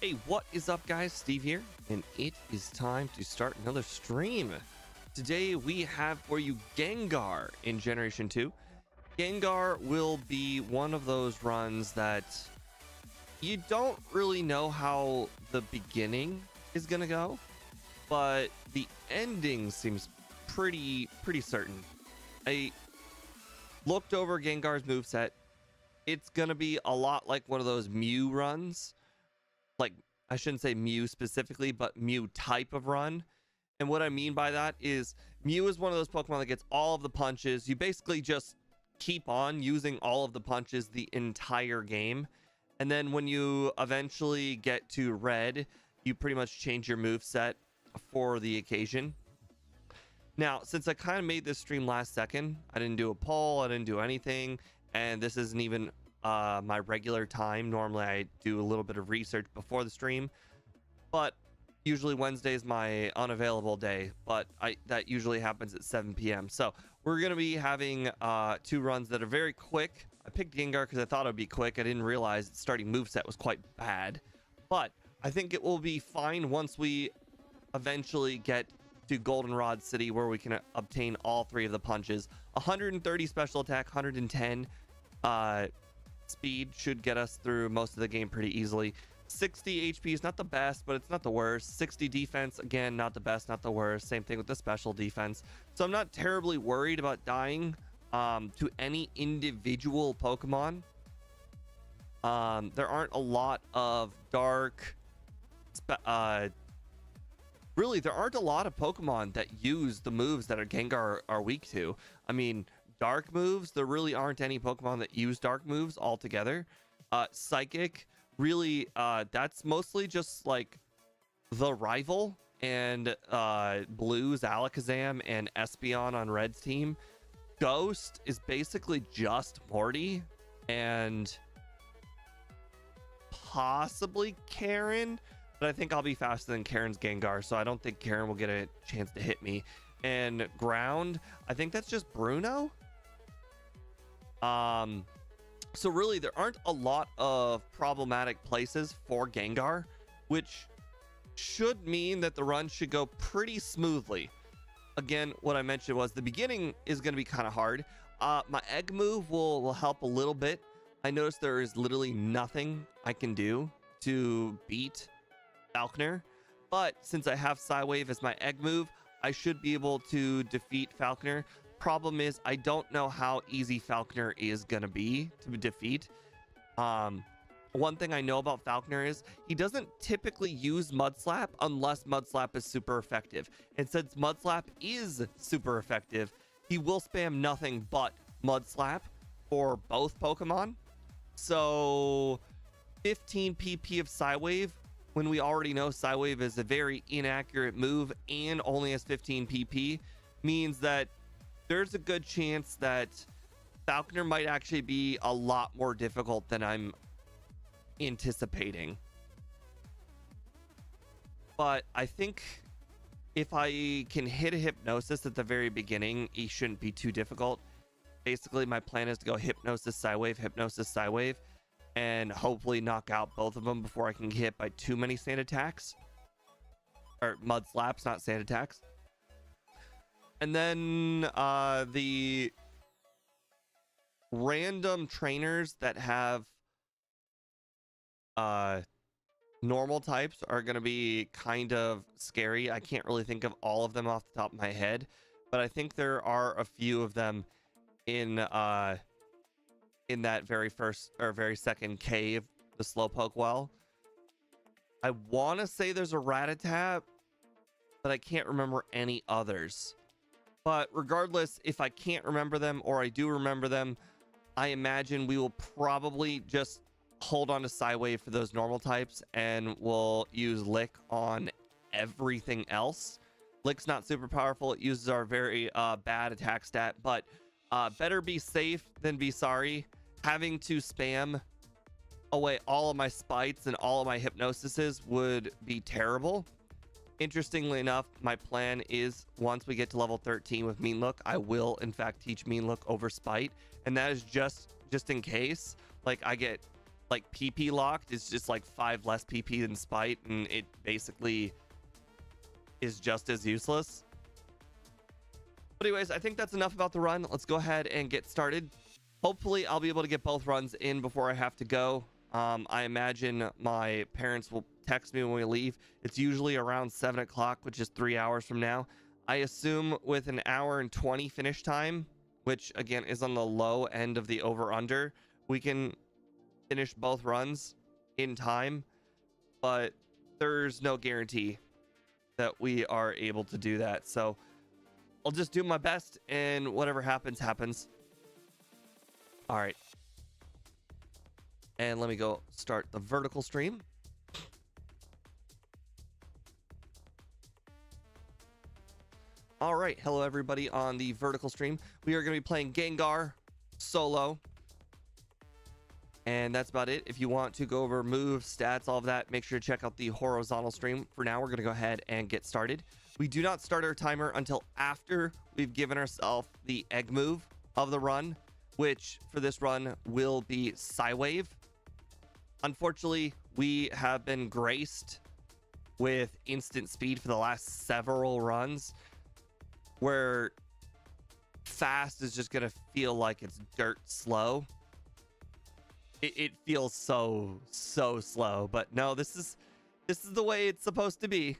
Hey, what is up, guys? Steve here, and it is time to start another stream. Today we have for you Gengar in Generation 2. Gengar will be one of those runs that you don't really know how the beginning is gonna go, but the ending seems pretty certain. I looked over Gengar's moveset. It's gonna be a lot like one of those Mew runs. Like, I shouldn't say Mew specifically, but Mew type of run. And what I mean by that is Mew is one of those Pokemon that gets all of the punches. You basically just keep on using all of the punches the entire game. And then when you eventually get to Red, you pretty much change your move set for the occasion. Now, since I kind of made this stream last second, I didn't do a poll, I didn't do anything, and this isn't even my regular time. Normally I do a little bit of research before the stream, but usually Wednesday is my unavailable day, but that usually happens at 7 p.m. So we're going to be having two runs that are very quick. I picked Gengar because I thought it would be quick. I didn't realize its starting moveset was quite bad, but I think it will be fine once we eventually get to Goldenrod City, where we can obtain all three of the punches. 130 special attack, 110 speed should get us through most of the game pretty easily. 60 HP is not the best, but it's not the worst. 60 defense, again, not the best, not the worst. Same thing with the special defense. So I'm not terribly worried about dying to any individual Pokemon. There aren't a lot of dark really, there aren't a lot of Pokemon that use the moves that Gengar are weak to. I mean, dark moves, there really aren't any Pokemon that use dark moves altogether. Psychic, really, that's mostly just like the rival, and Blue's Alakazam and Espeon on Red's team. Ghost is basically just Morty and possibly Karen, but I think I'll be faster than Karen's Gengar, so I don't think Karen will get a chance to hit me. And ground, I think that's just Bruno. So really there aren't a lot of problematic places for Gengar, which should mean that the run should go pretty smoothly. Again, what I mentioned was the beginning is going to be kind of hard. My egg move will help a little bit. I noticed there is literally nothing I can do to beat Falconer, but since I have Psywave as my egg move, I should be able to defeat Falconer. Problem is, I don't know how easy Falconer is gonna be to defeat. One thing I know about Falconer is he doesn't typically use Mud Slap unless Mud Slap is super effective. And since Mud Slap is super effective, he will spam nothing but Mud Slap for both Pokemon. So 15 PP of Psywave, when we already know Psywave is a very inaccurate move and only has 15 PP, means that there's a good chance that Falconer might actually be a lot more difficult than I'm anticipating. But I think if I can hit a Hypnosis at the very beginning, he shouldn't be too difficult. Basically, my plan is to go Hypnosis, Psywave, and hopefully knock out both of them before I can get hit by too many sand attacks. Or Mud Slaps, not sand attacks. And then the random trainers that have normal types are going to be kind of scary. I can't really think of all of them off the top of my head, but I think there are a few of them in that very first or very second cave, the Slowpoke well. I want to say there's a Rattata, but I can't remember any others. But regardless, if I can't remember them or I do remember them, I imagine we will probably just hold on to Psywave for those normal types, and we'll use Lick on everything else. Lick's not super powerful. It uses our very bad attack stat, but better be safe than be sorry. Having to spam away all of my Spites and all of my Hypnosises would be terrible. Interestingly enough, my plan is once we get to level 13 with Mean Look, I will in fact teach Mean Look over Spite, and that is just in case like I get like PP locked is just like 5 less PP than Spite, and it basically is just as useless. But anyways, I think that's enough about the run. Let's go ahead and get started. Hopefully I'll be able to get both runs in before I have to go. I imagine my parents will text me when we leave. It's usually around 7 o'clock, which is 3 hours from now. I assume with an hour and 20 finish time, which again is on the low end of the over under, we can finish both runs in time, but there's no guarantee that we are able to do that. So I'll just do my best, and whatever happens, happens. All right. And let me go start the vertical stream. All right. Hello, everybody on the vertical stream. We are going to be playing Gengar solo. And that's about it. If you want to go over moves, stats, all of that, make sure to check out the horizontal stream. For now, we're going to go ahead and get started. We do not start our timer until after we've given ourselves the egg move of the run, which for this run will be Psywave. Unfortunately, we have been graced with instant speed for the last several runs, where fast is just going to feel like it's dirt slow. It feels so slow, but no, this is the way it's supposed to be.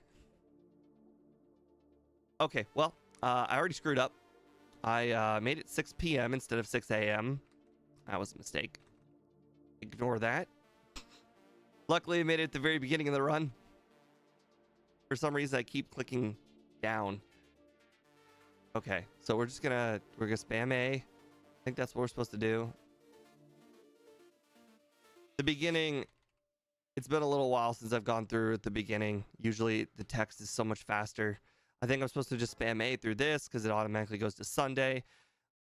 Okay, well, I already screwed up. I made it 6 p.m. instead of 6 a.m. That was a mistake. Ignore that. Luckily, I made it at the very beginning of the run. For some reason, I keep clicking down. Okay, so we're gonna spam A. I think that's what we're supposed to do. The beginning, it's been a little while since I've gone through at the beginning. Usually the text is so much faster. I think I'm supposed to just spam A through this because it automatically goes to Sunday.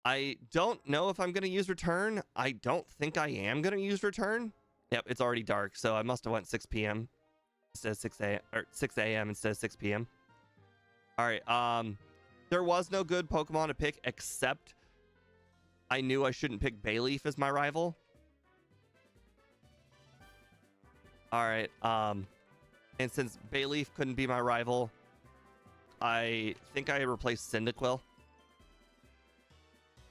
I don't know if I'm going to use return. I don't think I am going to use return. Yep, it's already dark, so I must have went 6 p.m. instead of 6 a.m. or 6 a.m. instead of 6 p.m. All right. There was no good Pokemon to pick, except I knew I shouldn't pick Bayleaf as my rival. All right. And since Bayleaf couldn't be my rival, I think I replaced Cyndaquil.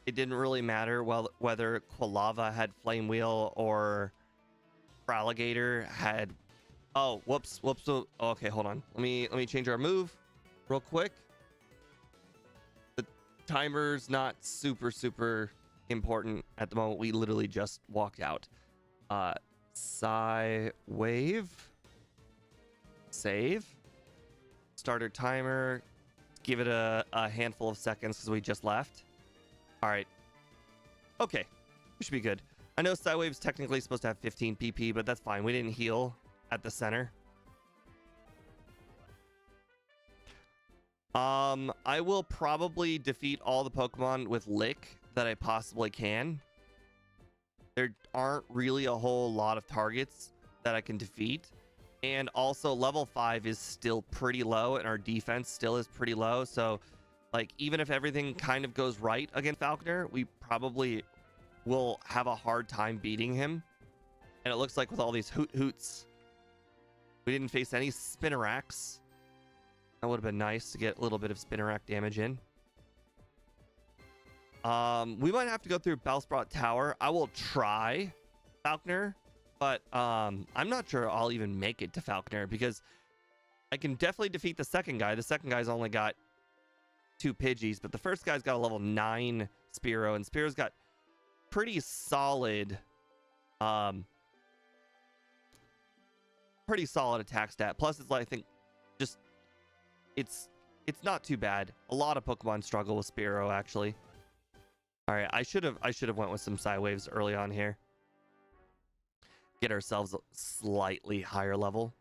It didn't really matter whether Quilava had Flame Wheel or Alligator had. Oh, whoops. Oh, okay, hold on. Let me change our move real quick. The timer's not super important at the moment. We literally just walked out. Psywave. Save. Starter timer. Give it a handful of seconds because we just left. All right. Okay. We should be good. I know Psywave's technically supposed to have 15 PP, but that's fine. We didn't heal at the center. I will probably defeat all the Pokemon with Lick that I possibly can. There aren't really a whole lot of targets that I can defeat. And also level 5 is still pretty low, and our defense still is pretty low. So like, even if everything kind of goes right against Falconer, we probably will have a hard time beating him. And it looks like with all these Hoots, we didn't face any Spinnerax. That would have been nice to get a little bit of Spinnerack damage in. We might have to go through Bellsprout Tower. I will try Falconer, but I'm not sure I'll even make it to Falconer because I can definitely defeat the second guy. The second guy's only got 2 Pidgeys, but the first guy's got a level 9 Spearow, and Spearow's got pretty solid attack stat. Plus, it's like, I think just it's not too bad. A lot of Pokemon struggle with Spearow, actually. All right, I should have went with some Psywaves early on here. Get ourselves a slightly higher level.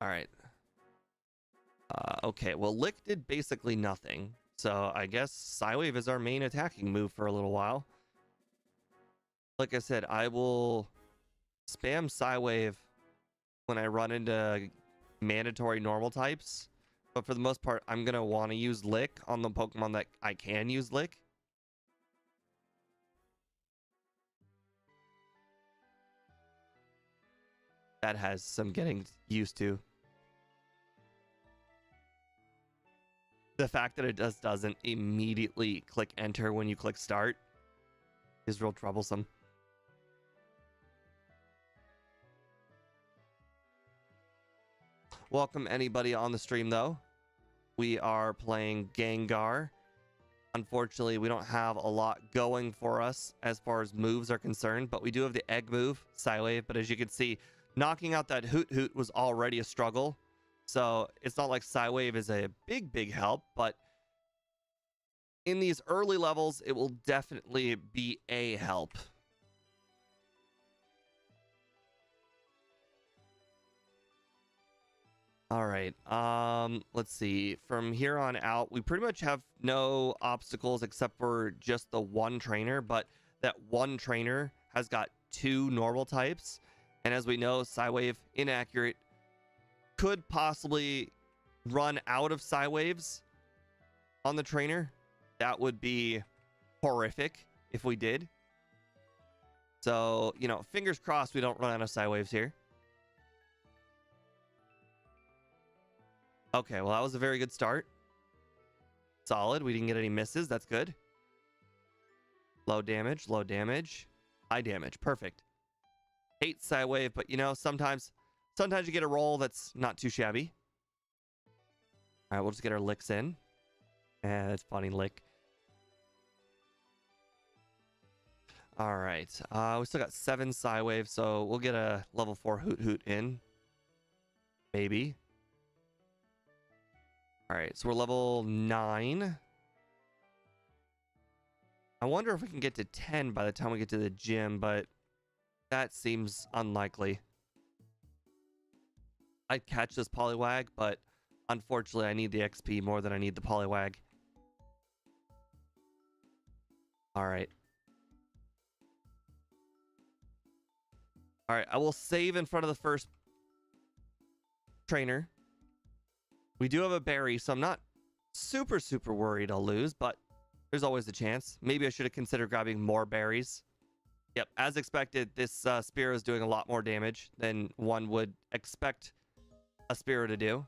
All right. Okay, well, Lick did basically nothing. So I guess Psywave is our main attacking move for a little while. Like I said, I will spam Psywave when I run into mandatory normal types. But for the most part, I'm going to want to use Lick on the Pokemon that I can use Lick. That has some getting used to. The fact that it just doesn't immediately click enter when you click start is real troublesome. Welcome anybody on the stream though. We are playing Gengar. Unfortunately, we don't have a lot going for us as far as moves are concerned, but we do have the egg move, Psywave. But as you can see, knocking out that Hoot Hoot was already a struggle. So it's not like Psywave is a big help, but in these early levels, it will definitely be a help. All right. Let's see. From here on out, we pretty much have no obstacles except for just the one trainer, but that one trainer has got 2 normal types. And as we know, Psywave inaccurate could possibly run out of Psywaves on the trainer. That would be horrific if we did. So, you know, fingers crossed we don't run out of Psywaves here. Okay, well, that was a very good start. Solid. We didn't get any misses. That's good. Low damage, high damage. Perfect. Hate Psywave, but you know, sometimes you get a roll that's not too shabby. All right, we'll just get our licks in. And that's funny, lick. All right, we still got 7 Psywave, so we'll get a level 4 Hoot Hoot in. Maybe. All right, so we're level 9. I wonder if we can get to 10 by the time we get to the gym, but that seems unlikely. I'd catch this Poliwag, but unfortunately I need the XP more than I need the Poliwag. All right. All right, I will save in front of the first trainer. We do have a berry, so I'm not super worried I'll lose, but there's always a chance. Maybe I should have considered grabbing more berries. Yep, as expected, this Spearow is doing a lot more damage than one would expect a Spearow to do.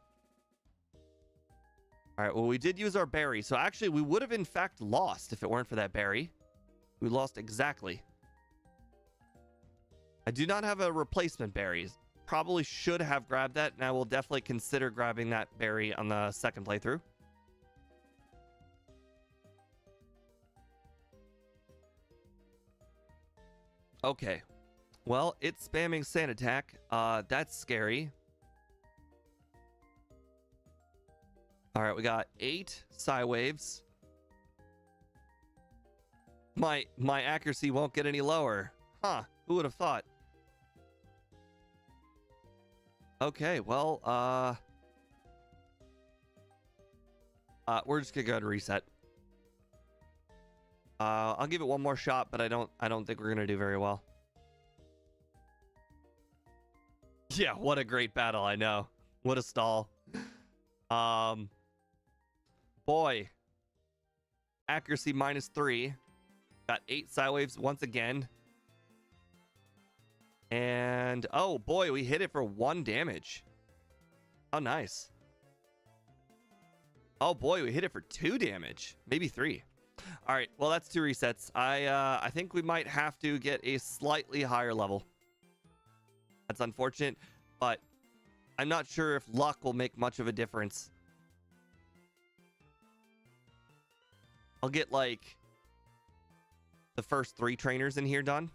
All right, well, we did use our berry, so actually we would have in fact lost if it weren't for that berry. We lost exactly. I do not have a replacement berry. Probably should have grabbed that, and I will definitely consider grabbing that berry on the second playthrough. Okay. Well, it's spamming Sand Attack. That's scary. All right, we got 8 Psywaves. My accuracy won't get any lower. Huh, who would have thought? Okay, well, we're just gonna go ahead and reset. I'll give it one more shot, but I don't think we're gonna do very well. Yeah, what a great battle, I know. What a stall. Boy. Accuracy -3. Got 8 Psywaves once again. And, oh boy, we hit it for 1 damage. Oh, nice. Oh boy, we hit it for 2 damage. Maybe 3. All right, well, that's 2 resets. I think we might have to get a slightly higher level. That's unfortunate, but I'm not sure if luck will make much of a difference. I'll get, like, the first 3 trainers in here done.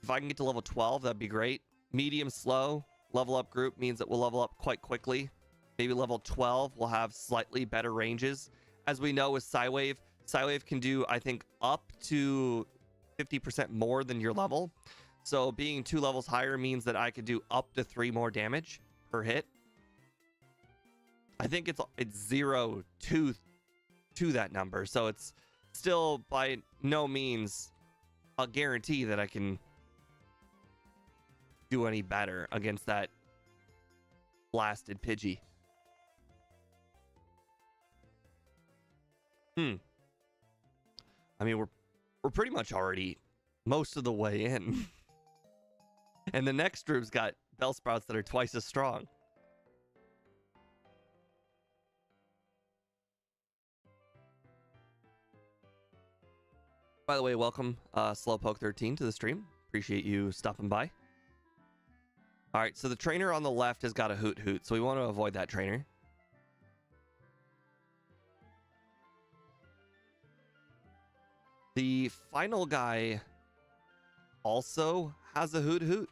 If I can get to level 12, that'd be great. Medium slow level up group means that we'll level up quite quickly. Maybe level 12 will have slightly better ranges. As we know with Psywave, Psywave can do, I think, up to 50% more than your level. So being 2 levels higher means that I could do up to 3 more damage per hit. I think it's 0 to that number. So it's still by no means a guarantee that I can do any better against that blasted Pidgey. I mean, we're pretty much already most of the way in. And the next group's got Bellsprouts that are twice as strong. By the way, welcome Slowpoke13 to the stream. Appreciate you stopping by. All right, so the trainer on the left has got a Hoot Hoot, so we want to avoid that trainer. The final guy also has a Hoot Hoot,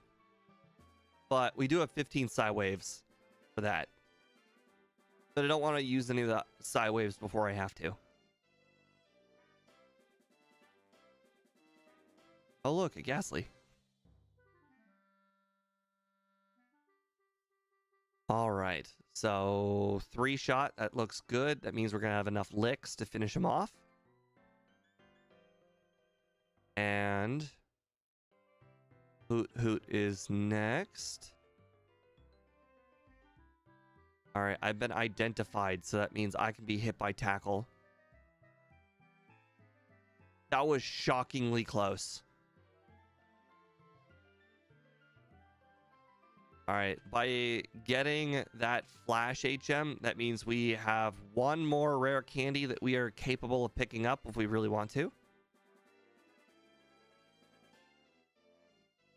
but we do have 15 Psy Waves for that. But I don't want to use any of the Psy Waves before I have to. Oh, look, a Ghastly. All right, so 3-shot, that looks good. That means we're going to have enough licks to finish him off. And Hoot Hoot is next. All right, I've been identified, so that means I can be hit by tackle. That was shockingly close. All right, by getting that Flash HM, that means we have one more rare candy that we are capable of picking up if we really want to.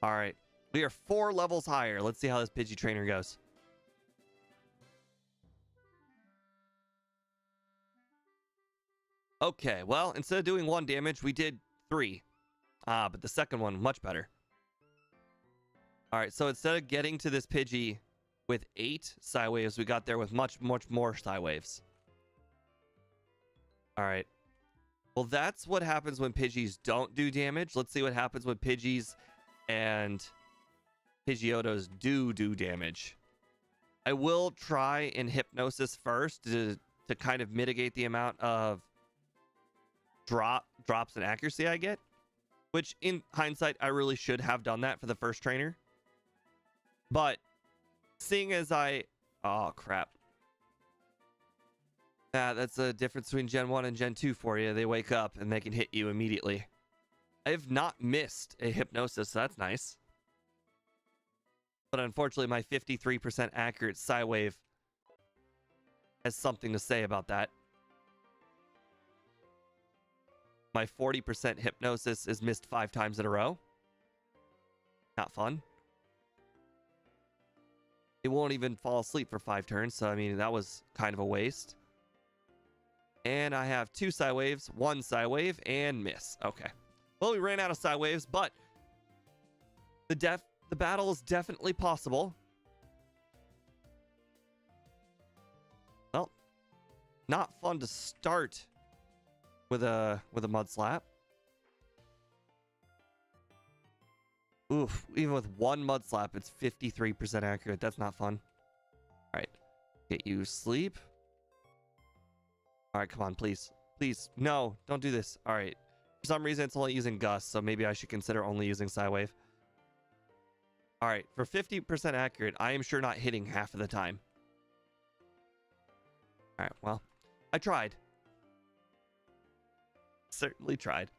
All right, we are 4 levels higher. Let's see how this Pidgey trainer goes. Okay, well, instead of doing 1 damage, we did 3. But the second one, much better. All right, so instead of getting to this Pidgey with 8 Psy Waves, we got there with much more Psy Waves. All right. Well, that's what happens when Pidgeys don't do damage. Let's see what happens when Pidgeys and Pidgeotos do damage. I will try and Hypnosis first to kind of mitigate the amount of drops and accuracy I get, which in hindsight, I really should have done that for the first trainer. But seeing as oh crap. That's the difference between Gen 1 and Gen 2 for you. They wake up and they can hit you immediately. I have not missed a Hypnosis, so that's nice. But unfortunately, my 53% accurate Psy Wave has something to say about that. My 40% Hypnosis is missed 5 times in a row. Not fun. It won't even fall asleep for 5 turns, so I mean, that was kind of a waste. And I have 2 Psy Waves, 1 Psy Wave, and miss. Okay. Well, we ran out of Psy Waves, but the battle is definitely possible. Well, not fun to start with a Mud Slap. Oof, even with 1 Mud Slap, it's 53% accurate. That's not fun. All right, get you sleep. All right, come on, please. Please, no, don't do this. All right, for some reason, it's only using Gust, so maybe I should consider only using Psy Wave. All right, for 50% accurate, I am sure not hitting half of the time. All right, well, I tried. Certainly tried.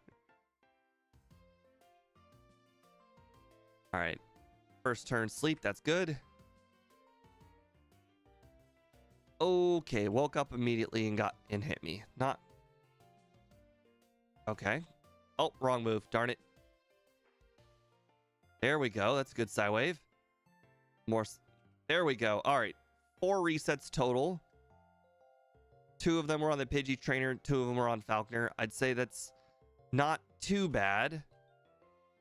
All right, first turn sleep, that's good. Okay, woke up immediately and hit me. Not okay. Oh, wrong move. Darn it. There we go. That's a good Psy Wave. More. There we go. All right, 4 resets total. 2 of them were on the Pidgey trainer. 2 of them were on Falconer. I'd say that's not too bad.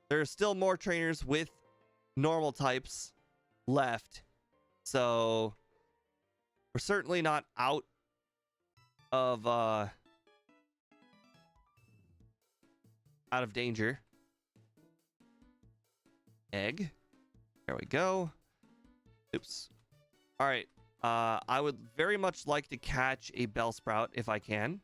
There are still more trainers with normal types left, so we're certainly not out of danger. Egg. There we go. Oops. All right. I would very much like to catch a Bellsprout if I can.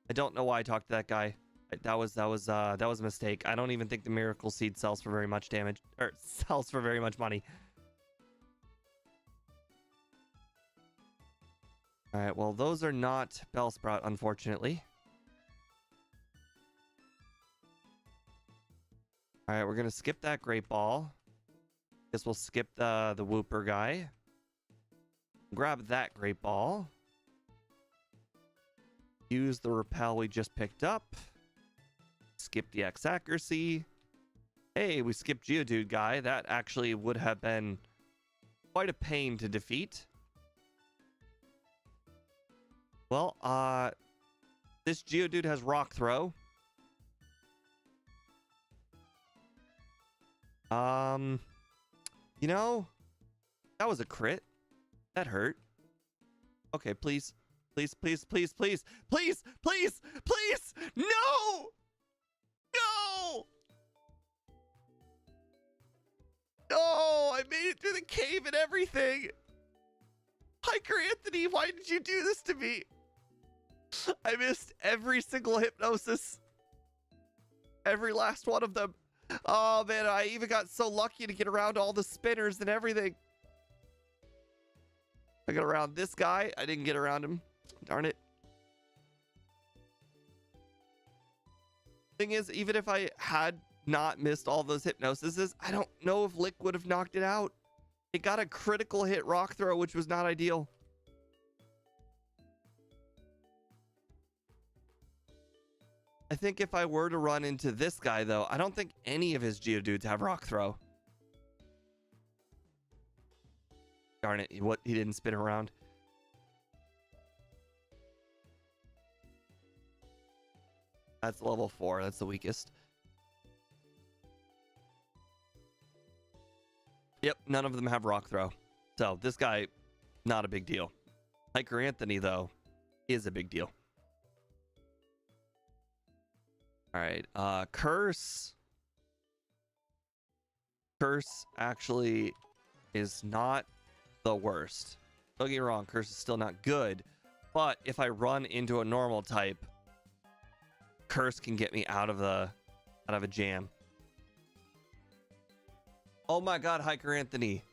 I don't know why I talked to that guy. That was a mistake. I don't even think the Miracle Seed sells for very much damage, or sells for very much money. All right, well, those are not Bellsprout, unfortunately. All right, we're gonna skip that Great Ball. Guess we'll skip the Whooper guy. Grab that Great Ball. Use the Repel we just picked up. Skip the X accuracy. Hey, we skipped Geodude guy. That actually would have been quite a pain to defeat. Well, this Geodude has Rock Throw. You know, that was a crit. That hurt. Okay, please. Please, please, please, please, please, please, please! No! No! No! I made it through the cave and everything! Hiker Anthony, why did you do this to me? I missed every single hypnosis. Every last one of them. Oh man, I even got so lucky to get around all the spinners and everything. I got around this guy. I didn't get around him. Darn it. Thing is, even if I had not missed all those hypnosises, I don't know if Lick would have knocked it out. It got a critical hit Rock Throw, which was not ideal. I think if I were to run into this guy, though, I don't think any of his Geodudes have Rock Throw. Darn it, he didn't spin around. That's level 4. That's the weakest. Yep, none of them have Rock Throw. So this guy, not a big deal. Hiker Anthony, though, is a big deal. All right, Curse. Curse actually is not the worst. Don't get me wrong, Curse is still not good. But if I run into a normal type, Curse can get me out of a jam. Oh my god, Hiker Anthony.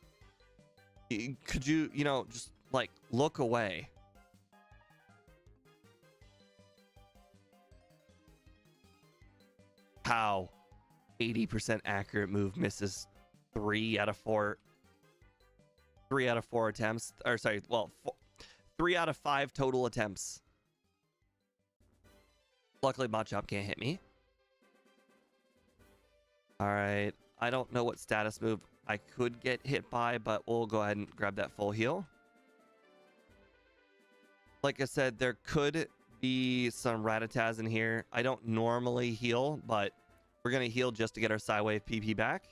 Could you, just like look away? How 80% accurate move misses 3 out of 4 attempts, or sorry, well, 3 out of 5 total attempts. Luckily Machop can't hit me. All right, I don't know what status move I could get hit by, but we'll go ahead and grab that full heal. Like I said, there could be some Rattatas in here. I don't normally heal, but we're gonna heal just to get our Psywave PP back.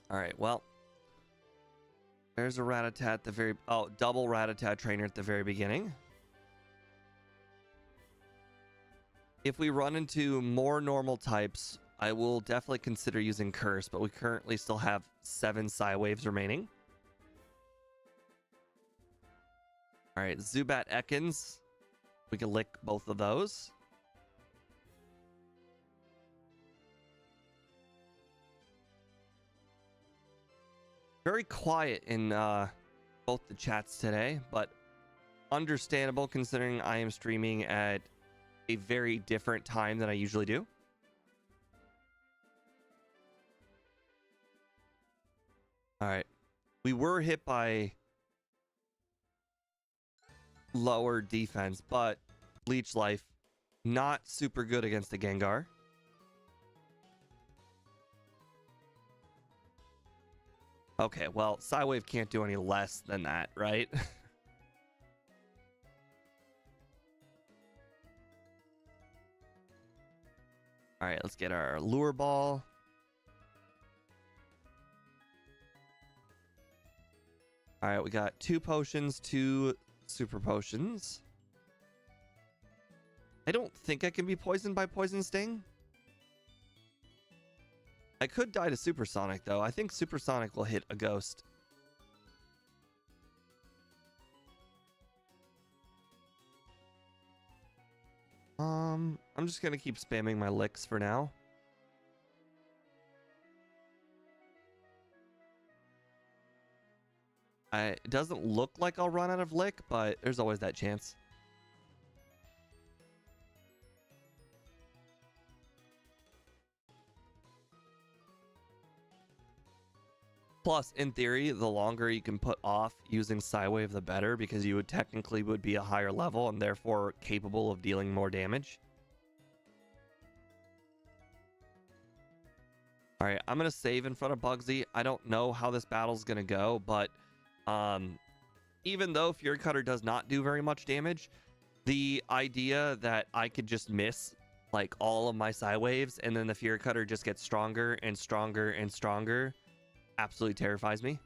All right, well, there's a Rattata at the very... Oh, double Rattata trainer at the very beginning. If we run into more normal types, I will definitely consider using Curse, but we currently still have 7 Psywaves remaining. All right, Zubat Ekans. We can lick both of those. Very quiet in both the chats today, but understandable considering I am streaming at a very different time than I usually do. All right. We were hit by lower defense, but Leech Life, not super good against the Gengar. Okay, well, Psywave can't do any less than that, right? All right, let's get our Lure Ball. All right, we got 2 potions, 2 super potions. I don't think I can be poisoned by Poison Sting. I could die to Supersonic, though. I think Supersonic will hit a ghost. I'm just gonna keep spamming my licks for now. It doesn't look like I'll run out of lick, but there's always that chance. Plus, in theory, the longer you can put off using Psywave, the better, because you would technically be a higher level and therefore capable of dealing more damage. All right, I'm going to save in front of Bugsy. I don't know how this battle's going to go, but even though Fury Cutter does not do very much damage, the idea that I could just miss like all of my Psywaves and then the Fury Cutter just gets stronger and stronger and stronger absolutely terrifies me.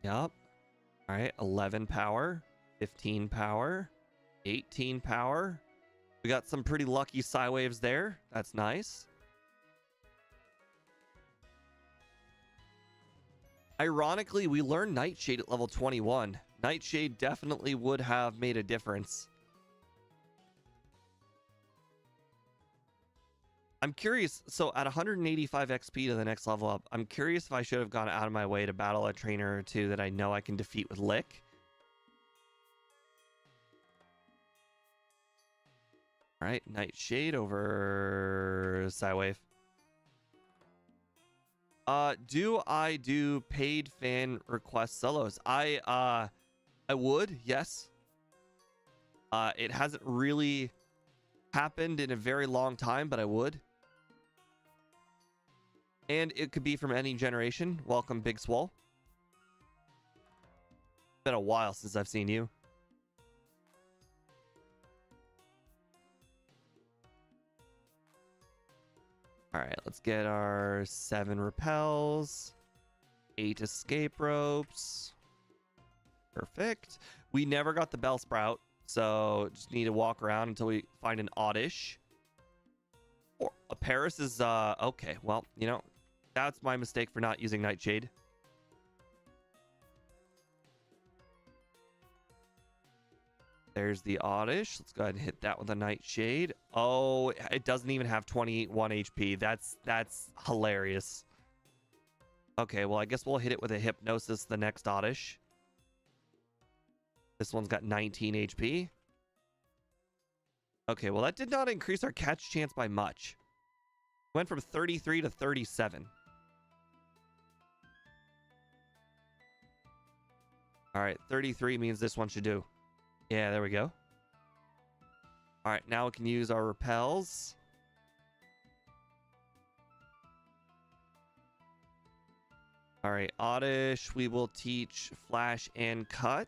Yep. All right, 11 power, 15 power, 18 power. We got some pretty lucky Psywaves there. That's nice. Ironically, we learned Nightshade at level 21. Nightshade definitely would have made a difference. I'm curious, so at 185 XP to the next level up, I'm curious if I should have gone out of my way to battle a trainer or two that I know I can defeat with Lick. All right, Nightshade over Psywave. Do I do paid fan request solos? I would, yes. It hasn't really happened in a very long time, but I would. And it could be from any generation. Welcome, Big Swole. Been a while since I've seen you. All right, let's get our 7 repels, 8 escape ropes. Perfect. We never got the Bellsprout, so just need to walk around until we find an Oddish. Or a Paris is okay. Well, you know, that's my mistake for not using Nightshade. There's the Oddish. Let's go ahead and hit that with a Nightshade. Oh, it doesn't even have 21 HP. That's hilarious. Okay, well, I guess we'll hit it with a Hypnosis the next Oddish. This one's got 19 HP. Okay, well, that did not increase our catch chance by much. Went from 33 to 37. All right, 33 means this one should do. Yeah, there we go. All right, now we can use our repels. All right, Oddish, we will teach Flash and Cut.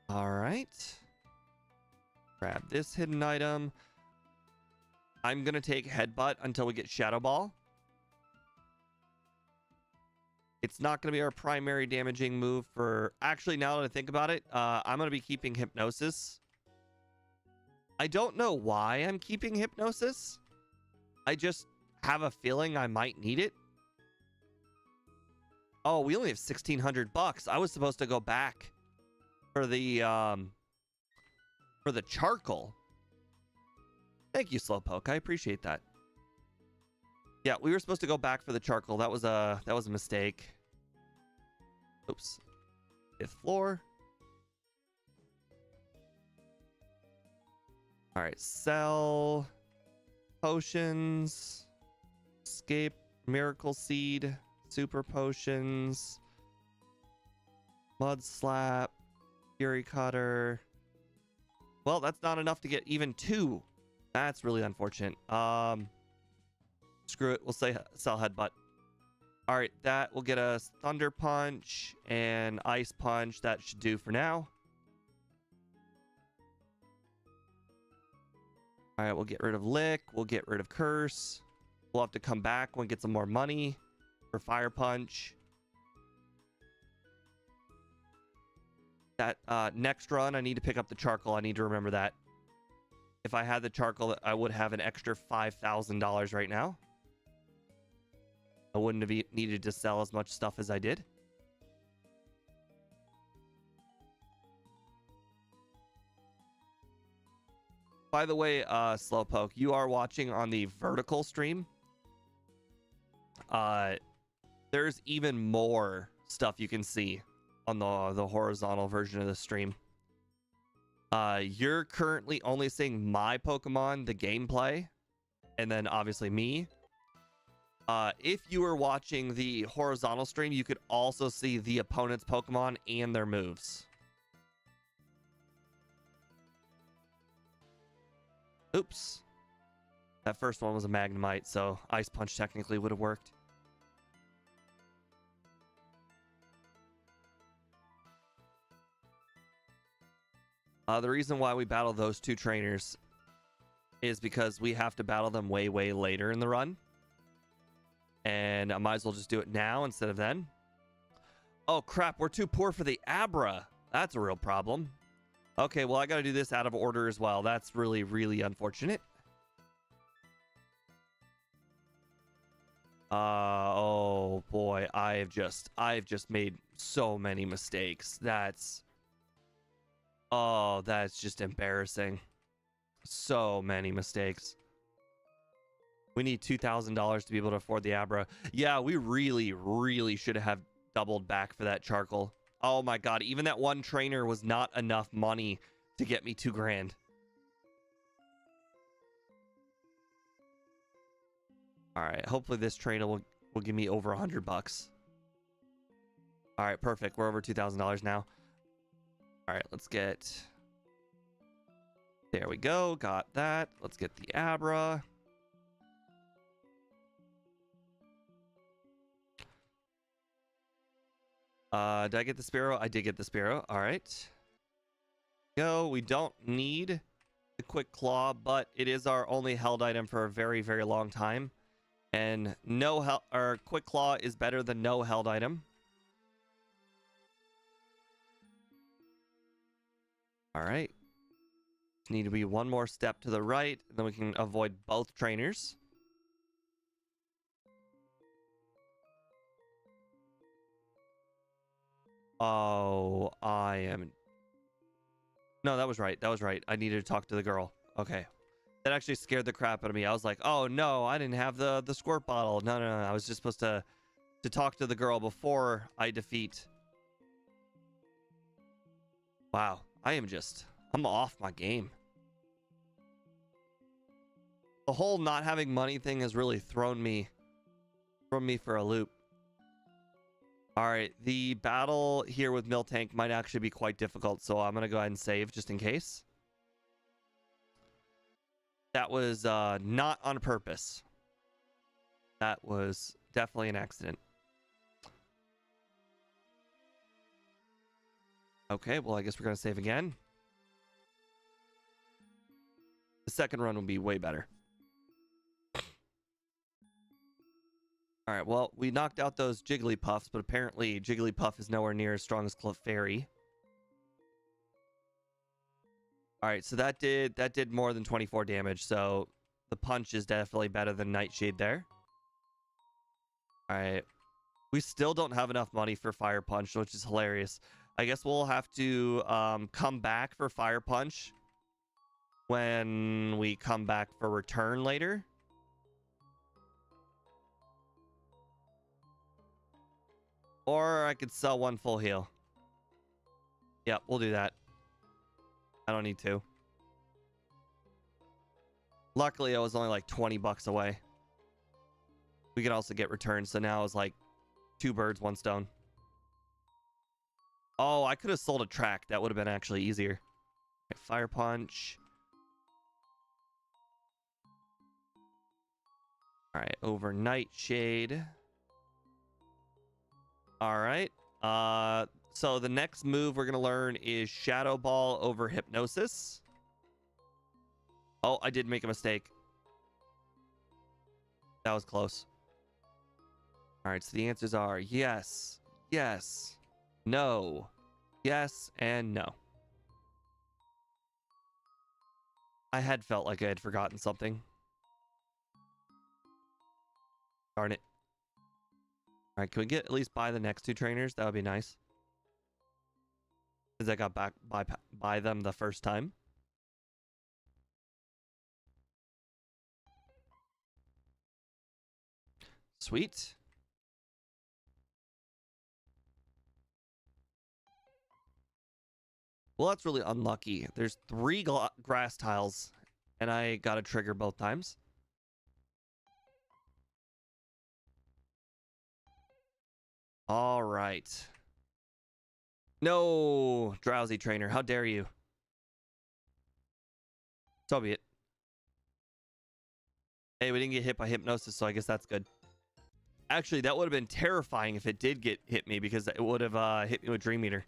All right. Grab this hidden item. I'm going to take Headbutt until we get Shadow Ball. It's not going to be our primary damaging move for... Actually, now that I think about it, I'm going to be keeping Hypnosis. I don't know why I'm keeping Hypnosis. I just have a feeling I might need it. Oh, we only have 1,600 bucks. I was supposed to go back for the charcoal. Thank you, Slowpoke. I appreciate that. Yeah, we were supposed to go back for the charcoal. That was a mistake. Oops. 5th floor. All right, sell potions, escape, miracle seed, super potions, mud slap, fury cutter. Well, that's not enough to get even 2. That's really unfortunate. Screw it. We'll say sell headbutt. All right, that will get us thunder punch and ice punch. That should do for now. All right, we'll get rid of lick. We'll get rid of curse. We'll have to come back when we get some more money for fire punch. That next run, I need to pick up the charcoal. I need to remember that. If I had the charcoal, I would have an extra $5,000 right now. I wouldn't have needed to sell as much stuff as I did. By the way, Slowpoke, you are watching on the vertical stream. There's even more stuff you can see on the horizontal version of the stream. You're currently only seeing my Pokemon, the gameplay, and then obviously me. If you were watching the horizontal stream, you could also see the opponent's Pokemon and their moves. Oops. That first one was a Magnemite, so Ice Punch technically would have worked. The reason why we battle those two trainers is because we have to battle them way, way later in the run. And I might as well just do it now instead of then. Oh, crap. We're too poor for the Abra. That's a real problem. Okay, well, I got to do this out of order as well. That's really, really unfortunate. Oh, boy. I've just made so many mistakes. Oh, that's just embarrassing. So many mistakes. We need $2,000 to be able to afford the Abra. Yeah, we really, really should have doubled back for that charcoal. Oh my god, even that one trainer was not enough money to get me $2,000. All right, hopefully this trainer will give me over $100. All right, perfect. We're over $2,000 now. All right, let's get... There we go. Got that. Let's get the Abra. Did I get the Spearow? I did get the Spearow. All right. Go. We don't need the Quick Claw, but it is our only held item for a very, very long time. And Quick Claw is better than no held item. All right. Just need to be one more step to the right, and then we can avoid both trainers. Oh, I am... No, that was right. That was right. I needed to talk to the girl. Okay. That actually scared the crap out of me. I was like, oh, no, I didn't have the squirt bottle. No. I was just supposed to talk to the girl before I defeat... Wow. I'm off my game. The whole not having money thing has really thrown me for a loop. All right, the battle here with Miltank might actually be quite difficult, so I'm gonna go ahead and save just in case. That was not on purpose. That was definitely an accident. Okay, well, I guess we're gonna save again. The second run will be way better. All right, well, we knocked out those Jigglypuffs, but apparently Jigglypuff is nowhere near as strong as Clefairy. All right, so that did more than 24 damage, so the punch is definitely better than Nightshade there. All right. We still don't have enough money for Fire Punch, which is hilarious. I guess we'll have to come back for Fire Punch when we come back for Return later. Or I could sell one full heal. Yep, we'll do that. I don't need to. Luckily, I was only like 20 bucks away. We can also get returns, so now it's like 2 birds, 1 stone. Oh, I could have sold a track. That would have been actually easier. Okay, Fire Punch. All right, over Nightshade. All right. So the next move we're going to learn is Shadow Ball over Hypnosis. Oh, I did make a mistake. That was close. All right, so the answers are yes, yes, no, Yes and no. I had felt like I had forgotten something. Darn it. All right, can we get at least by the next two trainers? That would be nice. Because I got back by them the first time. Sweet. Well, that's really unlucky. There's 3 grass tiles, and I got a trigger both times. All right. No, drowsy trainer. How dare you? So be it. Hey, we didn't get hit by hypnosis, so I guess that's good. Actually, that would have been terrifying if it did hit me, because it would have hit me with Dream Eater.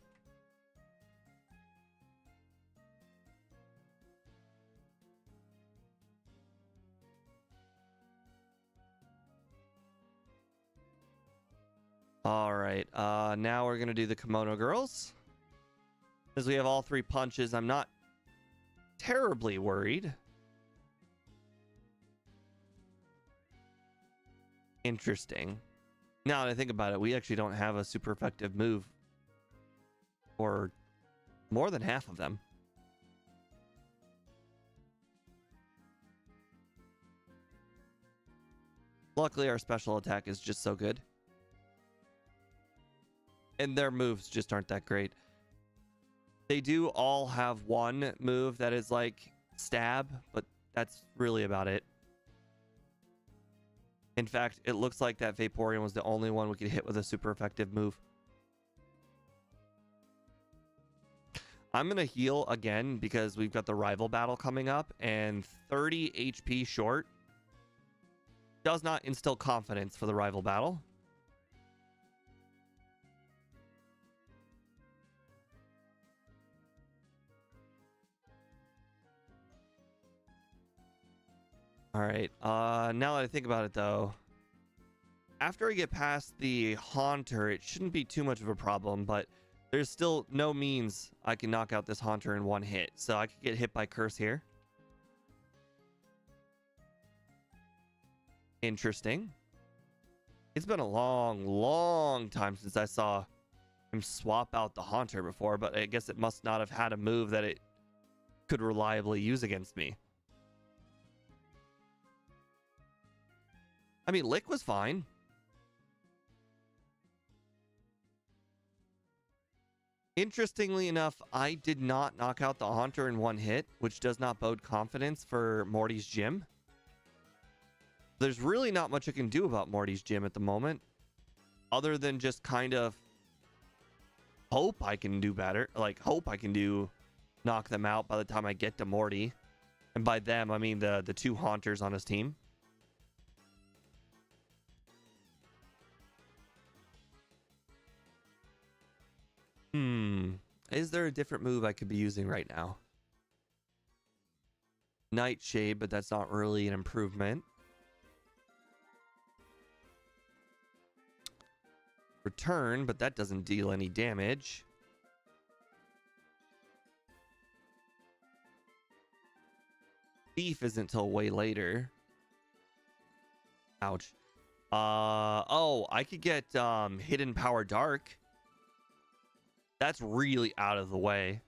All right. Now we're gonna do the kimono girls. As we have all 3 punches, I'm not terribly worried. Interesting. Now that I think about it, we actually don't have a super effective move for more than half of them. Luckily, our special attack is just so good. And their moves just aren't that great. They do all have one move that is like stab, but that's really about it. In fact, it looks like that Vaporeon was the only one we could hit with a super effective move. I'm going to heal again because we've got the rival battle coming up, and 30 HP short does not instill confidence for the rival battle. All right. Now that I think about it, though, after I get past the Haunter, it shouldn't be too much of a problem, but there's still no means I can knock out this Haunter in one hit. So I could get hit by Curse here. Interesting. It's been a long time since I saw him swap out the Haunter before, but I guess it must not have had a move that it could reliably use against me. I mean, Lick was fine. Interestingly enough, I did not knock out the Haunter in one hit, which does not bode confidence for Morty's gym. There's really not much I can do about Morty's gym at the moment, other than just kind of hope I can do better. Like, hope I can knock them out by the time I get to Morty. And by them, I mean the 2 Haunters on his team. Is there a different move I could be using right now? Nightshade, but that's not really an improvement. Return, but that doesn't deal any damage. Thief isn't till way later. Ouch. Oh, I could get Hidden Power Dark. That's really out of the way.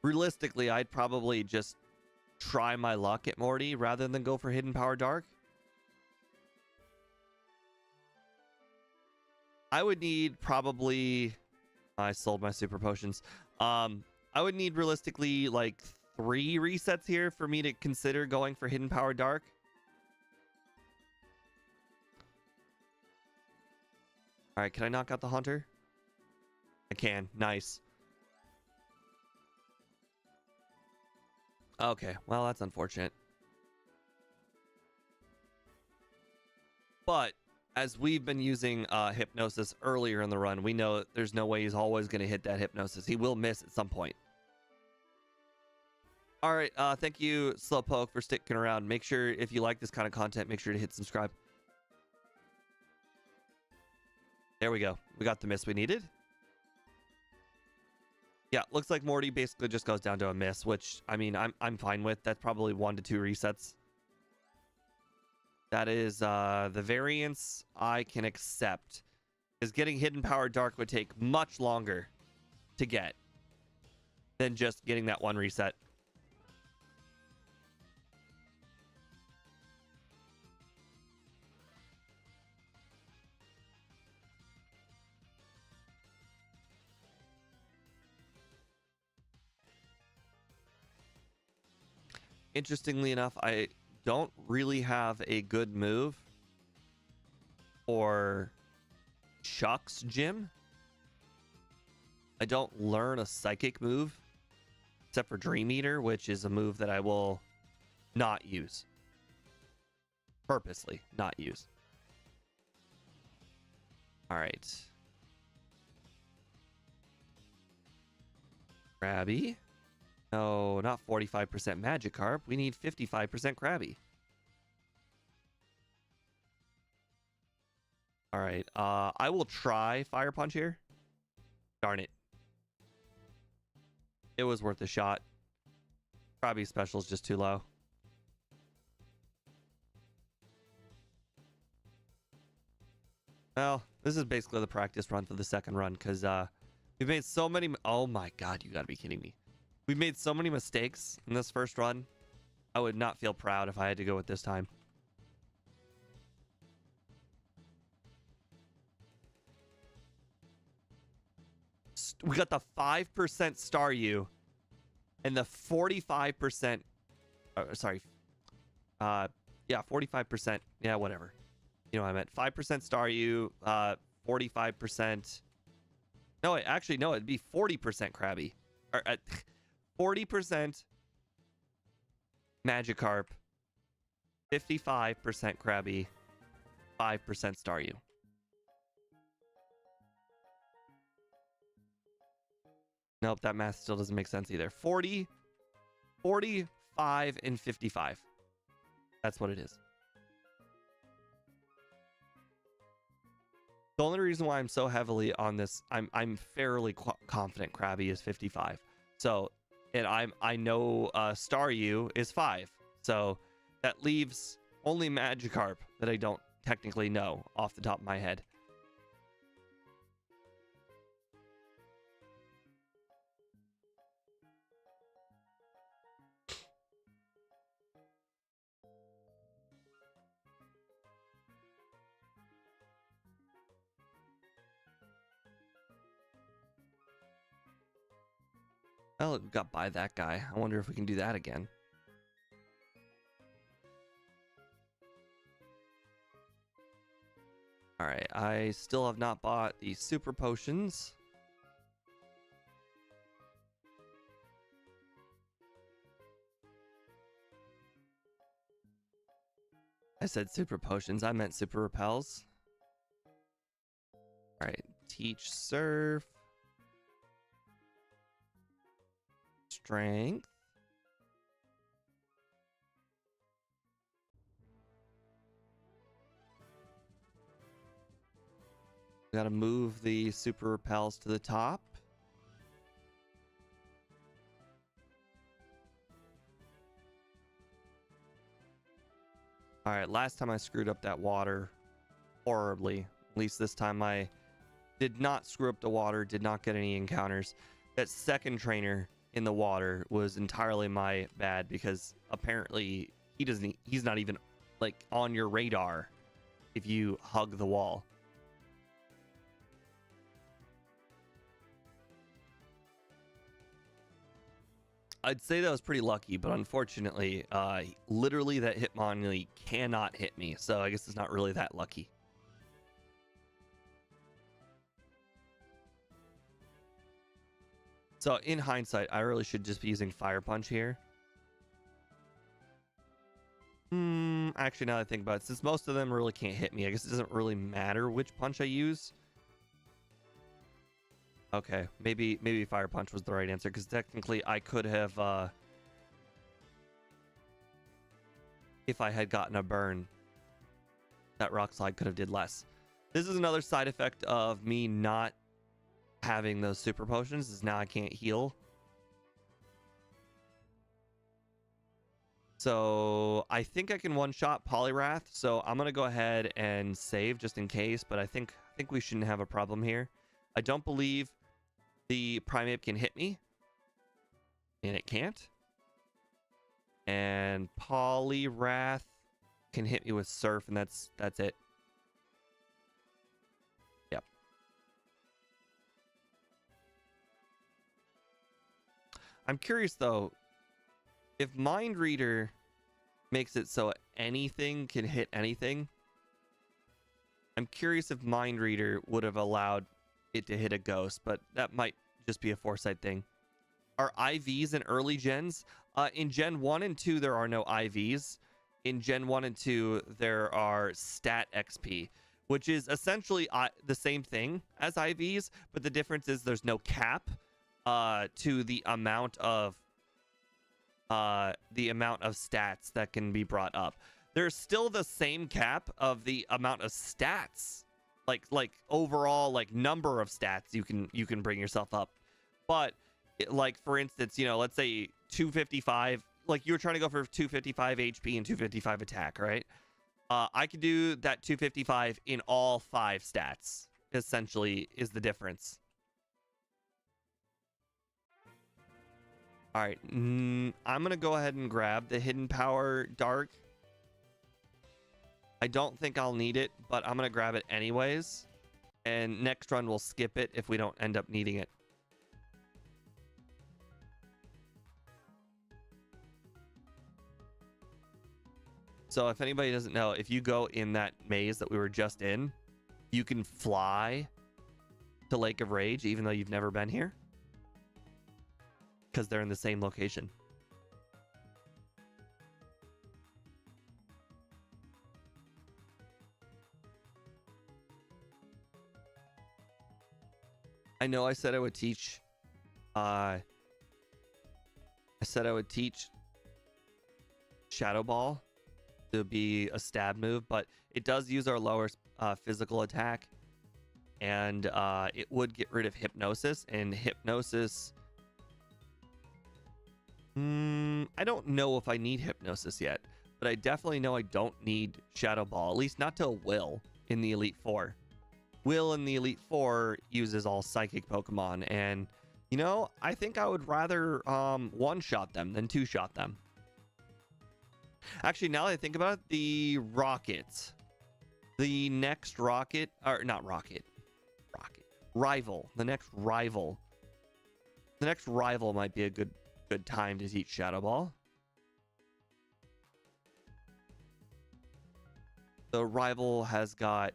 Realistically, I'd probably just try my luck at Morty rather than go for Hidden Power Dark. I would need probably... I sold my super potions. I would need realistically like 3 resets here for me to consider going for Hidden Power Dark. All right, can I knock out the Haunter? I can. Nice. Okay, well, that's unfortunate. But as we've been using Hypnosis earlier in the run, we know there's no way he's always going to hit that Hypnosis. He will miss at some point. All right, thank you, Slowpoke, for sticking around. Make sure, if you like this kind of content, make sure to hit subscribe. There we go. We got the miss we needed. Yeah, looks like Morty basically just goes down to a miss, which, I mean, I'm fine with. That's probably 1 to 2 resets. That is the variance I can accept. Because getting Hidden Power Dark would take much longer to get than just getting that 1 reset. Interestingly enough, I don't really have a good move for Chuck's gym. I don't learn a psychic move except for Dream Eater, which is a move that I will not use. Purposely not use. All right. Krabby. No, not 45% Magikarp. We need 55% Krabby. All right. I will try Fire Punch here. Darn it. It was worth a shot. Krabby special is just too low. Well, this is basically the practice run for the second run because we've made so many... Oh my god, you gotta be kidding me. We've made so many mistakes in this first run. I would not feel proud if I had to go with this time. We got the 5% Staryu and the 45%. Sorry. Yeah, 45%. Yeah, whatever. You know what I meant. 5% Staryu, 45%. No, actually, no, it'd be 40% Krabby. Or 40% Magikarp, 55% Krabby, 5% Staryu. Nope, that math still doesn't make sense either. 40, 45, and 55. That's what it is. The only reason why I'm so heavily on this, I'm fairly confident Krabby is 55. So, and I know Staryu is 5. So that leaves only Magikarp that I don't technically know off the top of my head. Well, we got by that guy. I wonder if we can do that again. All right, I still have not bought the super potions. I said super potions. I meant super repels. All right, teach surf. Strength. We gotta move the super repels to the top. All right, last time I screwed up that water horribly. At least this time I did not screw up the water, did not get any encounters. That second trainer in the water was entirely my bad because apparently he's not even like on your radar if you hug the wall. I'd say that was pretty lucky, but unfortunately, literally that Hitmonlee cannot hit me, so I guess it's not really that lucky. So in hindsight, I really should just be using Fire Punch here. Actually, now that I think about it, since most of them really can't hit me, I guess it doesn't really matter which punch I use. Okay, maybe Fire Punch was the right answer, because technically I could have, if I had gotten a burn, that Rock Slide could have did less. This is another side effect of me not having those super potions, is now I can't heal. So I think I can one-shot Poliwrath, so I'm gonna go ahead and save just in case, but I think we shouldn't have a problem here. I don't believe the Primeape can hit me, and it can't. And Poliwrath can hit me with Surf, and that's it. Yep. I'm curious though, if Mind Reader makes it so anything can hit anything, I'm curious if Mind Reader would have allowed it to hit a ghost, but that might just be a foresight thing. Are IVs in early gens? In Gen 1 and 2, there are no IVs. In Gen 1 and 2, there are stat XP, which is essentially the same thing as IVs, but the difference is there's no cap to the amount of stats that can be brought up. There's still the same cap of the amount of stats, like overall like number of stats you can bring yourself up, but like for instance, you know, let's say 255, like you're trying to go for 255 HP and 255 attack, right? I could do that 255 in all 5 stats, essentially, is the difference. All right, I'm gonna go ahead and grab the Hidden Power Dark. I don't think I'll need it, but I'm gonna grab it anyways. And next run we'll skip it if we don't end up needing it. So if anybody doesn't know, if you go in that maze that we were just in, you can fly to Lake of Rage even though you've never been here, because they're in the same location. I know I said I would teach Shadow Ball to be a stab move, but it does use our lower physical attack, and it would get rid of Hypnosis, and Hypnosis, I don't know if I need Hypnosis yet, but I definitely know I don't need Shadow Ball, at least not to Will in the Elite Four. Will in the Elite Four uses all Psychic Pokemon, and you know, I think I would rather one-shot them than two-shot them. Actually, now that I think about it, the next rocket, or not rocket, rival, the next rival might be a good time to teach Shadow Ball. The rival has got,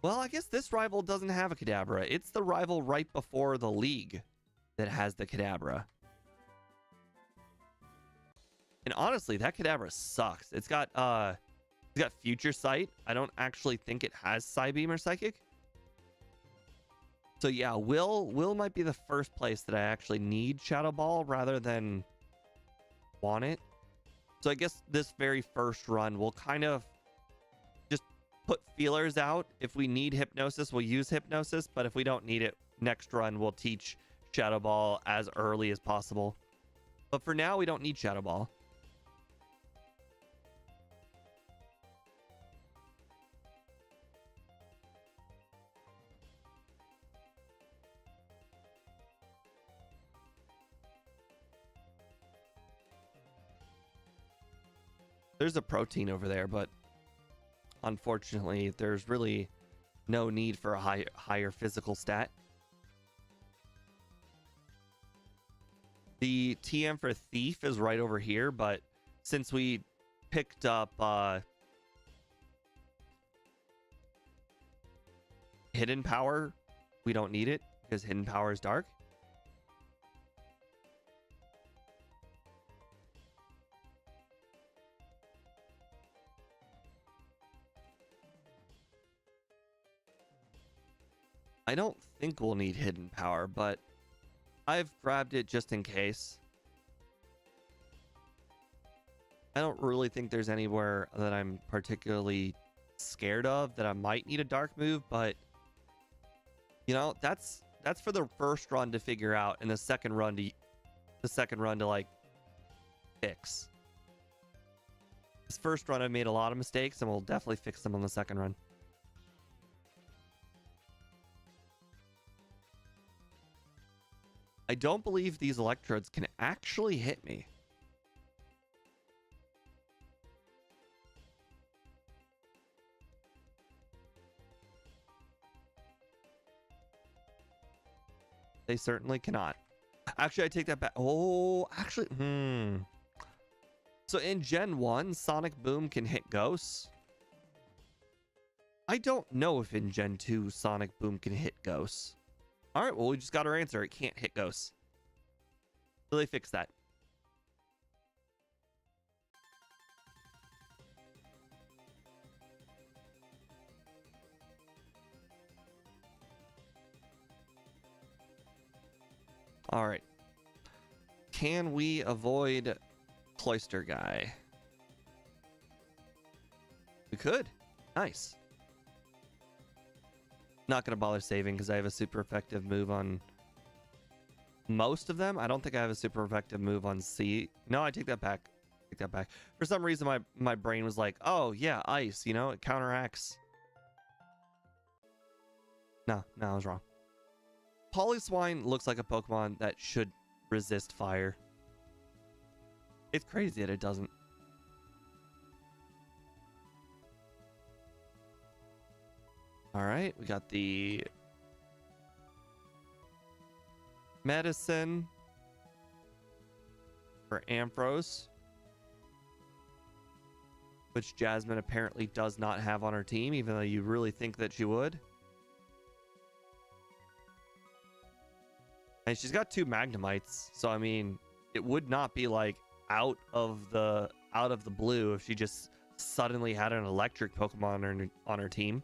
well, I guess this rival doesn't have a Kadabra. It's the rival right before the league that has the Kadabra. And honestly, that Kadabra sucks. It's got Future Sight. I don't actually think it has Psybeam or Psychic. So yeah, Will might be the first place that I actually need Shadow Ball rather than want it. So I guess this very first run, we'll kind of just put feelers out. If we need Hypnosis, we'll use Hypnosis. But if we don't need it, next run, we'll teach Shadow Ball as early as possible. But for now, we don't need Shadow Ball. There's a protein over there, but unfortunately, there's really no need for a higher physical stat. The TM for Thief is right over here, but since we picked up Hidden Power, we don't need it because Hidden Power is dark. I don't think we'll need Hidden Power, but I've grabbed it just in case. I don't really think there's anywhere that I'm particularly scared of that I might need a dark move, but you know, that's for the first run to figure out, and the second run to like fix. This first run I made a lot of mistakes, and we'll definitely fix them on the second run. I don't believe these electrodes can actually hit me. They certainly cannot. Actually, I take that back. Oh, actually, So in Gen 1, Sonic Boom can hit ghosts. I don't know if in Gen 2, Sonic Boom can hit ghosts. All right, well, we just got our answer. It can't hit ghosts. So they fixed that. All right. Can we avoid Cloister Guy? We could. Nice. Not going to bother saving because I have a super effective move on most of them. I don't think I have a super effective move on C. No, I take that back. Take that back. For some reason, my brain was like, oh, yeah, ice. You know, it counteracts. No, I was wrong. Polyswine looks like a Pokemon that should resist fire. It's crazy that it doesn't. All right, we got the medicine for Ampharos, which Jasmine apparently does not have on her team, even though you really think that she would. And she's got 2 Magnemites, so I mean, it would not be like out of the blue if she just suddenly had an electric Pokemon on her team.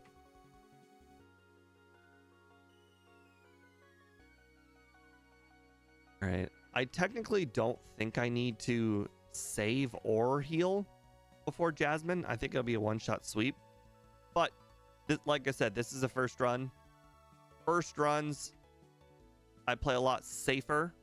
All right, I technically don't think I need to save or heal before Jasmine. I think it'll be a one-shot sweep, but like I said, this is a first run. First runs, I play a lot safer.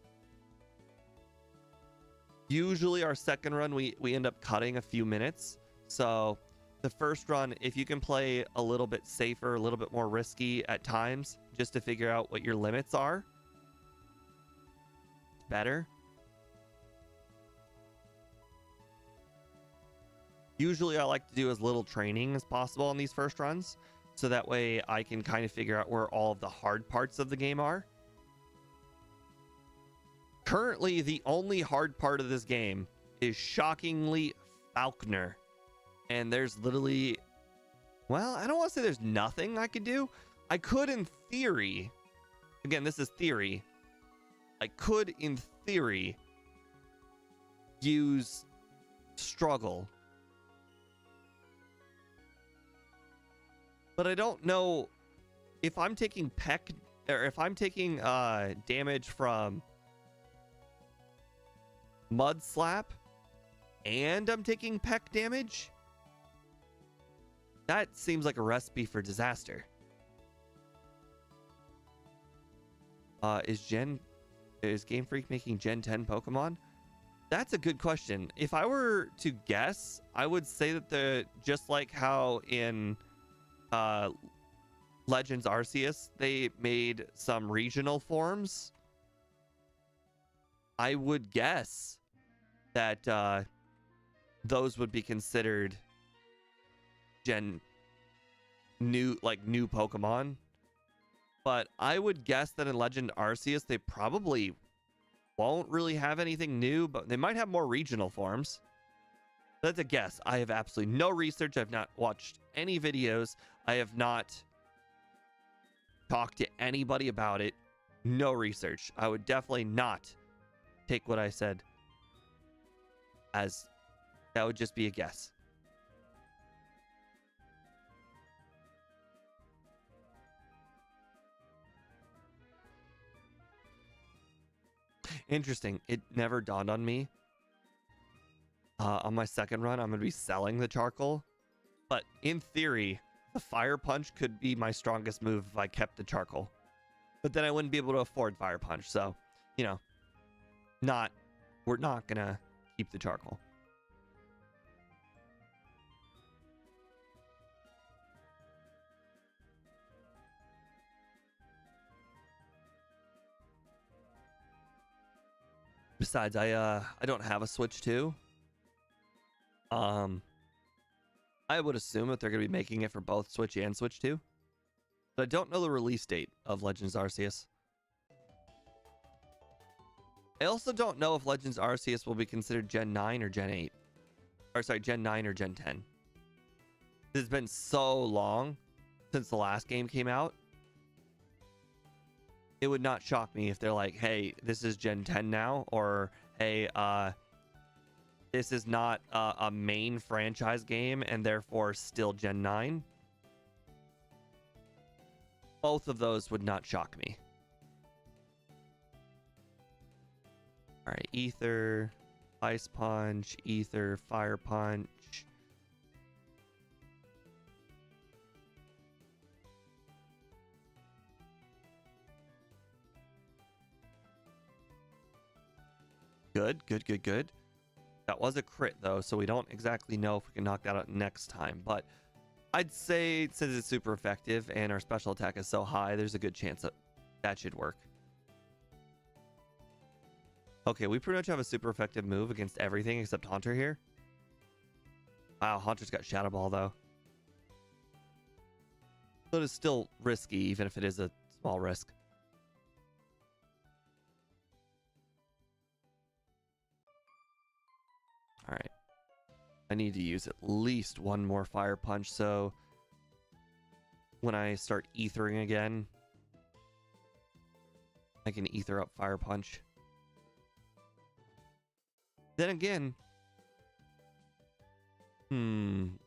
Usually our second run, we end up cutting a few minutes. So the first run, if you can play a little bit safer, a little bit more risky at times, just to figure out what your limits are, better. Usually I like to do as little training as possible on these first runs, so that way I can kind of figure out where all of the hard parts of the game are. Currently, the only hard part of this game is shockingly Falkner. And there's literally, well, I don't want to say there's nothing I could do. I could, in theory, again, this is theory. I could, in theory, use Struggle. But I don't know if I'm taking Peck, or if I'm taking damage from Mud Slap and I'm taking Peck damage. That seems like a recipe for disaster. Is Game Freak making Gen 10 Pokemon? That's a good question. If I were to guess, I would say that just like how in Legends Arceus they made some regional forms, I would guess that those would be considered new Pokemon. But I would guess that in Legend Arceus they probably won't really have anything new, but they might have more regional forms. That's a guess. I have absolutely no research. I've not watched any videos. I have not talked to anybody about it. No research. I would definitely not take what I said as that would just be a guess. Interesting. It never dawned on me. On my second run, I'm going to be selling the charcoal. But in theory, the fire punch could be my strongest move if I kept the charcoal. But then I wouldn't be able to afford fire punch. So, you know, we're not gonna keep the charcoal. Besides, I don't have a Switch 2. I would assume that they're going to be making it for both Switch and Switch 2. But I don't know the release date of Legends Arceus. I also don't know if Legends Arceus will be considered Gen 9 or Gen 8. Or sorry, Gen 9 or Gen 10. It's been so long since the last game came out. It would not shock me if they're like, hey, this is Gen 10 now, or hey, this is not a main franchise game and therefore still Gen 9. Both of those would not shock me. All right, Ether, Ice Punch, Ether, Fire Punch. Good, good, good, good. That was a crit, though, so we don't exactly know if we can knock that out next time. But I'd say, since it's super effective and our special attack is so high, there's a good chance that that should work. Okay, we pretty much have a super effective move against everything except Haunter here. Wow, Haunter's got Shadow Ball, though. So it is still risky, even if it is a small risk. All right. I need to use at least one more Fire Punch, so when I start ethering again, I can ether up Fire Punch. Then again,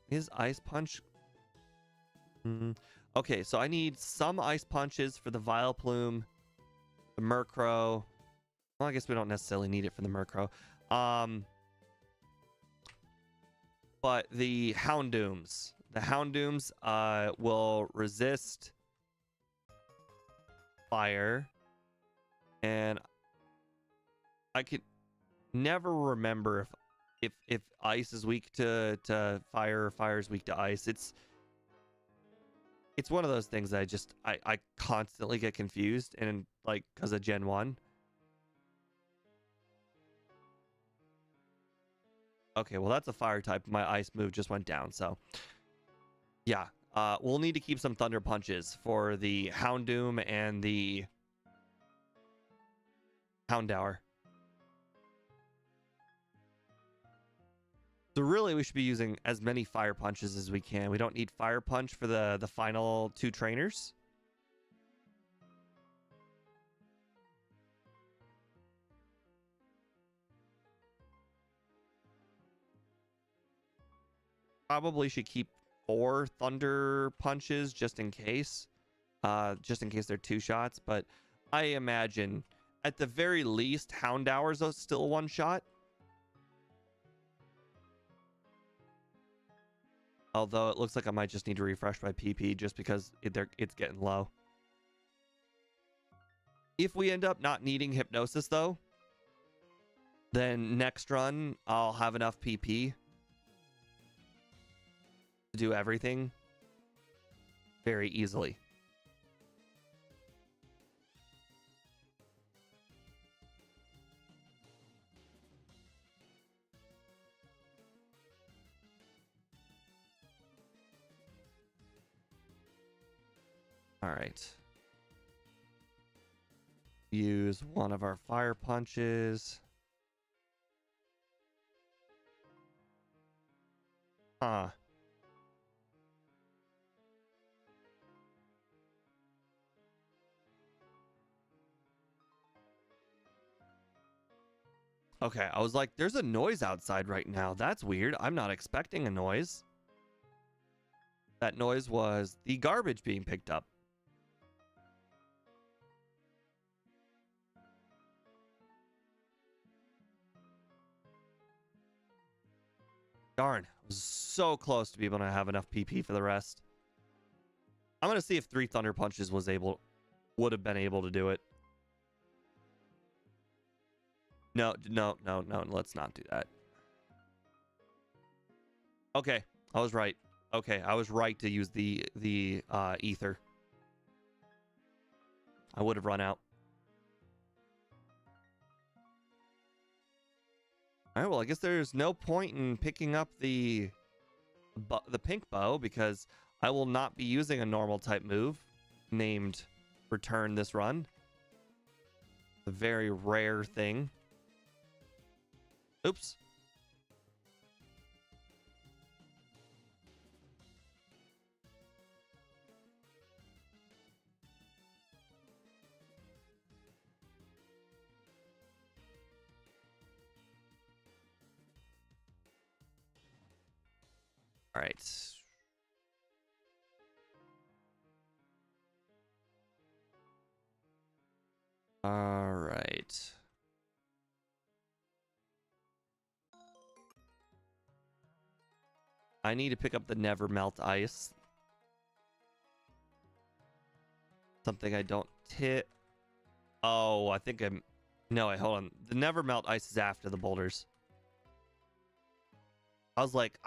is Ice Punch? Okay, so I need some Ice Punches for the Vileplume, the Murkrow. Well, I guess we don't necessarily need it for the Murkrow. But the Houndooms. The Houndooms will resist fire. And I could never remember if ice is weak to fire or fire is weak to ice. It's one of those things that I constantly get confused, and like because of Gen 1. Okay, well, that's a fire type. My ice move just went down, so yeah. We'll need to keep some Thunder Punches for the Houndoom and the Houndour. So really, we should be using as many Fire Punches as we can. We don't need Fire Punch for the final two trainers. Probably should keep 4 Thunder Punches just in case. Just in case they're 2 shots. But I imagine, at the very least, Houndour's still 1 shot. Although it looks like I might just need to refresh my PP just because it's getting low. If we end up not needing Hypnosis, though, then next run, I'll have enough PP to do everything very easily. All right. Use one of our Fire Punches. Huh. Okay, I was like, there's a noise outside right now. That's weird. I'm not expecting a noise. That noise was the garbage being picked up. Darn, I was so close to be able to have enough PP for the rest. I'm gonna see if 3 Thunder Punches would have been able to do it. No, let's not do that. Okay, I was right. Okay, I was right to use the ether. I would have run out. All right, well, I guess there's no point in picking up the pink bow because I will not be using a normal type move named Return this run. A very rare thing. Oops. All right. All right. I need to pick up the Never Melt Ice. Something I don't hit. Oh, I think I'm... No, wait, hold on. The Never Melt Ice is after the boulders. I was like,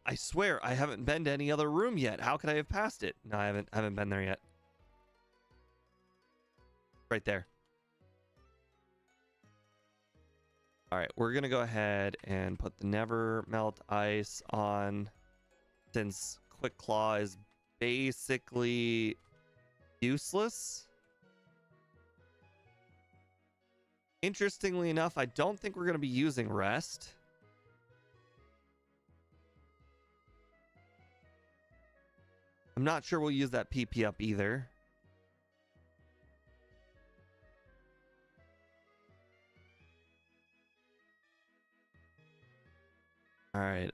I swear I haven't been to any other room yet. How could I have passed it? No, I haven't been there yet. Right there. All right, we're gonna go ahead and put the Never Melt Ice on, since Quick Claw is basically useless. Interestingly enough, I don't think we're gonna be using Rest. I'm not sure we'll use that PP up either. All right.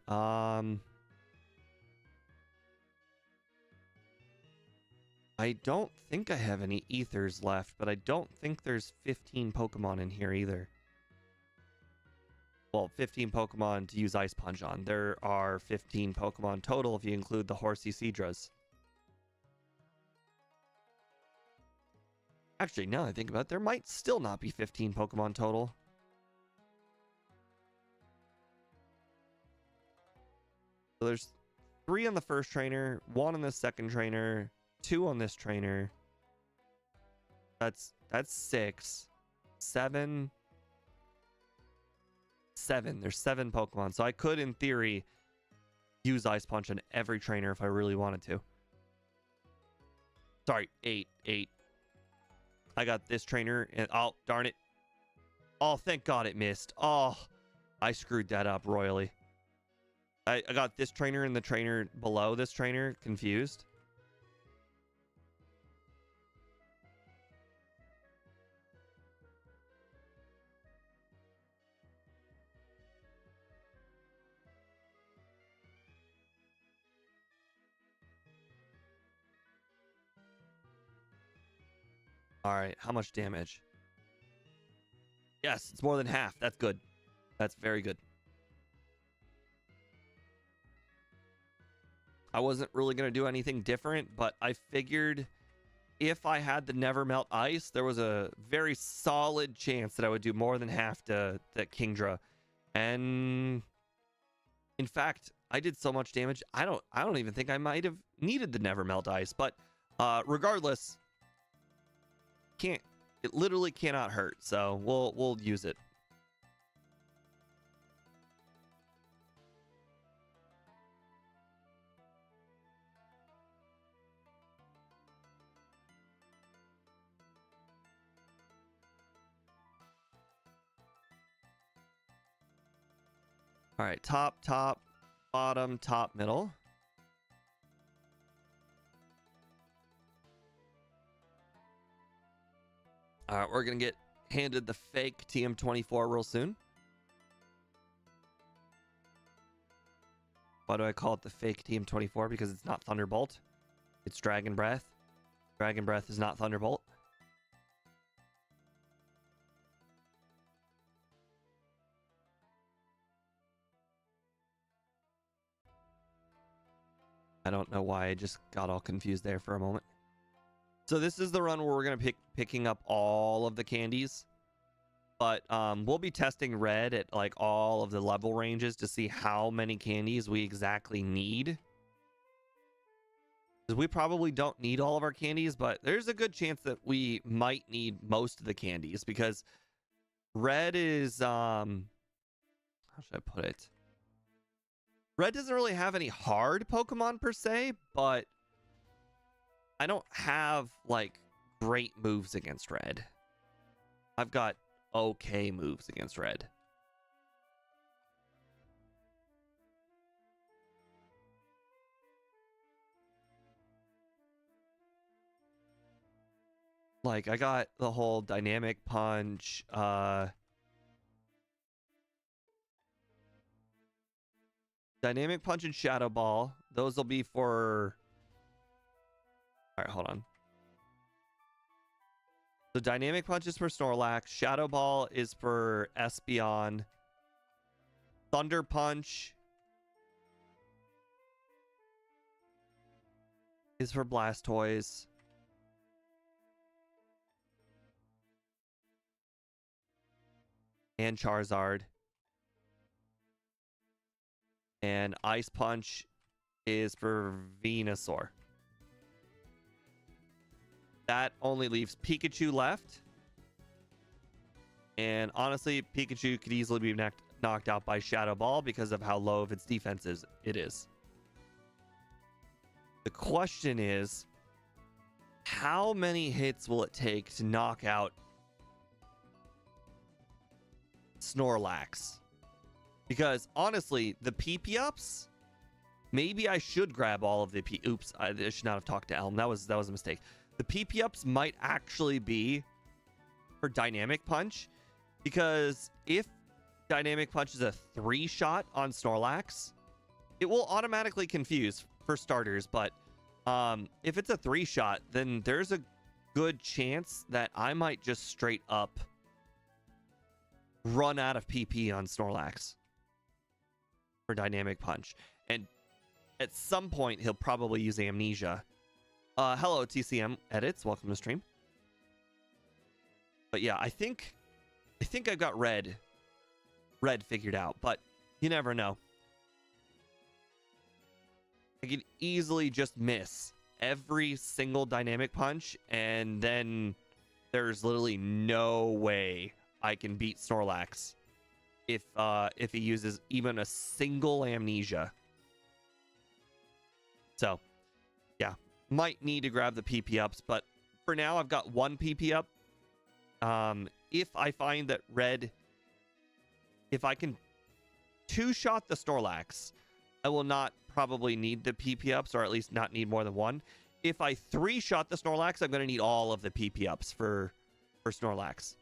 I don't think I have any ethers left, but I don't think there's 15 Pokemon in here either. Well, 15 Pokemon to use Ice Punch on. There are 15 Pokemon total if you include the Horsey Seadras. Actually, now that I think about it, there might still not be 15 Pokemon total. So there's 3 on the first trainer, 1 on the second trainer, 2 on this trainer. That's 6. 7. There's 7 Pokemon. So I could, in theory, use Ice Punch on every trainer if I really wanted to. Sorry, 8. I got this trainer and oh, darn it. Oh, thank God it missed. Oh, I screwed that up royally. I got this trainer and the trainer below this trainer confused. All right, how much damage? Yes, it's more than half. That's good. That's very good. I wasn't really going to do anything different, but I figured if I had the Never Melt Ice, there was a very solid chance that I would do more than half to Kingdra. And in fact, I did so much damage, I don't even think I might have needed the Never Melt Ice, but regardless, it literally cannot hurt, so we'll use it. All right, top, bottom, top, middle. All right, we're going to get handed the fake TM24 real soon. Why do I call it the fake TM24? Because it's not Thunderbolt. It's Dragon Breath. Dragon Breath is not Thunderbolt. I don't know why I just got all confused there for a moment. So this is the run where we're going to picking up all of the candies. But we'll be testing red at like all of the level ranges to see how many candies we exactly need. Because we probably don't need all of our candies, but there's a good chance that we might need most of the candies because red is how should I put it? Red doesn't really have any hard Pokemon per se, but I don't have like great moves against red. I've got okay moves against red. Like I got the whole dynamic punch, dynamic punch and shadow ball. Those will be for, all right, hold on. The dynamic punch is for Snorlax. Shadow ball is for Espeon. Thunder punch is for Blastoise. And Charizard. And Ice Punch is for Venusaur. That only leaves Pikachu left. And honestly, Pikachu could easily be knocked out by Shadow Ball because of how low of its defense it is. The question is, how many hits will it take to knock out Snorlax? Because honestly, the PP ups, maybe I should grab all of the oops, I should not have talked to Elm. That was a mistake. The PP ups might actually be for Dynamic Punch, because if Dynamic Punch is a 3-shot on Snorlax, it will automatically confuse for starters, but if it's a 3-shot, then there's a good chance that I might just straight up run out of PP on Snorlax for Dynamic Punch. And at some point, he'll probably use Amnesia. Hello, TCM Edits. Welcome to stream. But yeah, I think I've got red figured out, but you never know. I could easily just miss every single Dynamic Punch, and then there's literally no way I can beat Snorlax if he uses even a single Amnesia. So, yeah, might need to grab the PP ups, but for now I've got one PP up. If I find that red, if I can 2-shot the Snorlax, I will not probably need the PP ups, or at least not need more than one. If I 3-shot the Snorlax, I'm going to need all of the PP ups for Snorlax.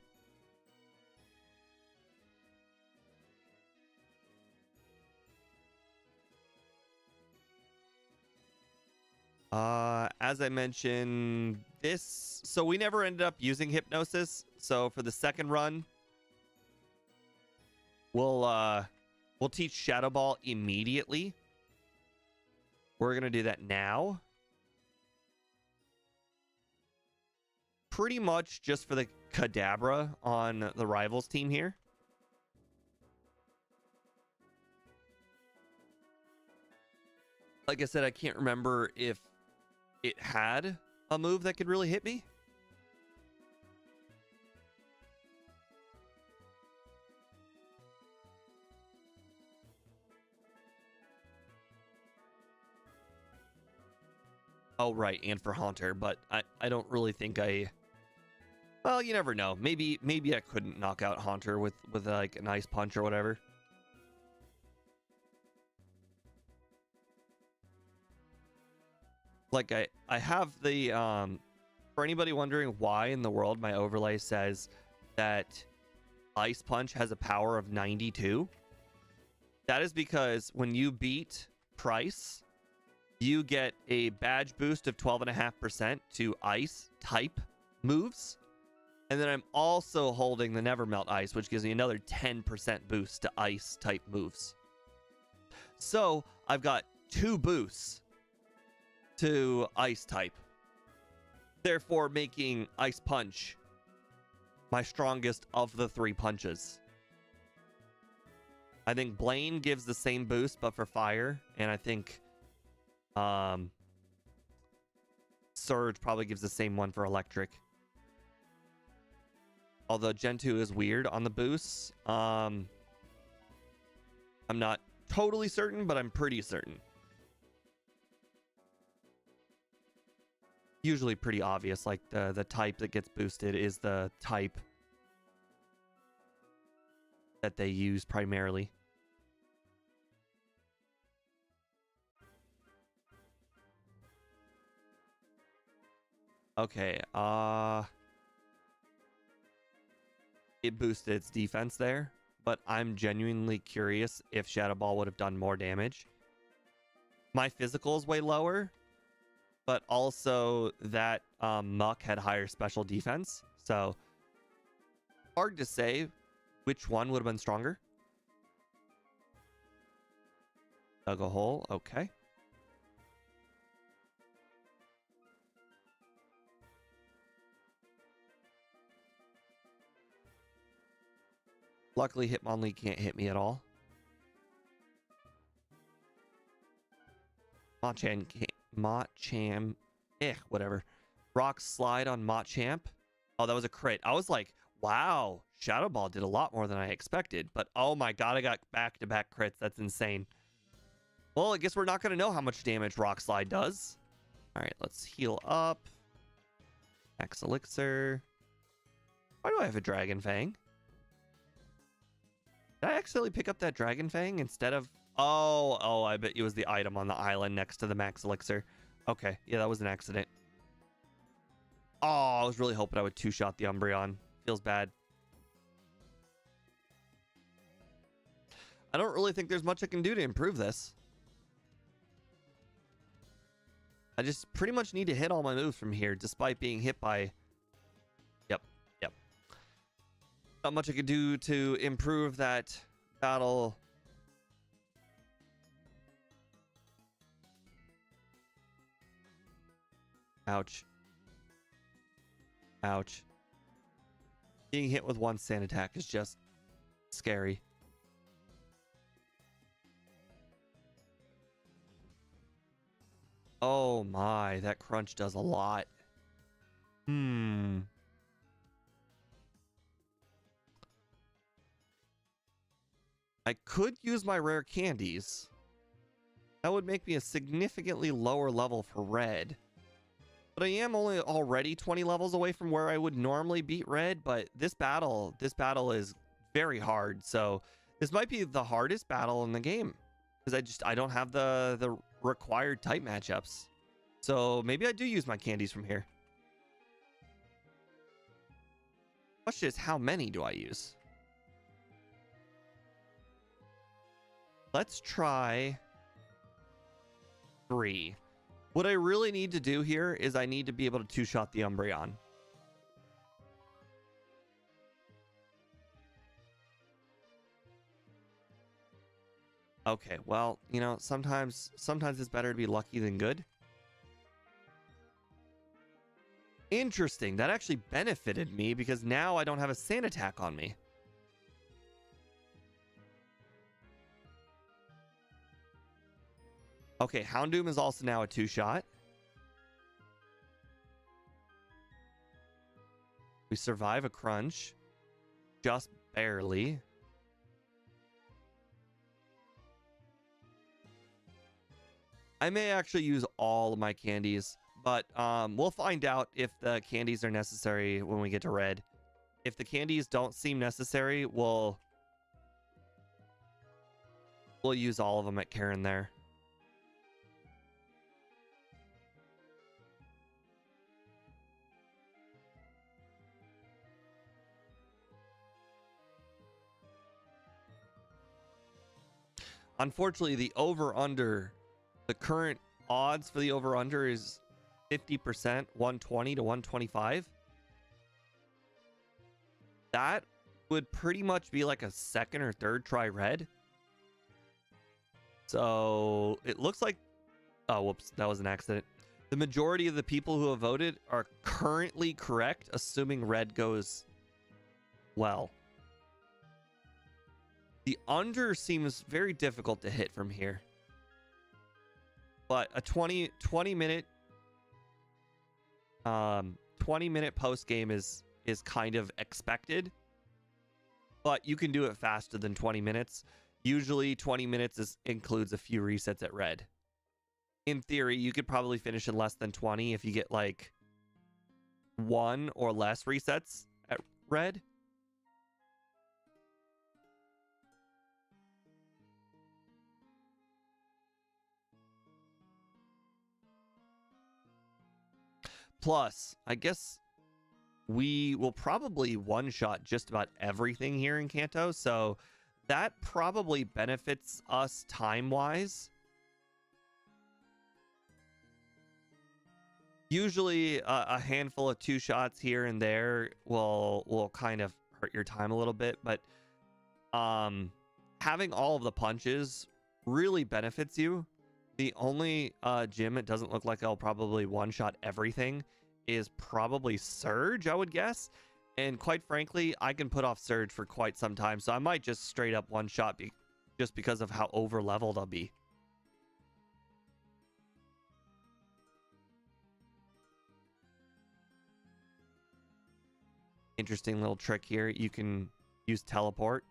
As I mentioned, so we never ended up using Hypnosis. So for the second run, we'll teach Shadow Ball immediately. We're gonna do that now. Pretty much just for the Kadabra on the Rivals team here. Like I said, I can't remember if it had a move that could really hit me. Oh, right, and for Haunter, but I don't really think well, you never know. Maybe I couldn't knock out Haunter with like an Ice Punch or whatever. Like I have the for anybody wondering why in the world my overlay says that Ice Punch has a power of 92, that is because when you beat Price, you get a badge boost of 12.5% to Ice type moves, and then I'm also holding the Nevermelt Ice, which gives me another 10% boost to Ice type moves. So I've got 2 boosts to ice type, therefore making Ice Punch my strongest of the 3 punches. I think Blaine gives the same boost, but for fire. And I think Surge probably gives the same one for electric. Although Gen 2 is weird on the boosts. I'm not totally certain, but I'm pretty certain. Usually pretty obvious, like the type that gets boosted is the type that they use primarily. Okay, it boosted its defense there, but I'm genuinely curious if Shadow Ball would have done more damage. My physical is way lower, but also that Muck had higher special defense, so hard to say which one would have been stronger. Dug a hole, okay. Luckily, Hitmonlee can't hit me at all. Machamp, whatever. Rock Slide on Machamp. Oh, that was a crit. I was like, wow, Shadow Ball did a lot more than I expected. But oh my god, I got back-to-back crits. That's insane. Well, I guess we're not going to know how much damage Rock Slide does. All right, let's heal up. Max Elixir. Why do I have a Dragon Fang? Did I accidentally pick up that Dragon Fang instead of... Oh, I bet it was the item on the island next to the Max Elixir. Okay, yeah, that was an accident. Oh, I was really hoping I would two-shot the Umbreon. Feels bad. I don't really think there's much I can do to improve this. I just pretty much need to hit all my moves from here, despite being hit by... Yep. Not much I could do to improve that battle. Ouch. Ouch. Being hit with one sand attack is just scary. Oh my, that crunch does a lot. I could use my rare candies. That would make me a significantly lower level for red. But I am only already 20 levels away from where I would normally beat red, but this battle is very hard. So this might be the hardest battle in the game because I don't have the required type matchups. So maybe I do use my candies from here. Question is, how many do I use? Let's try 3. What I really need to do here is I need to be able to two-shot the Umbreon. Okay, well, you know, sometimes it's better to be lucky than good. Interesting. That actually benefited me because now I don't have a sand attack on me. Okay, Houndoom is also now a two-shot. We survive a crunch. Just barely. I may actually use all of my candies, but we'll find out if the candies are necessary when we get to red. If the candies don't seem necessary, we'll use all of them at Karen there. Unfortunately, the over-under, the current odds for the over-under is 50%, 120 to 125. That would pretty much be like a second or third try red. So it looks like... Oh, whoops, that was an accident. The majority of the people who have voted are currently correct, assuming red goes well. The under seems very difficult to hit from here. But a 20 minute 20 minute post game is kind of expected. But you can do it faster than 20 minutes. Usually 20 minutes includes a few resets at red. In theory, you could probably finish in less than 20 if you get like 1 or less resets at red. Plus, I guess we will probably one-shot just about everything here in Kanto, so that probably benefits us time-wise. Usually, a handful of 2 shots here and there will kind of hurt your time a little bit, but having all of the punches really benefits you. The only gym it doesn't look like I'll probably one-shot everything is probably Surge, I would guess. And quite frankly, I can put off Surge for quite some time, so I might just straight up one-shot just because of how over-leveled I'll be. Interesting little trick here. You can use teleport,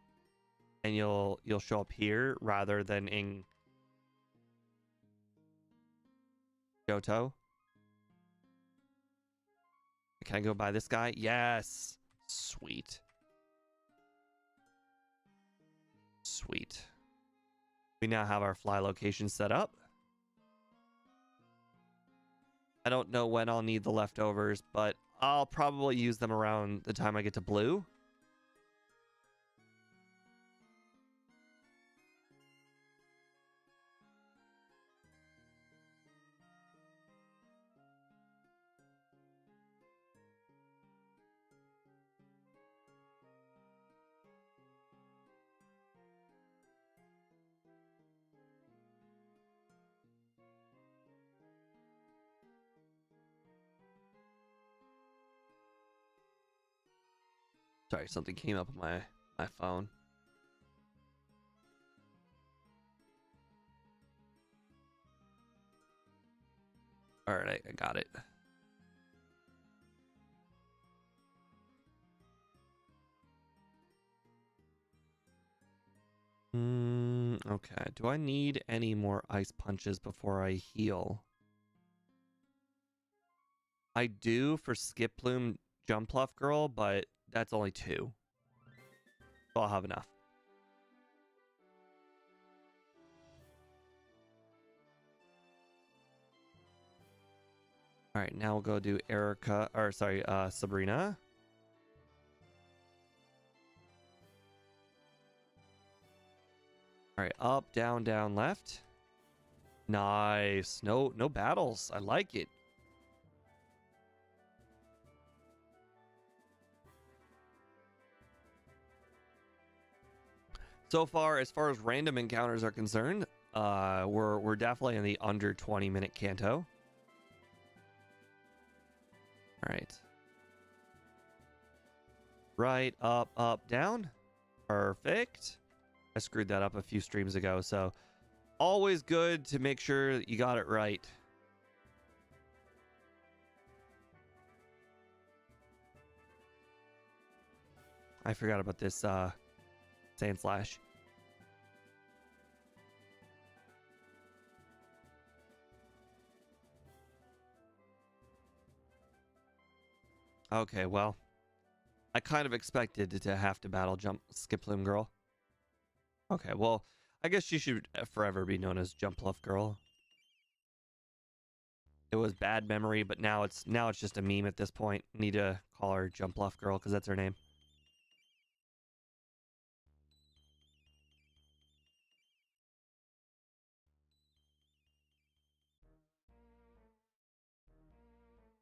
and you'll show up here rather than in Johto. Can I go by this guy? Yes. Sweet. Sweet. We now have our fly location set up. I don't know when I'll need the leftovers, but I'll probably use them around the time I get to blue. Sorry, something came up on my phone. All right, I got it. Okay. Do I need any more ice punches before I heal? I do for Skip Plume Jumpluff Girl, but that's only 2. So I'll have enough. All right, now we'll go do Erica, or sorry, Sabrina. All right, up, down, down, left. Nice. No battles. I like it. So far as random encounters are concerned, we're definitely in the under 20-minute Kanto. All right. Right, up, up, down. Perfect. I screwed that up a few streams ago, so always good to make sure that you got it right. I forgot about this Sand Slash. Okay, well, I kind of expected to have to battle Skip Plume Girl. Okay, well, I guess she should forever be known as Jumpluff Girl. It was bad memory, but now it's just a meme at this point. Need to call her Jumpluff Girl because that's her name.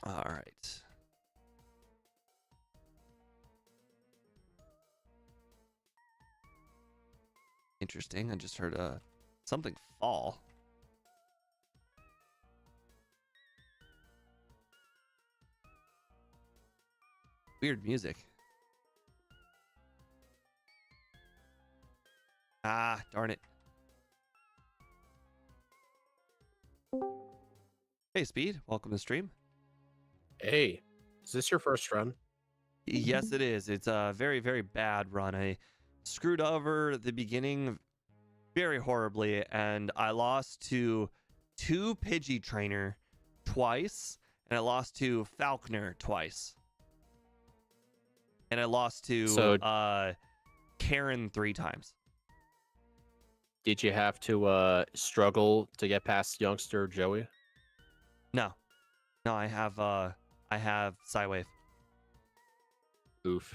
All right. Interesting. I just heard something fall. Weird music. Ah, darn it. Hey, Speed. Welcome to the stream. Hey, is this your first run? Yes, it is. It's a very, very bad run. I screwed over the beginning very horribly, and I lost to 2 Pidgey Trainer twice, and I lost to Falconer twice. And I lost to Karen 3 times. Did you have to struggle to get past youngster Joey? No. No, I have Psywave. Oof.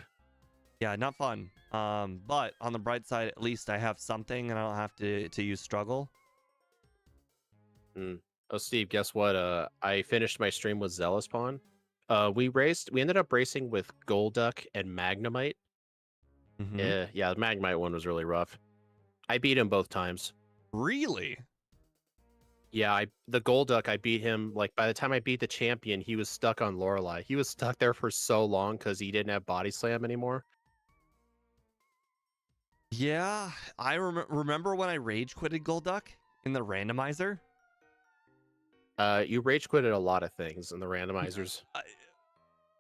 Yeah, not fun. But on the bright side, at least I have something and I don't have to use struggle. Oh, Steve, guess what? I finished my stream with Zealous Pawn. We ended up racing with Golduck and Magnemite. Yeah, the Magnemite one was really rough. I beat him both times. Really? Yeah, the Golduck, I beat him. Like, by the time I beat the champion, he was stuck on Lorelei. He was stuck there for so long because he didn't have Body Slam anymore. Yeah, I remember when I rage quitted Golduck in the randomizer. You rage quitted a lot of things in the randomizers.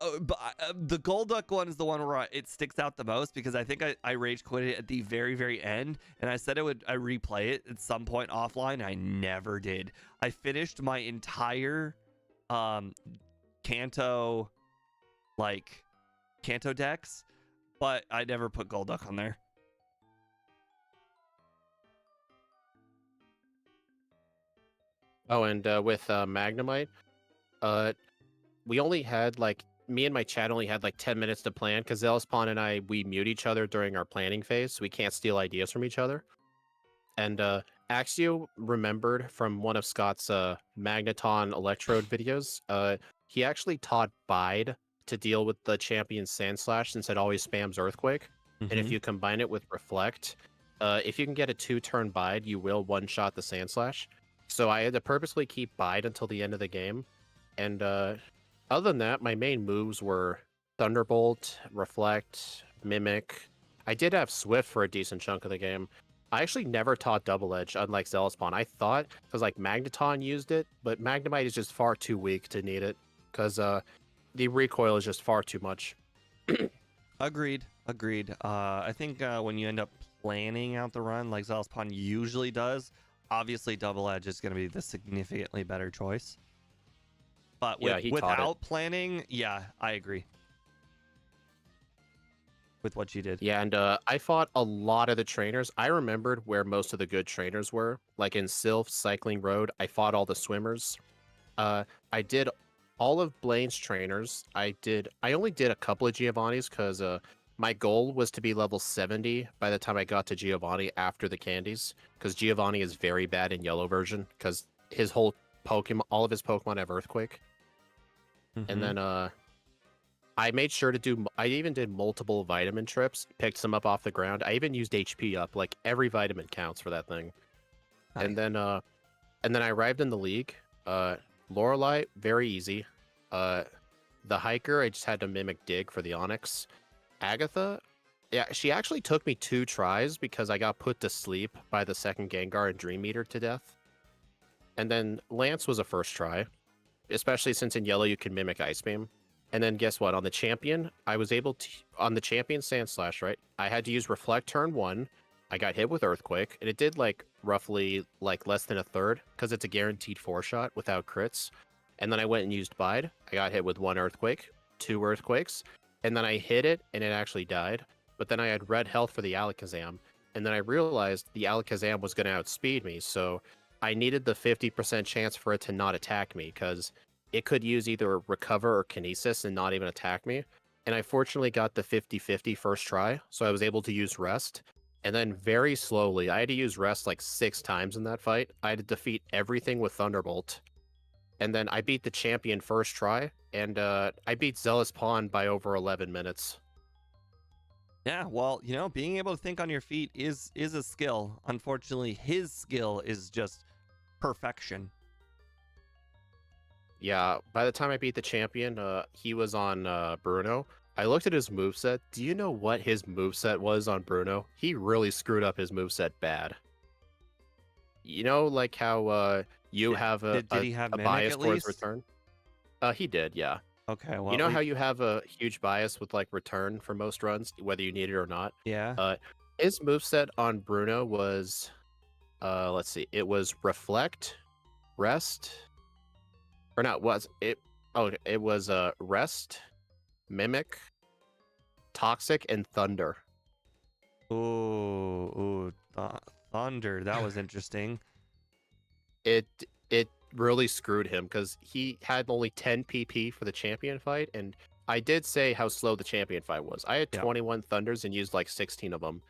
The Golduck one is the one where it sticks out the most because I think I rage quit it at the very, very end, and I said I replay it at some point offline. I never did. I finished my entire Kanto decks, but I never put Golduck on there. Oh, and with Magnemite, we only had me and my chat only had 10 minutes to plan because Zealous Pawn and we mute each other during our planning phase, so we can't steal ideas from each other. And Axio remembered from one of Scott's Magneton Electrode videos, he actually taught Bide to deal with the champion Sandslash since it always spams Earthquake. And if you combine it with Reflect, if you can get a 2-turn Bide, you will one-shot the Sandslash. So I had to purposely keep Bide until the end of the game. And other than that, my main moves were Thunderbolt, Reflect, Mimic. I did have Swift for a decent chunk of the game. I actually never taught Double Edge, unlike Zealous Pawn. I thought, because Magneton used it, but Magnemite is just far too weak to need it, because the recoil is just far too much. Agreed. I think when you end up planning out the run, like Zealous Pawn usually does, obviously Double Edge is going to be the significantly better choice. But without planning, yeah, I agree with what you did. Yeah, and I fought a lot of the trainers. I remembered where most of the good trainers were. Like in Sylph, Cycling Road, I fought all the swimmers. I did all of Blaine's trainers. I only did a couple of Giovanni's because my goal was to be level 70 by the time I got to Giovanni after the candies. Because Giovanni is very bad in yellow version because his whole Pokemon, all of his Pokemon have Earthquake. And then I made sure to I even did multiple vitamin trips, picked some up off the ground. I even used HP up. Like every vitamin counts for that thing. Nice. And then I arrived in the league. Lorelei, very easy. The Hiker, I just had to mimic Dig for the Onyx. Agatha, yeah, she actually took me 2 tries because I got put to sleep by the second Gengar and Dream Eater to death. And then Lance was a first try, especially since in yellow you can mimic Ice Beam. And then guess what? On the champion, I was able to, on the champion Sandslash, right? I had to use Reflect turn 1. I got hit with Earthquake, and it did roughly less than a third because it's a guaranteed 4-shot without crits. And then I went and used Bide. I got hit with 1 Earthquake, 2 Earthquakes, and then I hit it and it actually died. But then I had red health for the Alakazam, and then I realized the Alakazam was going to outspeed me, so I needed the 50% chance for it to not attack me because it could use either Recover or Kinesis and not even attack me. And I fortunately got the 50-50 first try, so I was able to use Rest. And then very slowly, I had to use Rest 6 times in that fight. I had to defeat everything with Thunderbolt. And then I beat the champion first try, and I beat Zealous Pawn by over 11 minutes. Yeah, well, being able to think on your feet is a skill. Unfortunately, his skill is just perfection. Yeah, by the time I beat the champion, he was on Bruno. I looked at his moveset. Do you know what his moveset was on Bruno? He really screwed up his moveset bad. You know, like how you Did, have did he have a mimic bias at towards least? return? He did, yeah. Okay, well You at know how least you have a huge bias with like return for most runs, whether you need it or not? yeah. Uh, his moveset on Bruno was, let's see, it was reflect, rest, or not was it? Oh, it was rest, mimic, toxic, and thunder. Ooh, thunder. That was interesting. It it really screwed him because he had only 10 PP for the champion fight, and I did say how slow the champion fight was. I had Yeah. 21 thunders and used like 16 of them.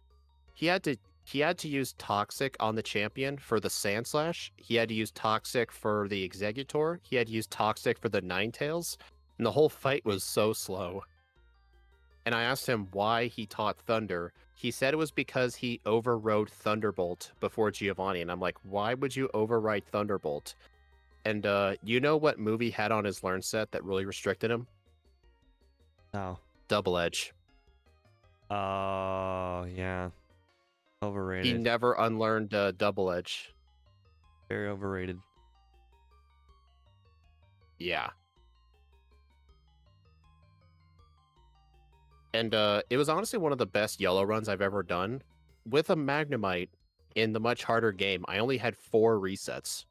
He had to use toxic on the champion for the sand slash. He had to use toxic for the executor. He had to use toxic for the Ninetales, and the whole fight was so slow. And I asked him why he taught Thunder. He said it was because he overrode Thunderbolt before Giovanni. And I'm like, why would you override Thunderbolt? And you know what move he had on his learn set that really restricted him? No. Double Edge. Oh yeah. He Overrated. never unlearned Double Edge. Very overrated. Yeah. And it was honestly one of the best yellow runs I've ever done. With a Magnemite in the much harder game, I only had 4 resets.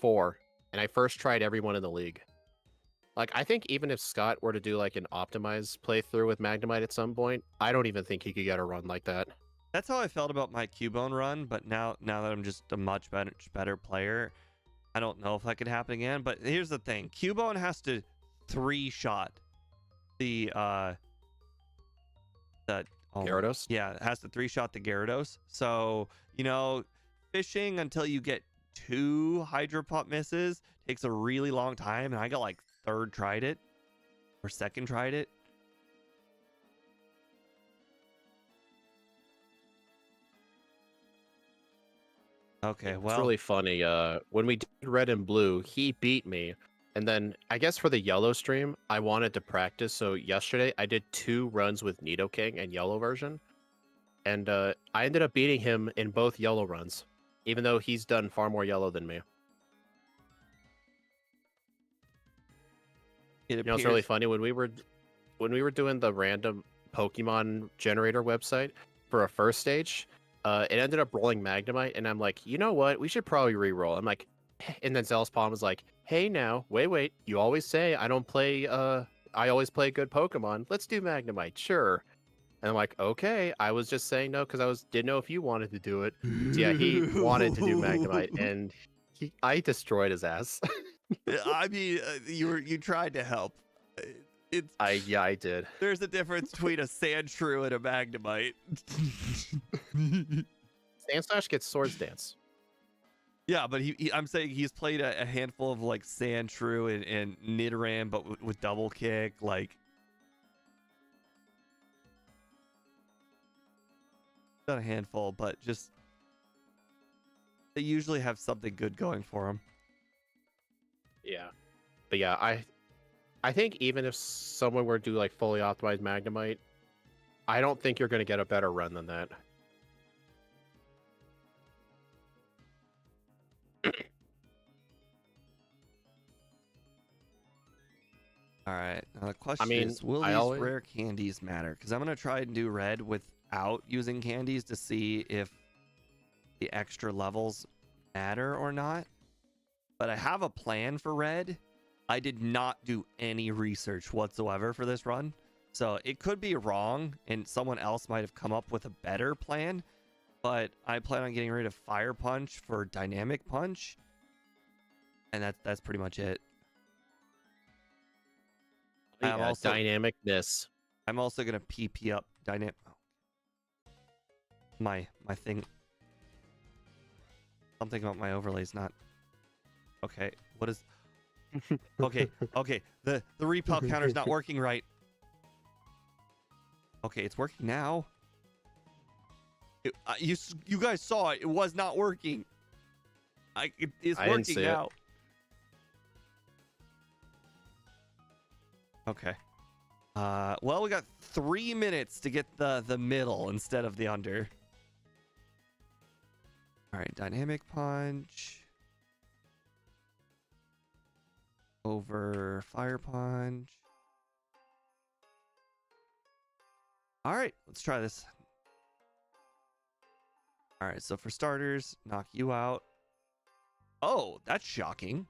4. And I first tried everyone in the league. Like, I think even if Scott were to do like an optimized playthrough with Magnemite at some point, I don't even think he could get a run like that. That's how I felt about my Cubone run, but now that I'm just a much better player, I don't know if that could happen again. But here's the thing. Cubone has to 3-shot the oh, Gyarados? yeah, it has to 3-shot the Gyarados. So, fishing until you get 2 Hydro Pump misses takes a really long time, and I got like 3rd tried it or 2nd tried it. Okay, well, it's really funny. When we did red and blue, he beat me. And then I guess for the yellow stream, I wanted to practice. So yesterday I did 2 runs with Nidoking and yellow version. And I ended up beating him in both yellow runs, even though he's done far more yellow than me. it It's really funny when we were doing the random Pokemon generator website for a first stage. It ended up rolling Magnemite, and I'm like, you know what? We should probably re-roll. I'm like, and then Zealous Palm was like, hey, now, wait. You always say I don't play. I always play good Pokemon. Let's do Magnemite, sure. And I'm like, okay. I was just saying no because didn't know if you wanted to do it. So yeah, he wanted to do Magnemite, and I destroyed his ass. I mean, you tried to help. I did. There's a difference between a Sandshrew and a Magnemite. Sandslash gets Swords Dance. Yeah, but I'm saying he's played a handful of like Sandshrew and Nidoran, but with double kick, like. Not a handful, but just they usually have something good going for them. Yeah, but yeah, I think even if someone were to do like fully optimized Magnemite, I don't think you're going to get a better run than that. All right. Now the question is, will these rare candies matter? Because I'm going to try and do red without using candies to see if the extra levels matter or not. But I have a plan for red. I did not do any research whatsoever for this run. So it could be wrong and someone else might have come up with a better plan. But I plan on getting rid of Fire Punch for Dynamic Punch. And that's pretty much it. Yeah, dynamicness. I'm also gonna PP up dynamic. My thing. Something about my overlay's not. Okay, what is? Okay. The repel counter's not working right. Okay, it's working now. You guys saw it. It was not working. It's working now. Okay. Well, we got 3 minutes to get the middle instead of the under. All right, dynamic punch. Over fire punch. All right, let's try this. All right, so for starters, knock you out. Oh, that's shocking.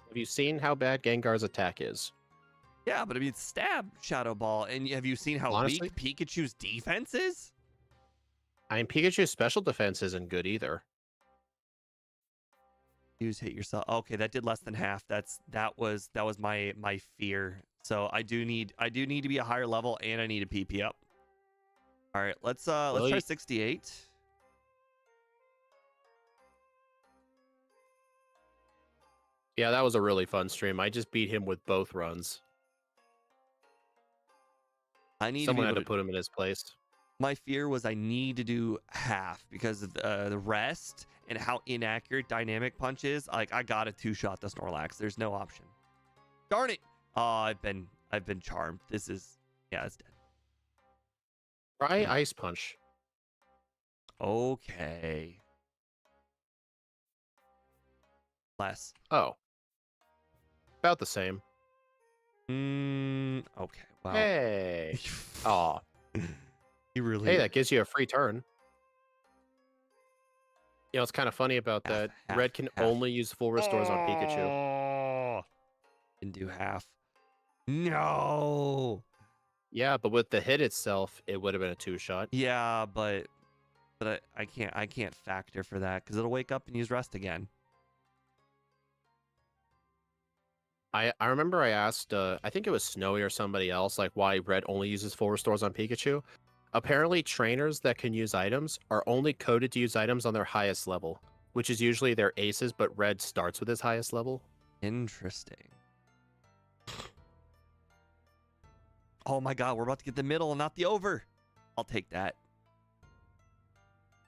Have you seen how bad Gengar's attack is? Yeah, but I mean, stab Shadow Ball. And have you seen how Honestly, weak Pikachu's defense is? I mean, Pikachu's special defense isn't good either. Use hit yourself. Okay, that did less than half. That was my fear. So I do need to be a higher level, and I need a PP up. All right, let's try 68. Yeah, that was a really fun stream. I just beat him with both runs. I need Someone to had to put him in his place. My fear was I need to do half because of the rest and how inaccurate dynamic punch is. Like, I got to 2-shot the Snorlax. There's no option. Darn it! Oh, I've been charmed. It's dead. Try Ice Punch. Okay. Less. Oh. About the same. Okay. Well. Hey. Aw. You really. Hey, that gives you a free turn. You know, it's kind of funny about that. Red can only use full restores on Pikachu. Can do half. No. Yeah, but with the hit itself, it would have been a 2-shot. Yeah, but I can't factor for that because it'll wake up and use rest again. I remember I asked, I think it was Snowy or somebody else, like why Red only uses full restores on Pikachu. Apparently, trainers that can use items are only coded to use items on their highest level, which is usually their aces, but Red starts with his highest level. Interesting. Oh my god, we're about to get the middle and not the over. I'll take that.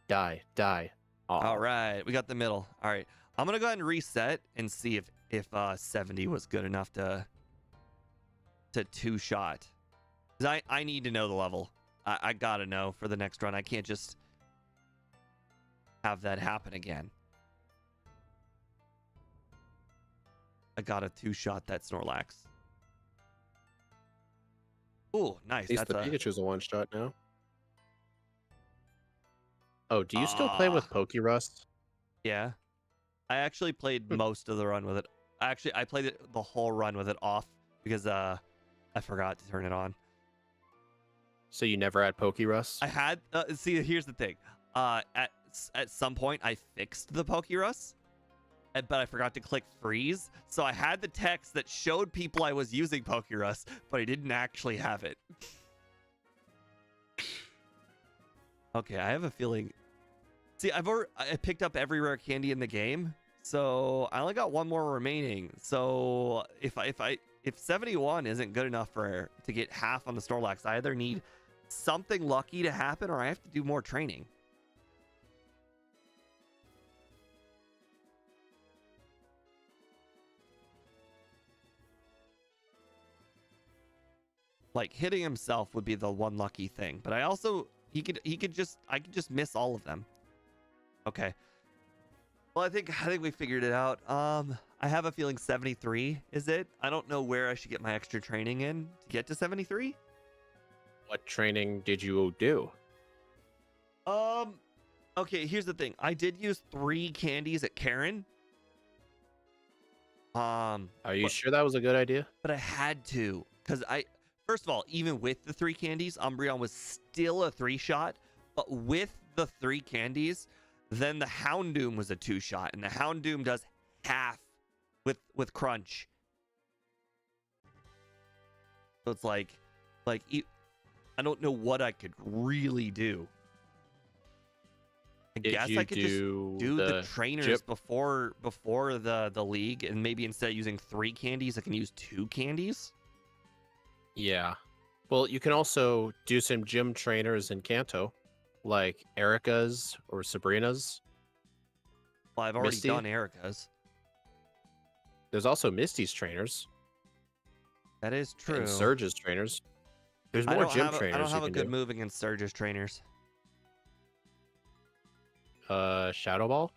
Die. Aww. All right, we got the middle. All right, I'm gonna go ahead and reset and see if 70 was good enough to 2-shot. Because I need to know the level. I gotta know for the next run. I can't just have that happen again. I gotta 2-shot that Snorlax. Ooh, nice. At least the Pikachu's a 1-shot now. Oh, do you still play with Pokerust? Yeah. I actually played most of the run with it. Actually, I played the whole run with it off because I forgot to turn it on. So you never had Pokerust? I had see, here's the thing. At some point I fixed the Pokerust, but I forgot to click freeze. So I had the text that showed people I was using Pokerust, but I didn't actually have it. Okay, I have a feeling. See, I picked up every rare candy in the game, so I only got one more remaining. So if 71 isn't good enough to get half on the Snorlax, I either need something lucky to happen or I have to do more training. Like hitting himself would be the one lucky thing, but I also I could just miss all of them. Okay. Well, I think we figured it out. I have a feeling 73 is it. I don't know where I should get my extra training in to get to 73. What training did you do? Okay, here's the thing. I did use 3 candies at Karen. Are you sure that was a good idea? But I had to, because first of all, even with the 3 candies, Umbreon was still a 3-shot, but with the 3 candies, then the Houndoom was a 2-shot, and the Houndoom does half with Crunch. So it's like I don't know what I could really do. I guess I could just do the trainers before the league, and maybe instead of using 3 candies, I can use 2 candies. Yeah. Well, you can also do some gym trainers in Kanto, like Erica's or Sabrina's. Well, I've already done Erica's. There's also Misty's trainers. That is And true. Surge's trainers. There's more gym I don't trainers you have a can good do. move against Surge's trainers. Shadow Ball.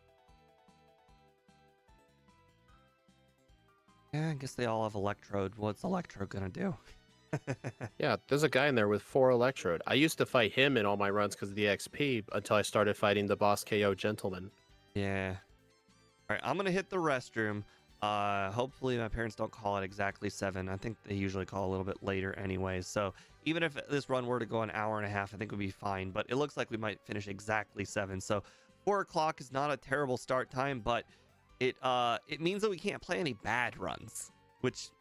Yeah, I guess they all have Electrode. What's Electrode gonna do? Yeah, there's a guy in there with 4 Electrode. I used to fight him in all my runs because of the XP until I started fighting the boss KO Gentleman. Yeah. All right, I'm gonna hit the restroom. Hopefully my parents don't call it exactly 7. I think they usually call a little bit later anyway. So even if this run were to go an hour and a half, I think we'd be fine. But it looks like we might finish exactly 7. So 4 o'clock is not a terrible start time, but it means that we can't play any bad runs, which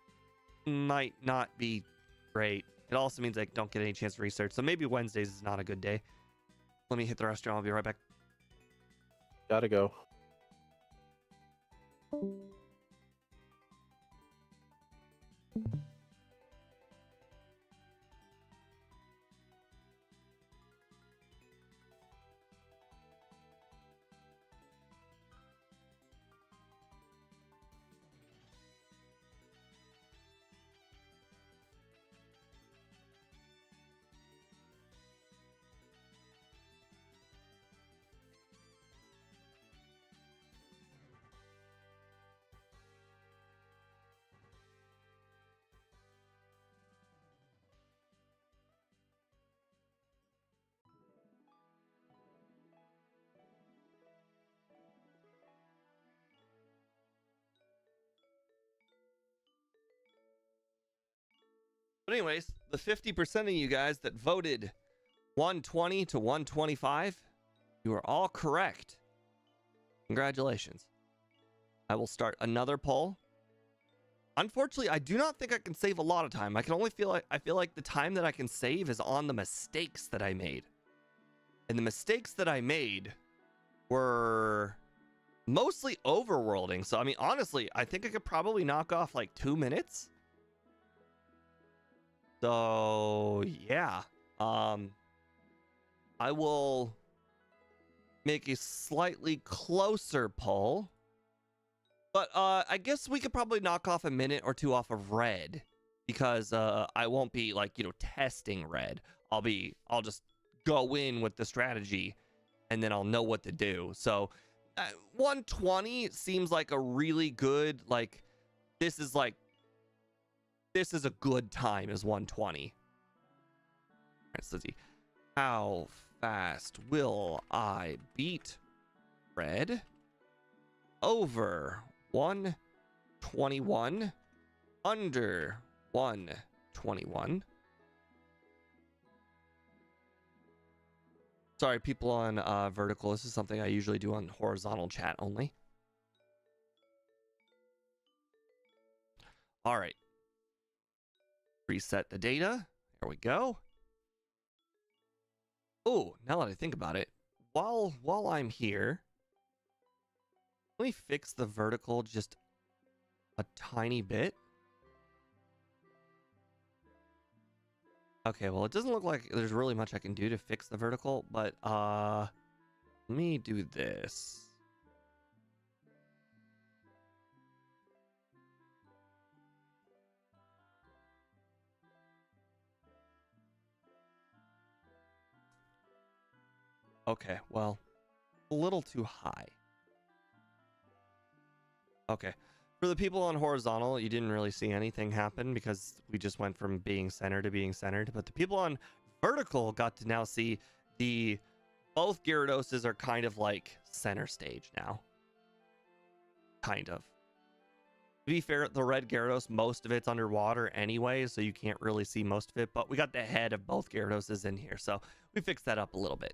might not be great. It also means I don't get any chance to research. So maybe Wednesdays is not a good day. Let me hit the restroom. I'll be right back. Gotta go. But anyways, the 50% of you guys that voted 120 to 125, you are all correct. Congratulations. I will start another poll. Unfortunately, I do not think I can save a lot of time. I feel like the time that I can save is on the mistakes that I made. And the mistakes that I made were mostly overworlding. So I mean, honestly, I think I could probably knock off like 2 minutes. So yeah. I will make a slightly closer poll. But I guess we could probably knock off a minute or 2 off of red, because I won't be like, testing red. I'll just go in with the strategy and then I'll know what to do. So 120 seems like a really good, like, this is a good time is 120. All right, so let's see. How fast will I beat red? Over 121, under 121. Sorry, people on vertical. This is something I usually do on horizontal chat only. All right. Reset the data. There we go. Oh, now that I think about it, while I'm here, let me fix the vertical just a tiny bit. Okay, well, it doesn't look like there's really much I can do to fix the vertical, but let me do this. Okay, well, a little too high. Okay. For the people on horizontal, you didn't really see anything happen because we just went from being centered to being centered. But the people on vertical got to now see both Gyarados are kind of like center stage now. Kind of. To be fair, the red Gyarados, most of it's underwater anyway, so you can't really see most of it. But we got the head of both Gyarados in here, so we fixed that up a little bit.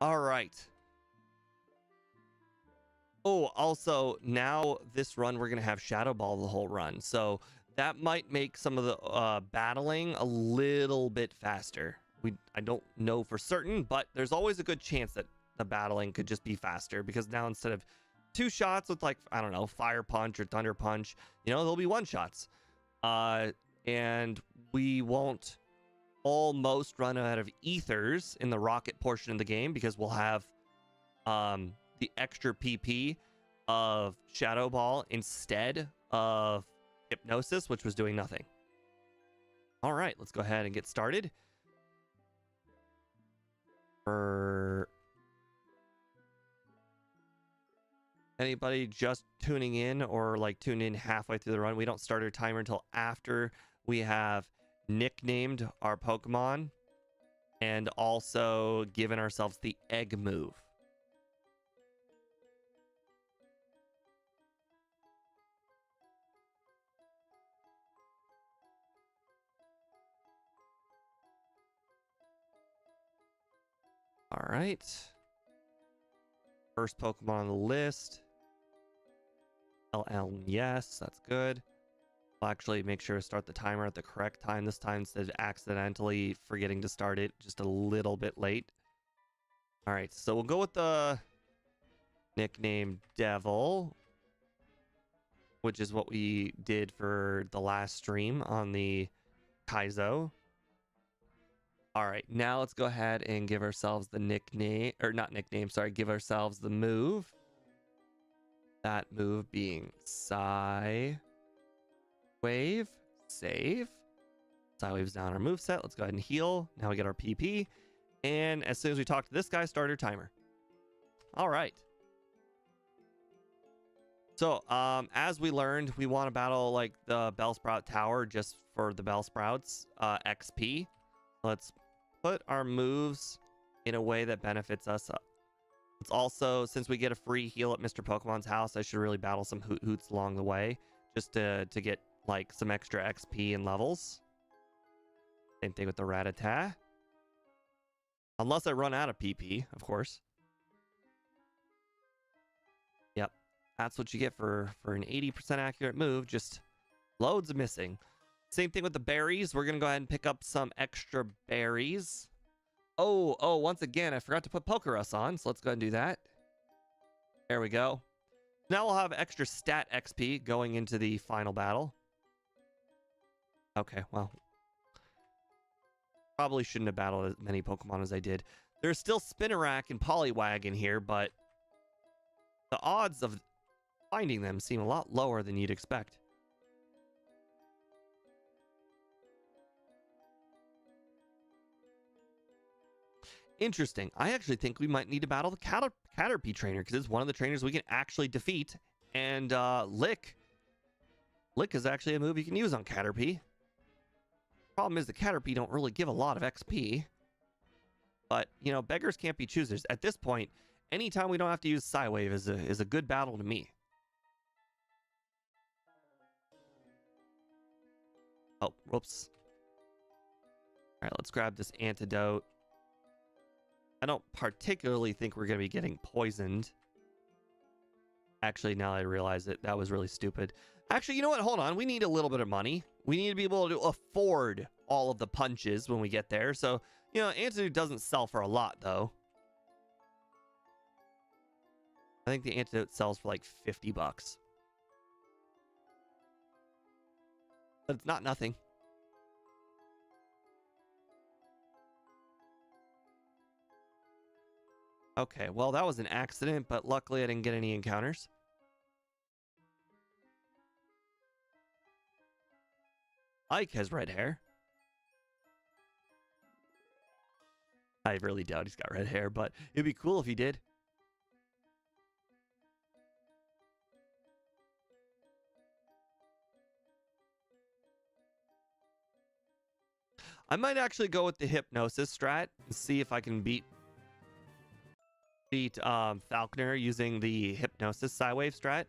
All right. Oh, also, now this run, we're going to have Shadow Ball the whole run. So that might make some of the battling a little bit faster. I don't know for certain, but there's always a good chance that the battling could just be faster, because now instead of 2 shots with, like, I don't know, Fire Punch or Thunder Punch, there'll be 1 shots. And we won't almost run out of ethers in the rocket portion of the game, because we'll have the extra PP of Shadow Ball instead of Hypnosis, which was doing nothing. All right, let's go ahead and get started. For anybody just tuning in or like tuned in halfway through the run, we don't start our timer until after we have nicknamed our Pokemon and also given ourselves the egg move. All right. First Pokemon on the list. LL, yes, that's good. I'll actually make sure to start the timer at the correct time this time instead of accidentally forgetting to start it just a little bit late. All right, so we'll go with the nickname Devil, which is what we did for the last stream on the Kaizo. All right, now let's go ahead and give ourselves the nickname, or not nickname, sorry, give ourselves the move. That move being Psy Wave, save. Psy Wave's down our moveset. Let's go ahead and heal. Now we get our PP. And as soon as we talk to this guy, start our timer. All right. So, as we learned, we want to battle like the Bellsprout Tower just for the Bellsprouts XP. Let's put our moves in a way that benefits us. It's also, since we get a free heal at Mr. Pokemon's house, I should really battle some hoots along the way just to get like some extra XP and levels. Same thing with the Rattata. Unless I run out of PP, of course. Yep. That's what you get for an 80% accurate move. Just loads of missing. Same thing with the berries. We're going to go ahead and pick up some extra berries. Oh, once again, I forgot to put Pokerus on. So let's go ahead and do that. There we go. Now we'll have extra stat XP going into the final battle. Okay, well. Probably shouldn't have battled as many Pokemon as I did. There's still Spinarak and Poliwag in here, but the odds of finding them seem a lot lower than you'd expect. Interesting. I actually think we might need to battle the Caterpie trainer because it's one of the trainers we can actually defeat. And Lick is actually a move you can use on Caterpie. Problem is the Caterpie don't really give a lot of XP. But, you know, beggars can't be choosers. At this point, anytime we don't have to use Psywave is a good battle to me. Oh, whoops. All right, let's grab this antidote. I don't particularly think we're going to be getting poisoned. Actually, now I realize it, that was really stupid. Actually, you know what? Hold on. We need a little bit of money. We need to be able to afford all of the punches when we get there. So, you know, antidote doesn't sell for a lot, though. I think the antidote sells for like 50 bucks. But it's not nothing. Okay, well, that was an accident, but luckily I didn't get any encounters. Ike has red hair. I really doubt he's got red hair, but it'd be cool if he did. I might actually go with the Hypnosis strat and see if I can beat Falconer using the Hypnosis Psywave strat.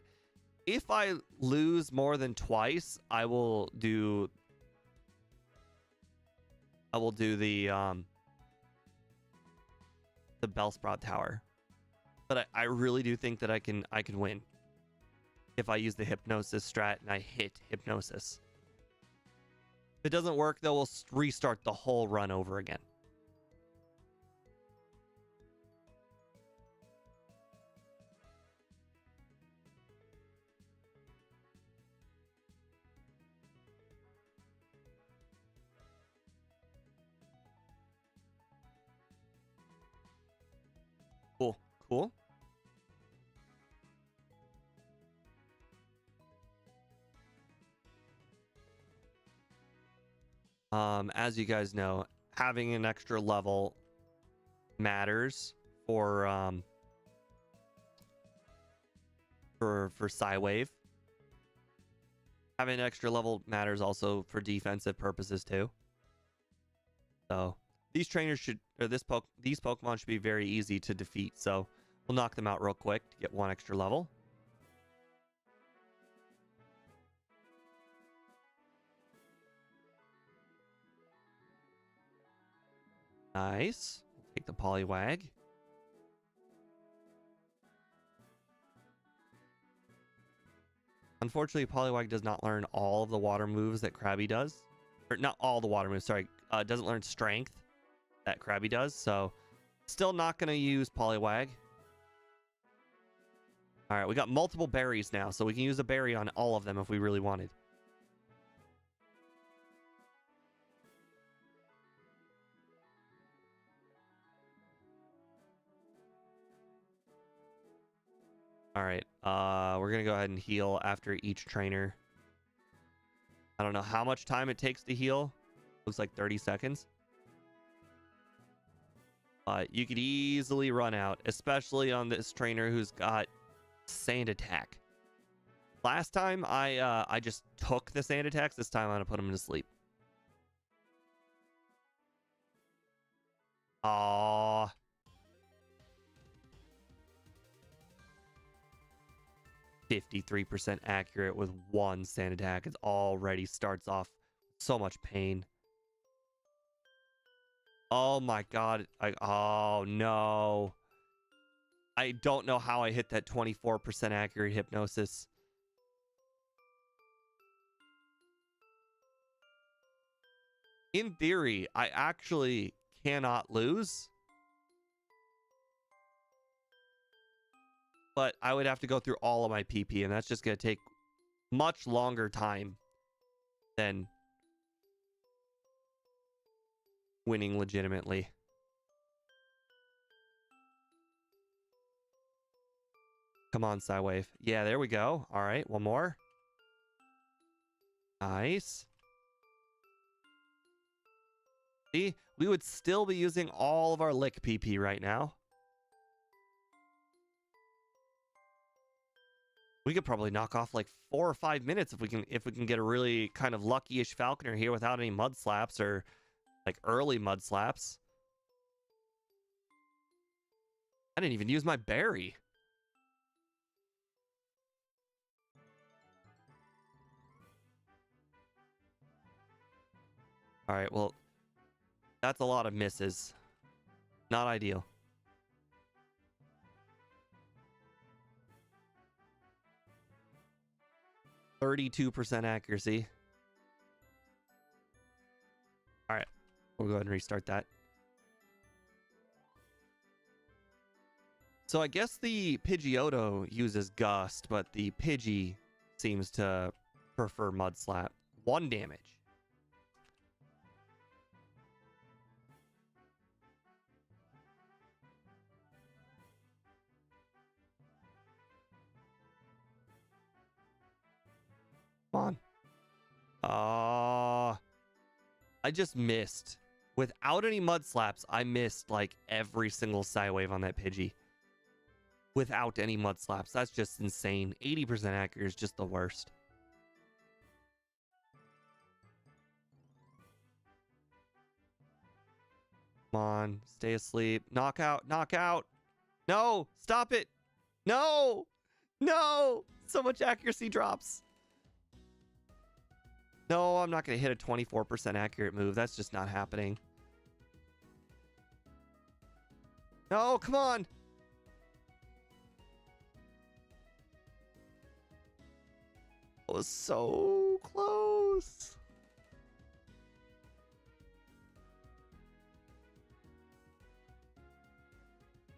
If I lose more than twice, I will do the Bellsprout Tower. But I really do think that I can win if I use the Hypnosis strat and I hit Hypnosis. If it doesn't work, though, we'll restart the whole run over again. Cool. As you guys know, having an extra level matters for Psywave. Having an extra level matters also for defensive purposes too. So these trainers should, or these Pokemon should be very easy to defeat. So we'll knock them out real quick to get one extra level. Nice. Take the Poliwag. Unfortunately, Poliwag does not learn all of the water moves that Krabby does. Or not all the water moves, sorry. Doesn't learn strength that Krabby does. So still not going to use Poliwag. All right, we got multiple berries now, so we can use a berry on all of them if we really wanted. All right, we're going to go ahead and heal after each trainer. I don't know how much time it takes to heal. Looks like 30 seconds. But you could easily run out, especially on this trainer who's got Sand Attack. Last time I just took the Sand Attacks. This time I'm gonna put him to sleep. Aww. %53% accurate with one Sand Attack. It already starts off so much pain. Oh my god. Oh no. I don't know how I hit that 24% accurate hypnosis. In theory, I actually cannot lose. But I would have to go through all of my PP, and that's just going to take much longer time than winning legitimately. Come on, Psywave. Yeah, there we go. All right, one more. Nice. See, we would still be using all of our lick PP right now. We could probably knock off like 4 or 5 minutes if we can get a really kind of lucky-ish Falconer here without any mud slaps or like early mud slaps. I didn't even use my berry. All right, well, that's a lot of misses. Not ideal. %32% accuracy. All right, we'll go ahead and restart that. So I guess the Pidgeotto uses Gust, but the Pidgey seems to prefer Mud Slap. 1 damage. Come on. I just missed. Without any Mud Slaps, I missed like every single Psywave on that Pidgey. Without any Mud Slaps. That's just insane. 80% accurate is just the worst. Come on. Stay asleep. Knockout. Knockout. No. Stop it. No. No. So much accuracy drops. No, I'm not going to hit a 24% accurate move. That's just not happening. No, come on. That was so close.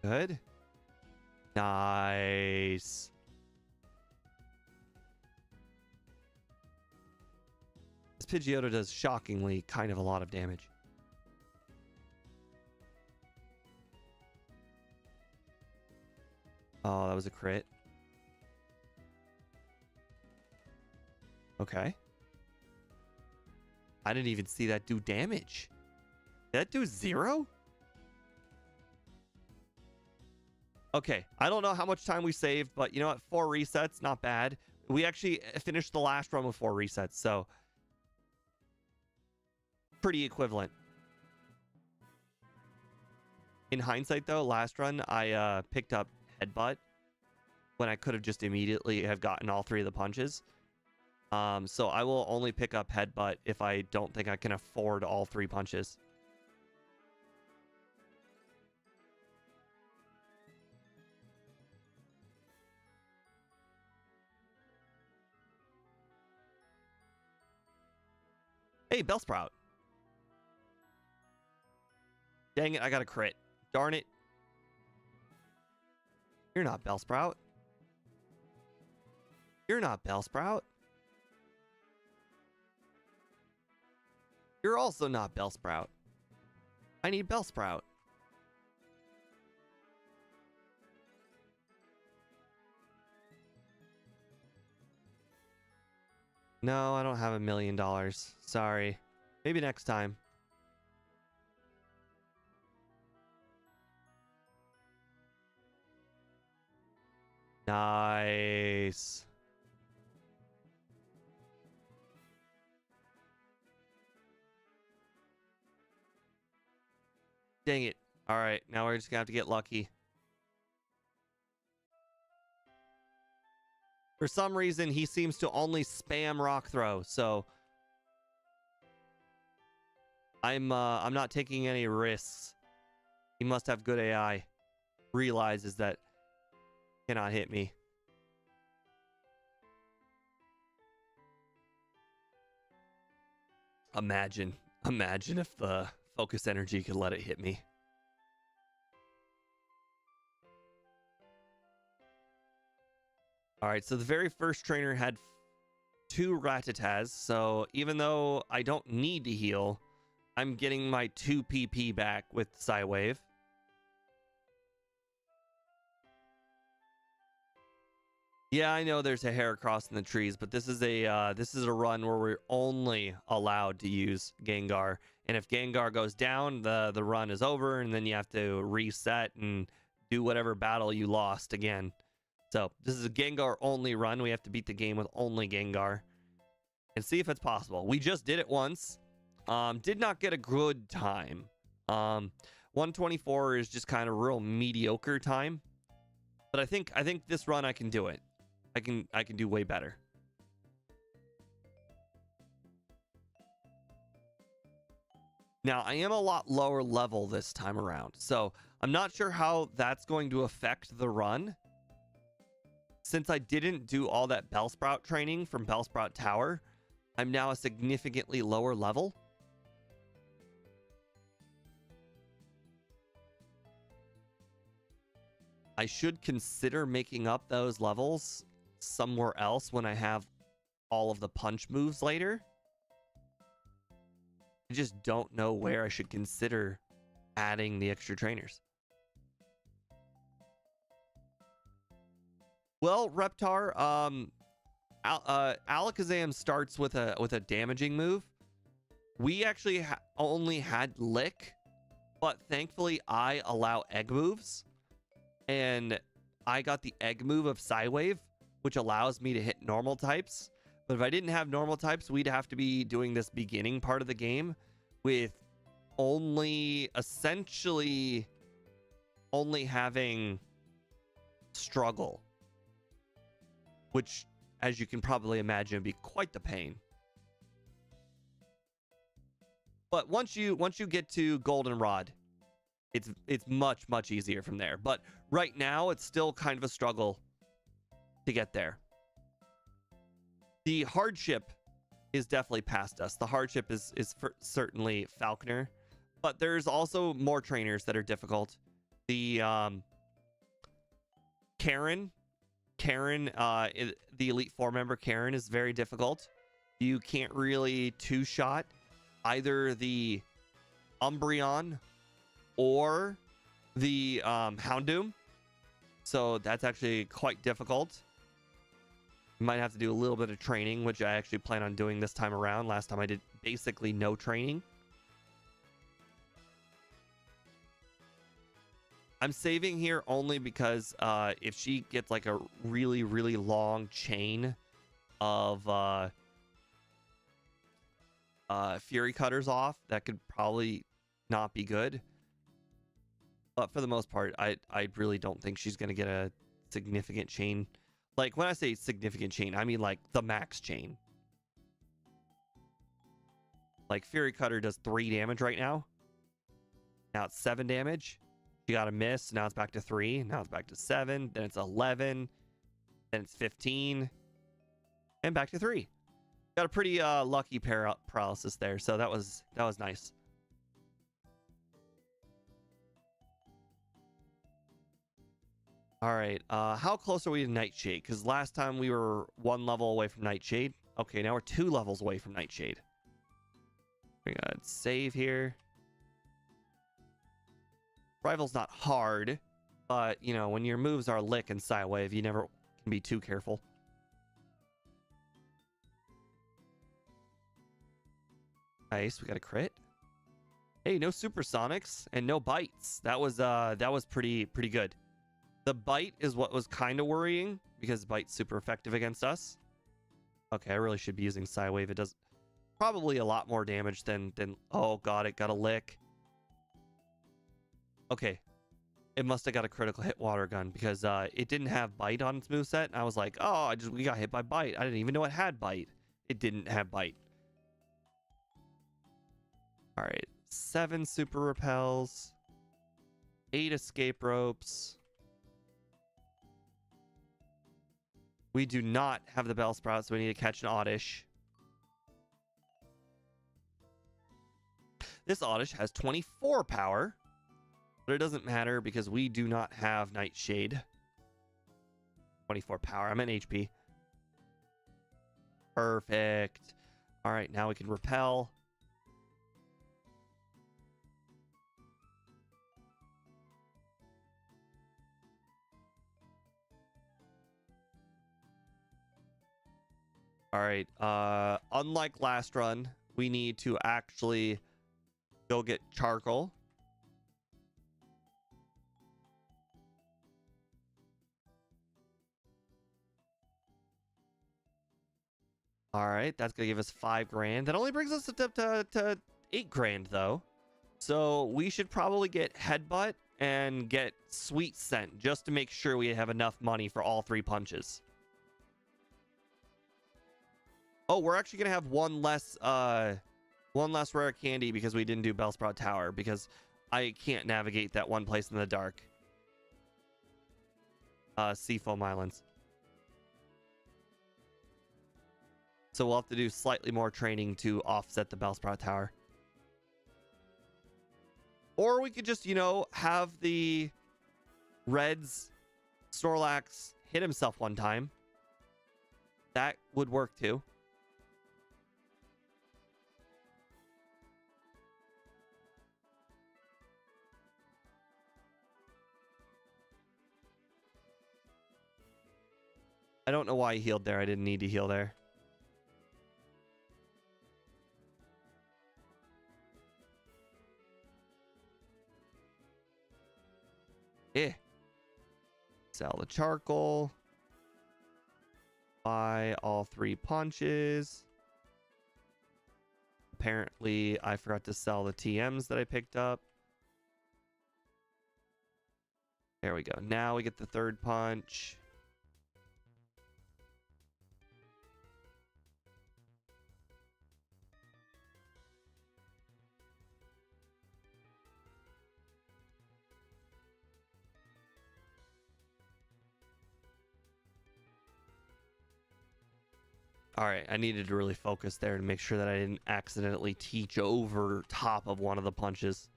Good. Nice. This Pidgeotto does shockingly kind of a lot of damage. Oh, that was a crit. Okay. I didn't even see that do damage. Did that do 0? Okay, I don't know how much time we saved, but you know what? 4 resets, not bad. We actually finished the last run with 4 resets, so pretty equivalent. In hindsight, though, last run, I picked up Headbutt when I could have just immediately have gotten all 3 of the punches. So I will only pick up Headbutt if I don't think I can afford all 3 punches. Hey, Bellsprout. Dang it, I got a crit. Darn it. You're not Bellsprout. You're not Bellsprout. You're also not Bellsprout. I need Bellsprout. No, I don't have $1 million. Sorry. Maybe next time. Nice. Dang it. All right, now we're just gonna have to get lucky. For some reason, he seems to only spam rock throw, so I'm not taking any risks. He must have good AI. Realizes that cannot hit me. Imagine if the focus energy could let it hit me. All right, so the very first trainer had 2 Ratatas, so even though I don't need to heal, I'm getting my 2 PP back with Psywave. Yeah, I know there's a hair crossing the trees, but this is a run where we're only allowed to use Gengar, and if Gengar goes down, the run is over, and then you have to reset and do whatever battle you lost again. So this is a Gengar only run. We have to beat the game with only Gengar and see if it's possible. We just did it once. Did not get a good time. 124 is just kind of real mediocre time, but I think this run I can do it. I can do way better. Now, I am a lot lower level this time around, so I'm not sure how that's going to affect the run. Since I didn't do all that Bellsprout training from Bellsprout Tower, I'm now a significantly lower level. I should consider making up those levels somewhere else when I have all of the punch moves later. I just don't know where I should consider adding the extra trainers. Well, Reptar, Alakazam starts with a damaging move. We actually only had Lick, but thankfully I allow egg moves, and I got the egg move of Psywave, which allows me to hit normal types. But if I didn't have normal types, we'd have to be doing this beginning part of the game with essentially only having struggle, which, as you can probably imagine, would be quite the pain. But once you get to Goldenrod, it's much easier from there. But right now, it's still kind of a struggle to get there. The hardship is definitely past us. The hardship is certainly Falconer, but there's also more trainers that are difficult. The Karen, the Elite Four member Karen is very difficult. You can't really two-shot either the Umbreon or the Houndoom, so that's actually quite difficult. Might have to do a little bit of training, which I actually plan on doing this time around. Last time I did basically no training. I'm saving here only because if she gets like a really, really long chain of Fury Cutters off, that could probably not be good. But for the most part, I really don't think she's going to get a significant chain. Like, when I say significant chain, I mean like the max chain. Like, Fury Cutter does 3 damage right now. Now it's 7 damage. She got a miss. Now it's back to 3. Now it's back to 7. Then it's 11. Then it's 15. And back to 3. Got a pretty lucky paralysis there. So that was nice. All right, how close are we to Nightshade? Because last time we were 1 level away from Nightshade. Okay, now we're 2 levels away from Nightshade. We got save here. Rival's not hard, but, you know, when your moves are Lick and Psywave, you never can be too careful. Nice, we got a crit. Hey, no supersonics and no bites. That was pretty good. The bite is what was kind of worrying because bite's super effective against us. Okay, I really should be using Psywave. It does probably a lot more damage than oh god, it got a lick. Okay. It must have got a critical hit water gun because it didn't have bite on its moveset. And I was like, oh, we got hit by bite. I didn't even know it had bite. It didn't have bite. All right. 7 super repels. 8 escape ropes. We do not have the Bellsprout, so we need to catch an Oddish. This Oddish has 24 power, but it doesn't matter because we do not have Nightshade. 24 power. I'm at HP. Perfect. All right, now we can repel. All right, unlike last run, we need to actually go get charcoal. All right, that's gonna give us 5 grand. That only brings us to 8 grand though. So we should probably get Headbutt and get Sweet Scent just to make sure we have enough money for all 3 punches. Oh, we're actually gonna have one less rare candy because we didn't do Bellsprout Tower because I can't navigate that one place in the dark. Seafoam Islands. So we'll have to do slightly more training to offset the Bellsprout Tower. Or we could just, you know, have the Reds Snorlax hit himself one time. That would work too. I don't know why he healed there. I didn't need to heal there. Eh. Sell the charcoal. Buy all 3 punches. Apparently, I forgot to sell the TMs that I picked up. There we go. Now we get the 3rd punch. All right, I needed to really focus there and make sure that I didn't accidentally teach over top of one of the punches.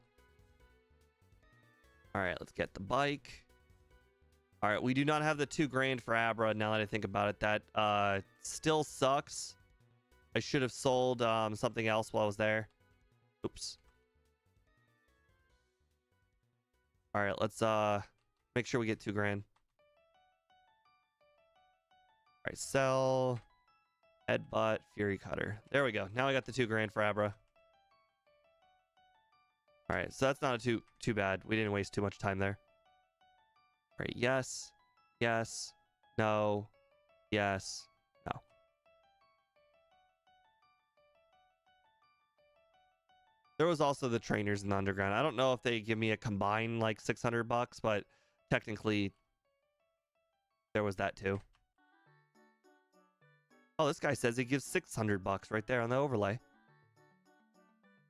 All right, let's get the bike. All right, we do not have the 2 grand for Abra. Now that I think about it, that still sucks. I should have sold something else while I was there. Oops. All right, let's make sure we get 2 grand. All right, sell, headbutt, fury cutter. There we go. Now I got the 2 grand for Abra. All right, so that's not too bad. We didn't waste too much time there. All right, yes, yes, no, yes, no. There was also the trainers in the underground. I don't know if they give me a combined like $600, but technically there was that too. Oh, this guy says he gives $600 right there on the overlay.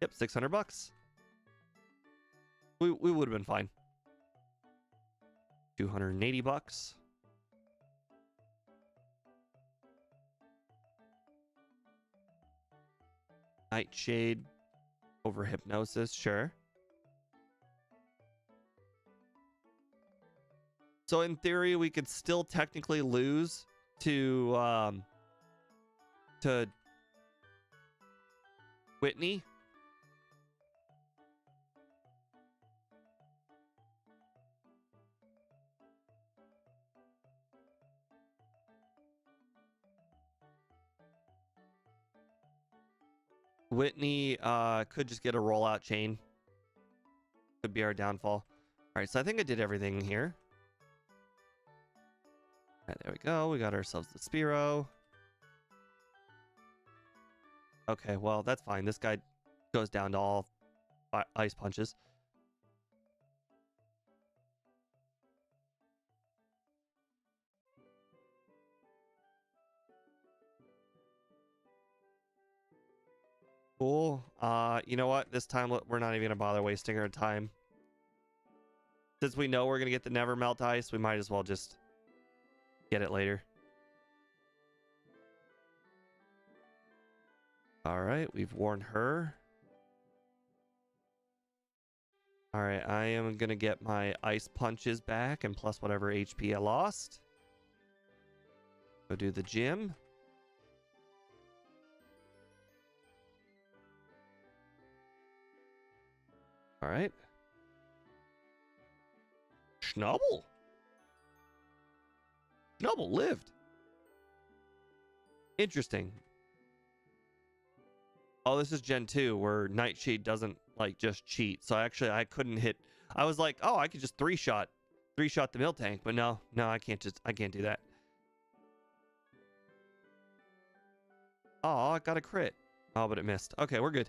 Yep, $600. We would have been fine. $280. Nightshade over hypnosis, sure. So in theory, we could still technically lose to Whitney. Whitney could just get a rollout chain. Could be our downfall. All right, so I think I did everything here. All right, there we go. We got ourselves the Spearow. Okay, well, that's fine. This guy goes down to all ice punches. Cool. You know what? This time we're not even gonna bother wasting our time. Since we know we're gonna get the never melt ice, we might as well just get it later. All right, we've worn her. All right, I am gonna get my ice punches back and plus whatever HP I lost. Go do the gym. All right. Schnubble. Schnubble lived. Interesting. Oh, this is Gen 2 where Nightshade doesn't like just cheat. So actually I couldn't hit. I was like, oh, I could just three-shot the Miltank, but no, I can't do that. Oh, I got a crit. Oh, but it missed. Okay, we're good.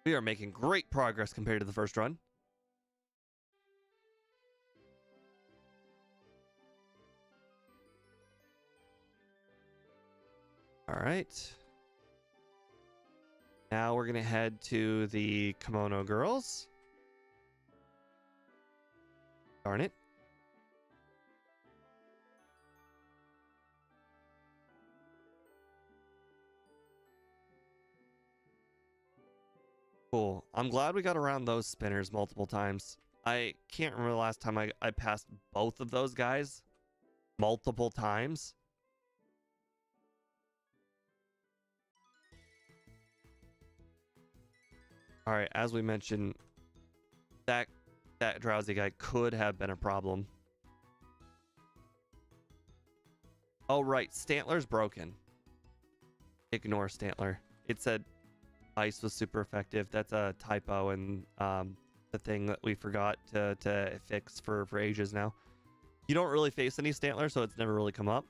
We are making great progress compared to the first run. All right. Now we're going to head to the Kimono Girls. Darn it. Cool. I'm glad we got around those spinners multiple times. I can't remember the last time I passed both of those guys multiple times. All right, as we mentioned, that drowsy guy could have been a problem. Oh, right. Stantler's broken. Ignore Stantler. It said ice was super effective. That's a typo and the thing that we forgot to fix for ages now. You don't really face any Stantler, so it's never really come up.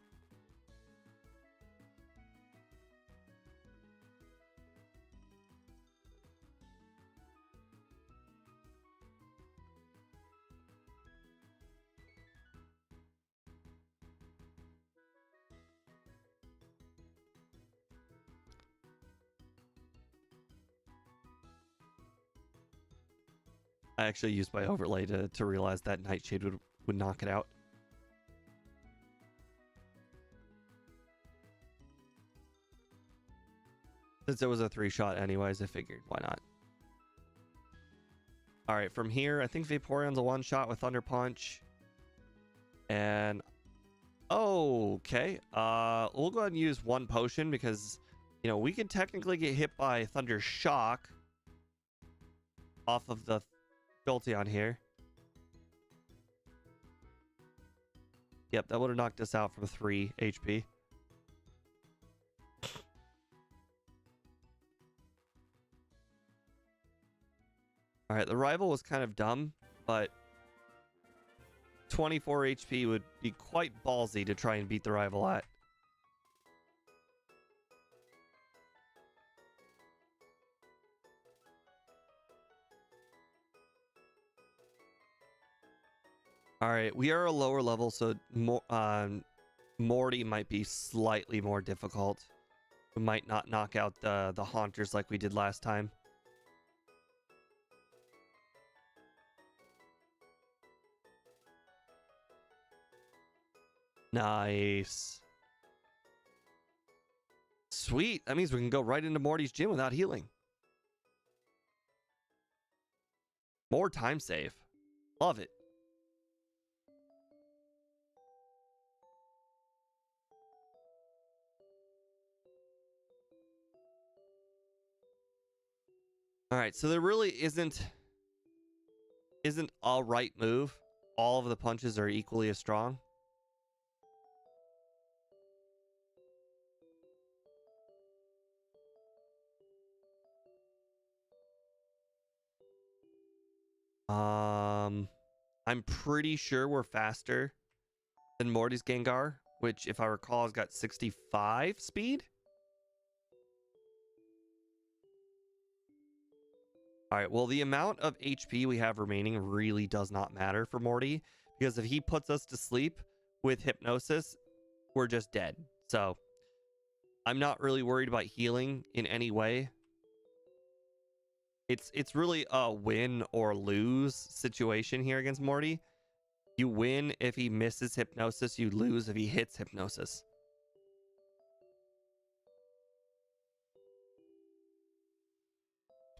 I actually used my overlay to realize that Nightshade would knock it out. Since it was a 3-shot anyways, I figured why not. All right, from here, I think Vaporeon's a 1-shot with Thunder Punch. And okay, we'll go ahead and use 1 potion because, you know, we could technically get hit by Thunder Shock off of the Jolteon here. Yep, that would have knocked us out from 3 HP. All right, the rival was kind of dumb, but 24 HP would be quite ballsy to try and beat the rival at. All right, we are a lower level, so Morty might be slightly more difficult. We might not knock out the Haunters like we did last time. Nice. Sweet. That means we can go right into Morty's gym without healing. More time save. Love it. All right, so there really isn't a right move. All of the punches are equally as strong. I'm pretty sure we're faster than Morty's Gengar, which, if I recall, has got 65 speed. All right, well, the amount of HP we have remaining really does not matter for Morty, because if he puts us to sleep with Hypnosis, we're just dead. So I'm not really worried about healing in any way. It's really a win or lose situation here against Morty. You win if he misses Hypnosis, you lose if he hits Hypnosis.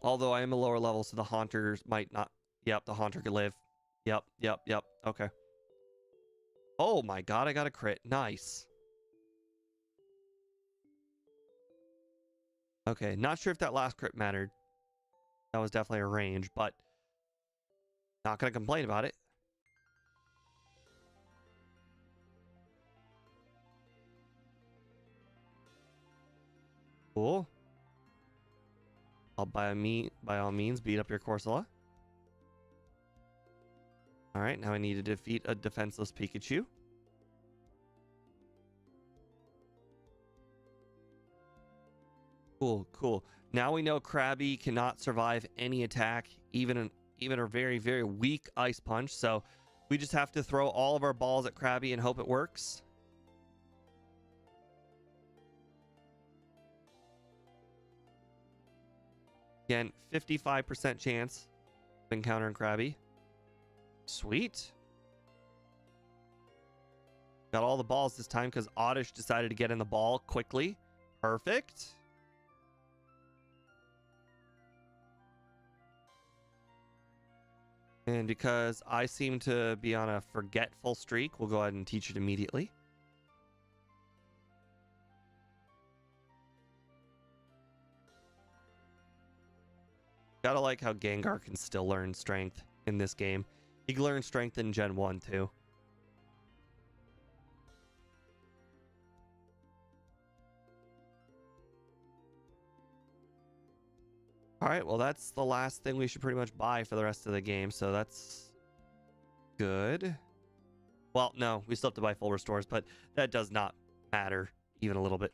Although I am a lower level, so the Haunters might not... Yep, the Haunter could live. Yep. Okay. Oh my god, I got a crit. Nice. Okay, not sure if that last crit mattered. That was definitely a range, but not going to complain about it. Cool. I'll by all means beat up your Corsola. All right, now I need to defeat a defenseless Pikachu. Cool. Now we know Krabby cannot survive any attack, even a very, very weak Ice Punch. So we just have to throw all of our balls at Krabby and hope it works. Again, 55% chance of encountering Krabby. Sweet. Got all the balls this time because Oddish decided to get in the ball quickly. Perfect. And because I seem to be on a forgetful streak, we'll go ahead and teach it immediately. Gotta like how Gengar can still learn strength in this game. He can learn strength in Gen 1 too. All right, well, that's the last thing we should pretty much buy for the rest of the game, so that's good. Well, no, we still have to buy full restores, but that does not matter even a little bit.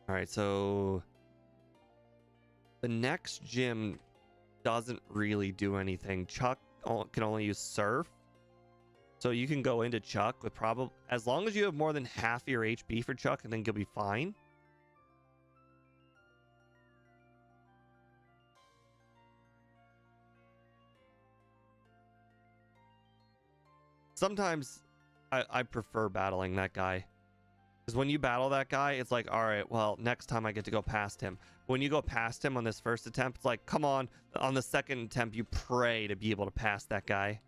All right, so the next gym doesn't really do anything. Chuck can only use Surf. So you can go into Chuck with probably, as long as you have more than half your HP for Chuck, I think you'll be fine. Sometimes I prefer battling that guy. Because when you battle that guy, it's like, all right, well, next time I get to go past him. When you go past him on this first attempt, it's like, come on. On the second attempt, you pray to be able to pass that guy.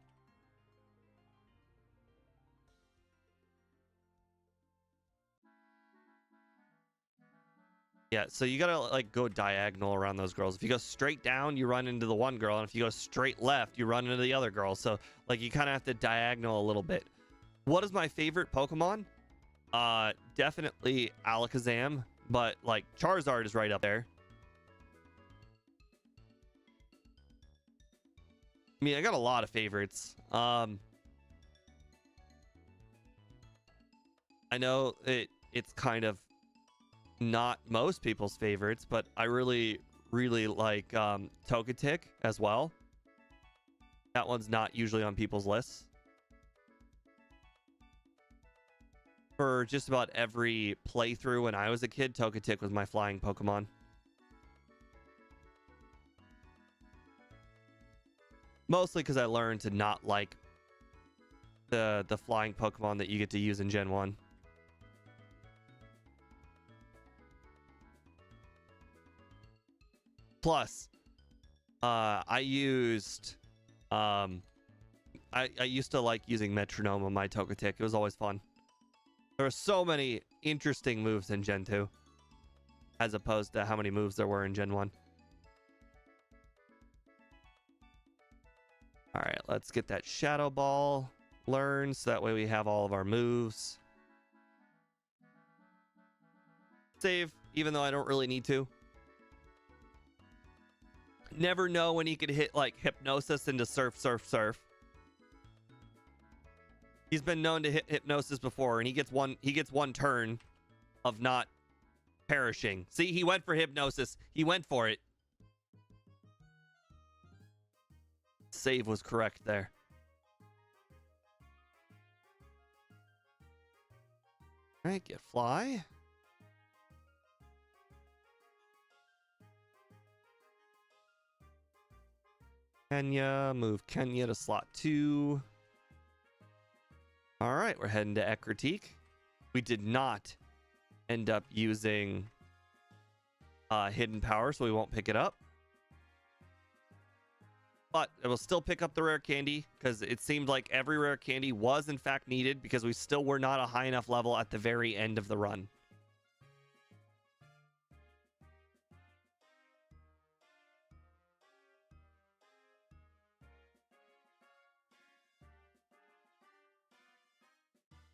Yeah, so you gotta like go diagonal around those girls. If you go straight down, you run into the one girl, and if you go straight left, you run into the other girl. So like you kind of have to diagonal a little bit. What is my favorite Pokemon? Definitely Alakazam, but like Charizard is right up there. I mean, I got a lot of favorites. I know it's kind of not most people's favorites, but I really like Togetic as well. That one's not usually on people's lists. For just about every playthrough when I was a kid, Togetic was my flying Pokemon. Mostly because I learned to not like the flying Pokemon that you get to use in Gen 1. Plus, I used I used to like using Metronome on my Togetic. It was always fun. There were so many interesting moves in Gen 2 as opposed to how many moves there were in Gen 1. All right, let's get that Shadow Ball learned so that way we have all of our moves. Save, even though I don't really need to. Never know when he could hit like Hypnosis into Surf, Surf, Surf. He's been known to hit Hypnosis before, and he gets one turn of not perishing. See, he went for Hypnosis. He went for it. Save was correct there. All right, get Fly. Kenya, move Kenya to slot 2. All right, we're heading to Ekritique. We did not end up using Hidden Power, so we won't pick it up. But it will still pick up the rare candy because it seemed like every rare candy was in fact needed because we still were not a high enough level at the very end of the run.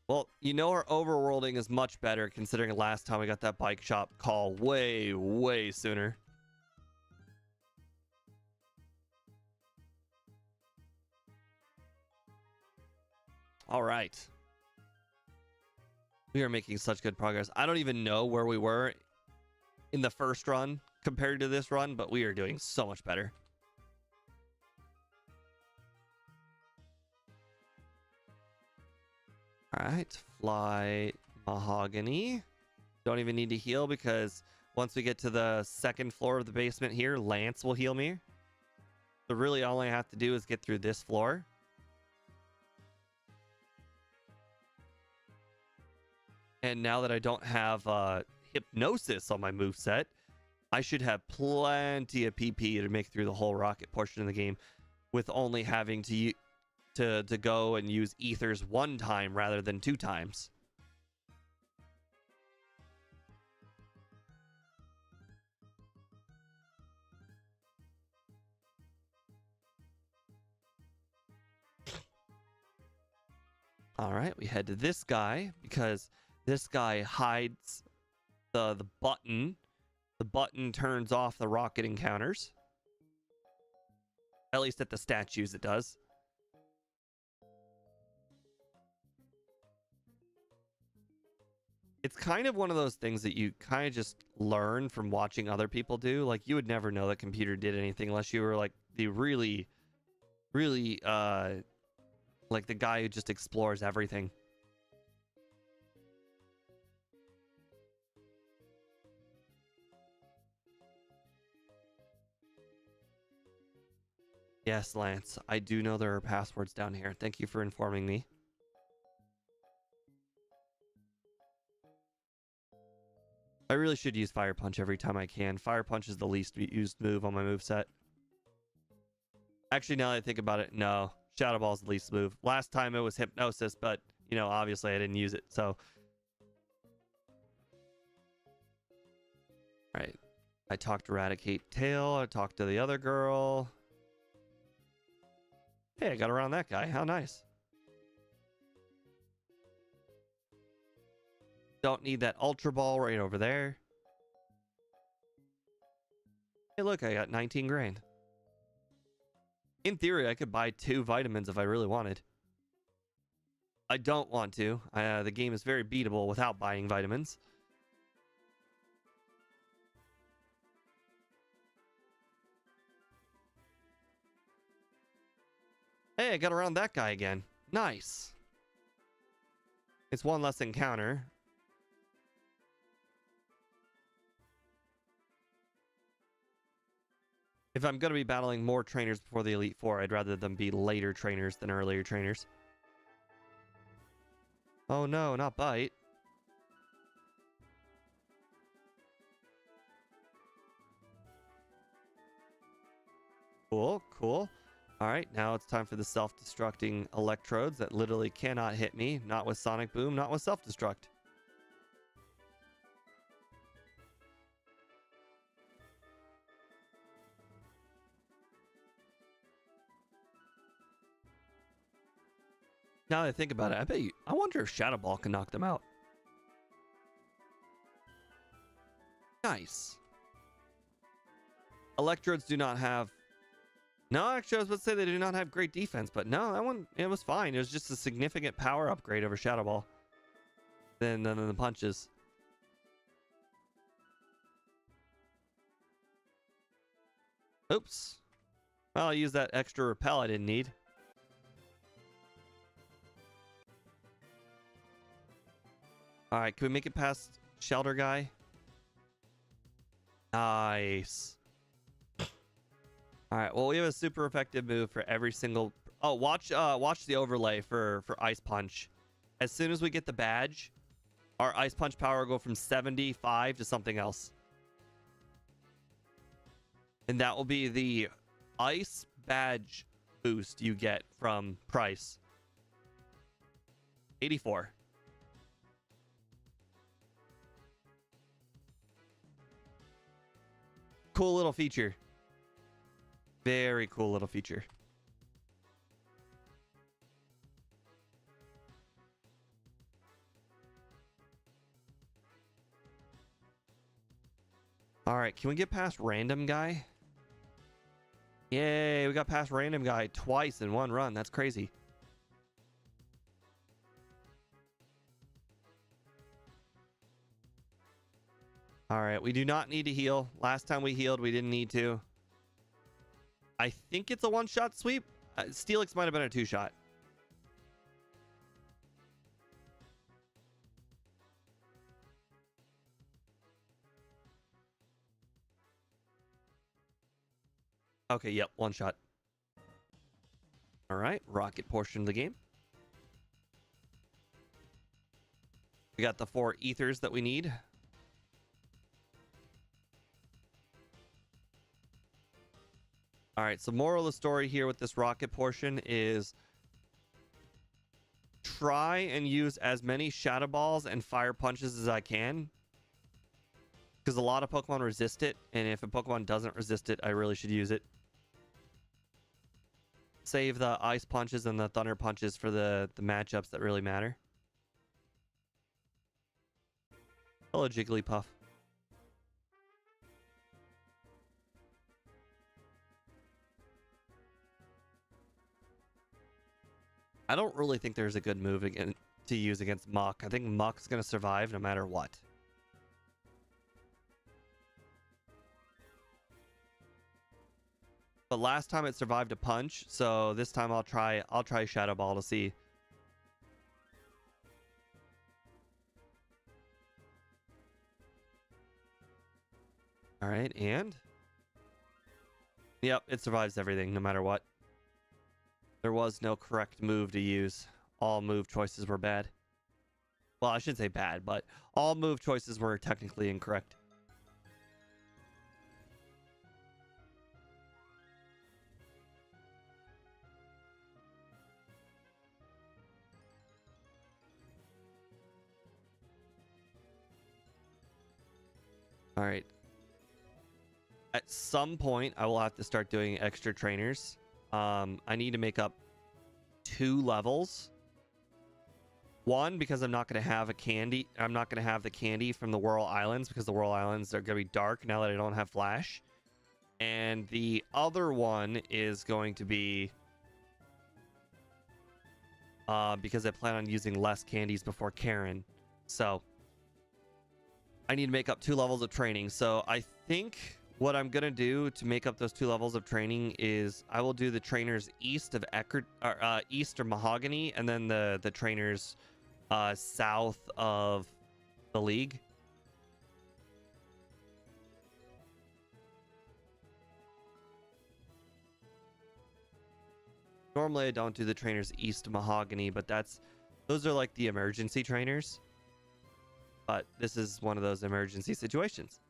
Well, you know our overworlding is much better considering last time we got that bike shop call way sooner. All right. We are making such good progress. I don't even know where we were in the first run compared to this run, but we are doing so much better. All right, Fly Mahogany. Don't even need to heal because once we get to the second floor of the basement here, Lance will heal me. So really all I have to do is get through this floor. And now that I don't have Hypnosis on my moveset, I should have plenty of PP to make through the whole rocket portion of the game with only having to go and use Ethers 1 time rather than 2 times. All right, we head to this guy because this guy hides the button. The button turns off the rocket encounters. At least at the statues it does. It's kind of one of those things that you kind of just learn from watching other people do. Like you would never know that computer did anything unless you were like the really like the guy who just explores everything. Yes, Lance, I do know there are passwords down here. Thank you for informing me. I really should use Fire Punch every time I can. Fire Punch is the least used move on my moveset. Actually, now that I think about it, no. Shadow Ball is the least move. Last time it was Hypnosis, but, you know, obviously I didn't use it, so. All right. I talked to Eradicate Tail. I talked to the other girl. Hey, I got around that guy. How nice. Don't need that Ultra Ball right over there. Hey, look, I got 19 grand. In theory, I could buy 2 vitamins if I really wanted. I don't want to. The game is very beatable without buying vitamins. Hey, I got around that guy again. Nice. It's one less encounter. If I'm going to be battling more trainers before the Elite Four, I'd rather them be later trainers than earlier trainers. Oh no, not bite. Cool, cool. All right, now it's time for the self-destructing electrodes that literally cannot hit me. Not with Sonic Boom, not with self-destruct. Now that I think about it, I wonder if Shadow Ball can knock them out. Nice. Electrodes do not have... No, actually, I was about to say they do not have great defense, but no, that one, it was fine. It was just a significant power upgrade over Shadow Ball than the punches. Oops. Well, I'll use that extra repel I didn't need. All right, can we make it past Shelter Guy? Nice. All right, well, we have a super effective move for every single... Oh, watch the overlay for Ice Punch. As soon as we get the badge, our Ice Punch power will go from 75 to something else. And that will be the Ice Badge boost you get from Price. 84. Cool little feature. Very cool little feature. All right, can we get past Random Guy? Yay, we got past Random Guy twice in one run. That's crazy. All right, we do not need to heal. Last time we healed, we didn't need to. I think it's a one-shot sweep. Steelix might have been a two-shot. Okay, yep, one shot. All right, rocket portion of the game. We got the 4 ethers that we need. All right, so moral of the story here with this rocket portion is try and use as many Shadow Balls and Fire Punches as I can. Because a lot of Pokemon resist it, and if a Pokemon doesn't resist it, I really should use it. Save the Ice Punches and the Thunder Punches for the matchups that really matter. Hello, Jigglypuff. I don't really think there's a good move to use against Mach. I think Mach's going to survive no matter what. But last time it survived a punch, so this time I'll try Shadow Ball to see. All right, and yep, it survives everything no matter what. There was no correct move to use. All move choices were bad. Well, I shouldn't say bad, but all move choices were technically incorrect. All right. At some point, I will have to start doing extra trainers. I need to make up 2 levels. One, because I'm not going to have a candy. I'm not going to have the candy from the Whirl Islands because the Whirl Islands are going to be dark now that I don't have Flash. And the other one is going to be because I plan on using less candies before Karen. So I need to make up 2 levels of training. So I think what I'm going to do to make up those 2 levels of training is I will do the trainers east of east or Mahogany, and then the trainers south of the league. Normally I don't do the trainers east of Mahogany, but those are like the emergency trainers. But this is one of those emergency situations.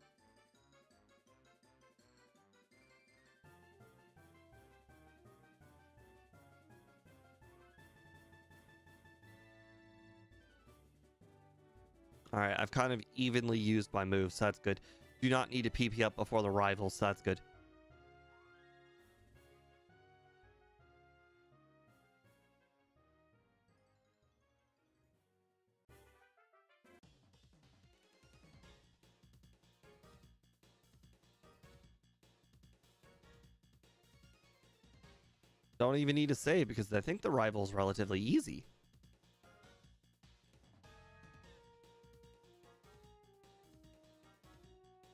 All right, I've kind of evenly used my moves, so that's good. Do not need to PP up before the rivals, so that's good. Don't even need to save because I think the rival's relatively easy.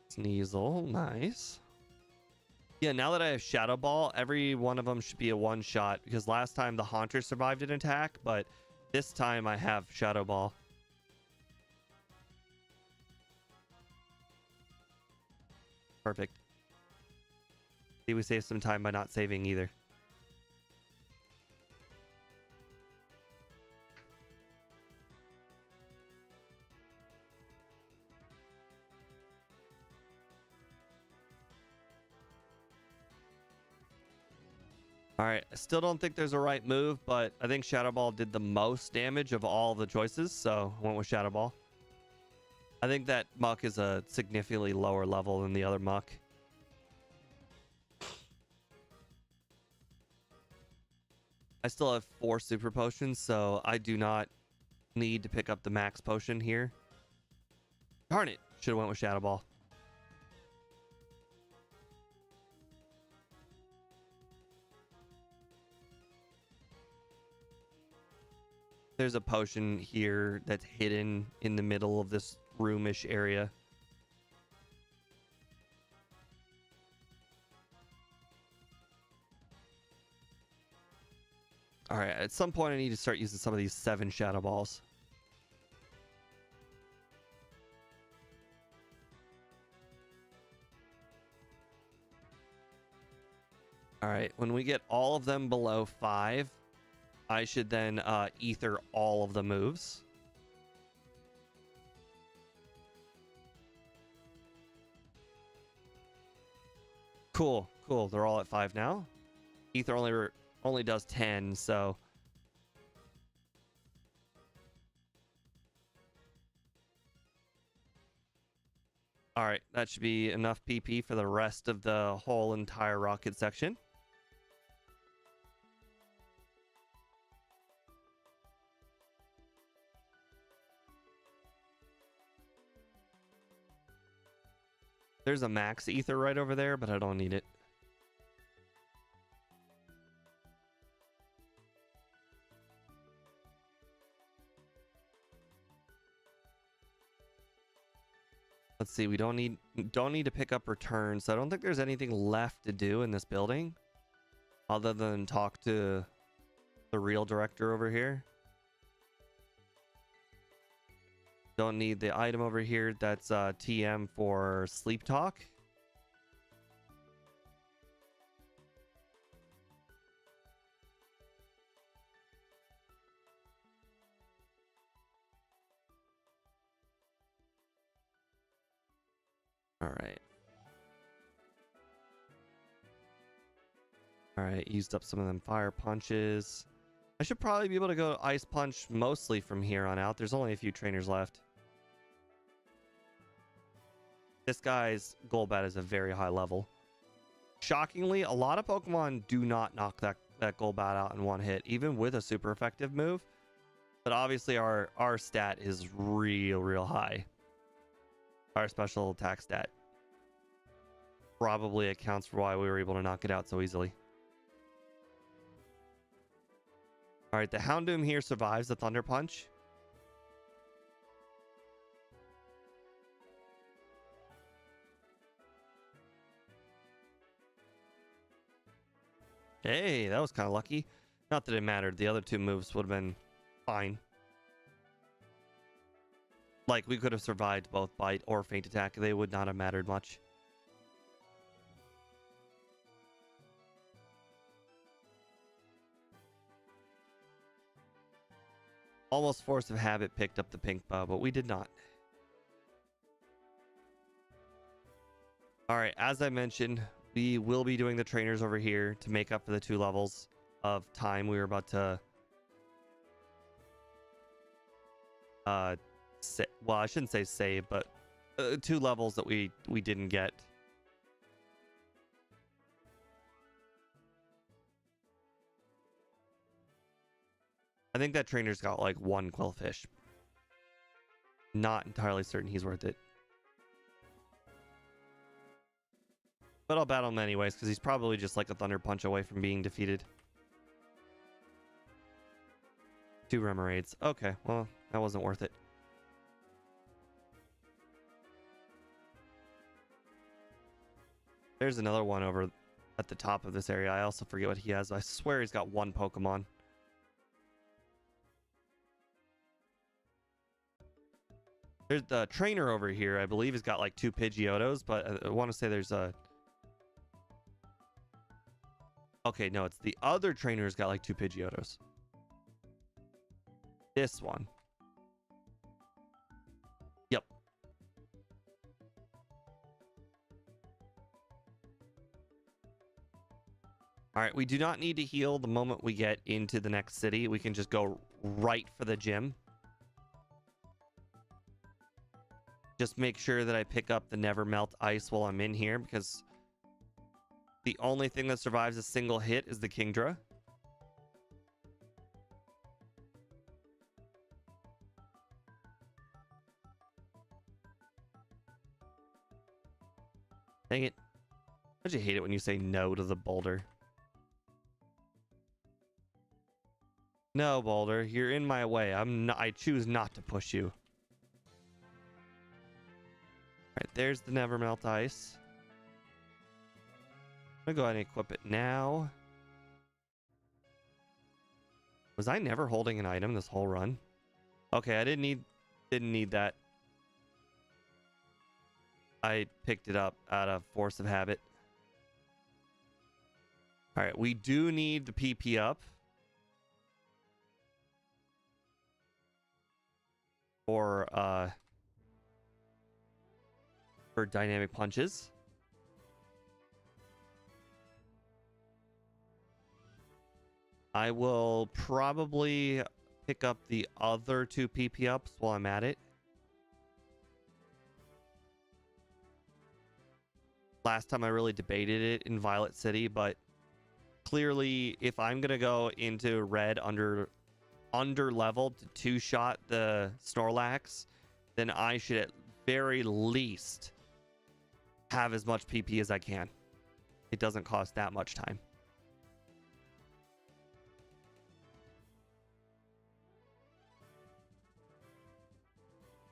Sneasel, nice. Yeah, now that I have Shadow Ball, every one of them should be a one-shot because last time the Haunter survived an attack, but this time I have Shadow Ball. Perfect. See, we saved some time by not saving either. All right, I still don't think there's a right move, but I think Shadow Ball did the most damage of all the choices, so I went with Shadow Ball. I think that Muck is a significantly lower level than the other Muck. I still have 4 super potions, so I do not need to pick up the max potion here. Darn it, should have went with Shadow Ball. There's a potion here that's hidden in the middle of this roomish area. All right, at some point I need to start using some of these 7 Shadow Balls. All right, when we get all of them below 5, I should then ether all of the moves. Cool, cool. They're all at 5 now. Ether only does 10, so all right, that should be enough PP for the rest of the whole entire rocket section. There's a max ether right over there, but I don't need it. Let's see, we don't need to pick up returns, so I don't think there's anything left to do in this building other than talk to the real director over here. Don't need the item over here that's TM for sleep talk. All right. All right, used up some of them fire punches. I should probably be able to go ice punch mostly from here on out. There's only a few trainers left. This guy's Golbat is a very high level. Shockingly, a lot of Pokemon do not knock that Golbat out in one hit, even with a super effective move. But obviously our stat is real high. Our special attack stat probably accounts for why we were able to knock it out so easily. All right, the Houndoom here survives the Thunder Punch. Hey, that was kind of lucky. Not that it mattered. The other two moves would have been fine. Like, we could have survived both Bite or Feint Attack. They would not have mattered much. Almost Force of Habit picked up the pink bow, but we did not. All right, as I mentioned, we will be doing the trainers over here to make up for the 2 levels of time we were about to well, I shouldn't say save, but 2 levels that we didn't get. I think that trainer's got like 1 Quillfish. Not entirely certain he's worth it. But I'll battle him anyways, because he's probably just like a Thunder Punch away from being defeated. 2 Remoraid's. Okay, well, that wasn't worth it. There's another one over at the top of this area. I also forget what he has. I swear he's got 1 Pokemon. There's the trainer over here. I believe he's got like 2 Pidgeotos, but I want to say there's a... Okay, no, it's the other trainer's got like 2 Pidgeotos. This one. Yep. All right, we do not need to heal the moment we get into the next city. We can just go right for the gym. Just make sure that I pick up the Never Melt Ice while I'm in here, because the only thing that survives a single hit is the Kingdra. Dang it. Don't you hate it when you say no to the boulder? No, boulder, you're in my way. I choose not to push you. Alright, there's the Never Melt Ice. I'm gonna go ahead and equip it now. Was I never holding an item this whole run? Okay, I didn't need that. I picked it up out of force of habit. Alright, we do need the PP up. For dynamic punches. I will probably pick up the other 2 PP ups while I'm at it. Last time I really debated it in Violet City, but clearly if I'm gonna go into red under leveled to 2-shot the Snorlax, then I should at very least have as much PP as I can. It doesn't cost that much time.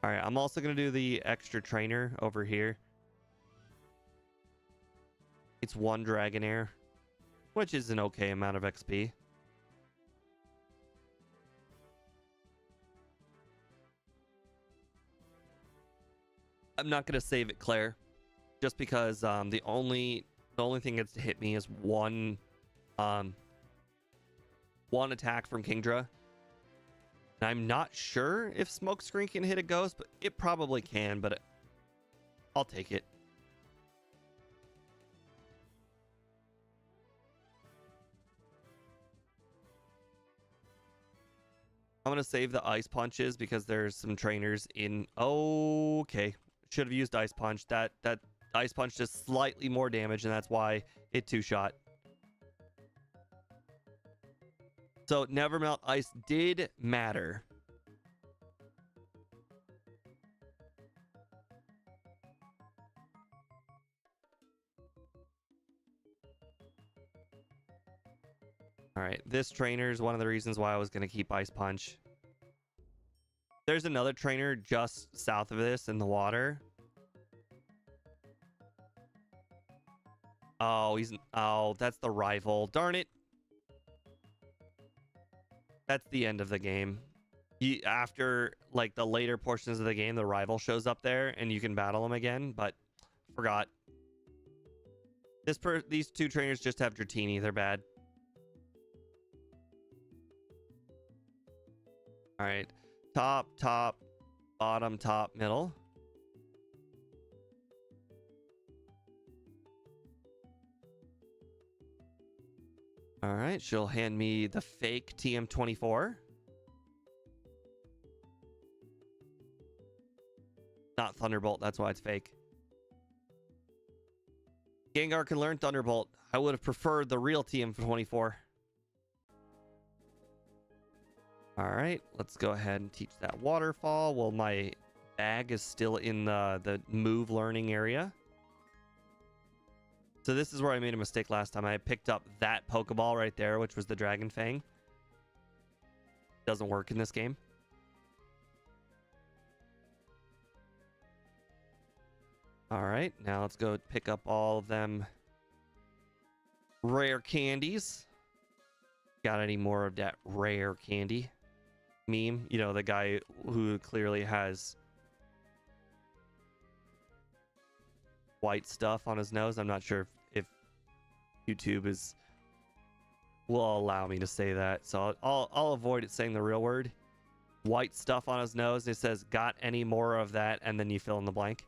All right, I'm also going to do the extra trainer over here. It's 1 Dragonair, which is an okay amount of XP. I'm not going to save it, Claire, just because the only thing that's to hit me is one attack from Kingdra. And I'm not sure if Smokescreen can hit a ghost, but it probably can, but I'll take it. I'm going to save the Ice Punches because there's some trainers in... Okay. Should have used Ice Punch. That Ice Punch does slightly more damage, and that's why it two-shot. So Never Melt Ice did matter. All right, this trainer is one of the reasons why I was going to keep Ice Punch. There's another trainer just south of this in the water. Oh, that's the rival. Darn it. That's the end of the game. After like the later portions of the game, the rival shows up there and you can battle him again, but forgot. These two trainers just have Dratini. They're bad. All right. Top, bottom, top, middle. All right. She'll hand me the fake TM24. Not Thunderbolt. That's why it's fake. Gengar can learn Thunderbolt. I would have preferred the real TM24. All right, let's go ahead and teach that waterfall. Well, my bag is still in the move learning area. So this is where I made a mistake last time. I picked up that Pokeball right there, which was the Dragon Fang. Doesn't work in this game. All right, now let's go pick up all of them rare candies. Got any more of that rare candy meme? You know, the guy who clearly has white stuff on his nose. I'm not sure if YouTube will allow me to say that, so I'll avoid it saying the real word. White stuff on his nose. It says, "Got any more of that?" And then you fill in the blank.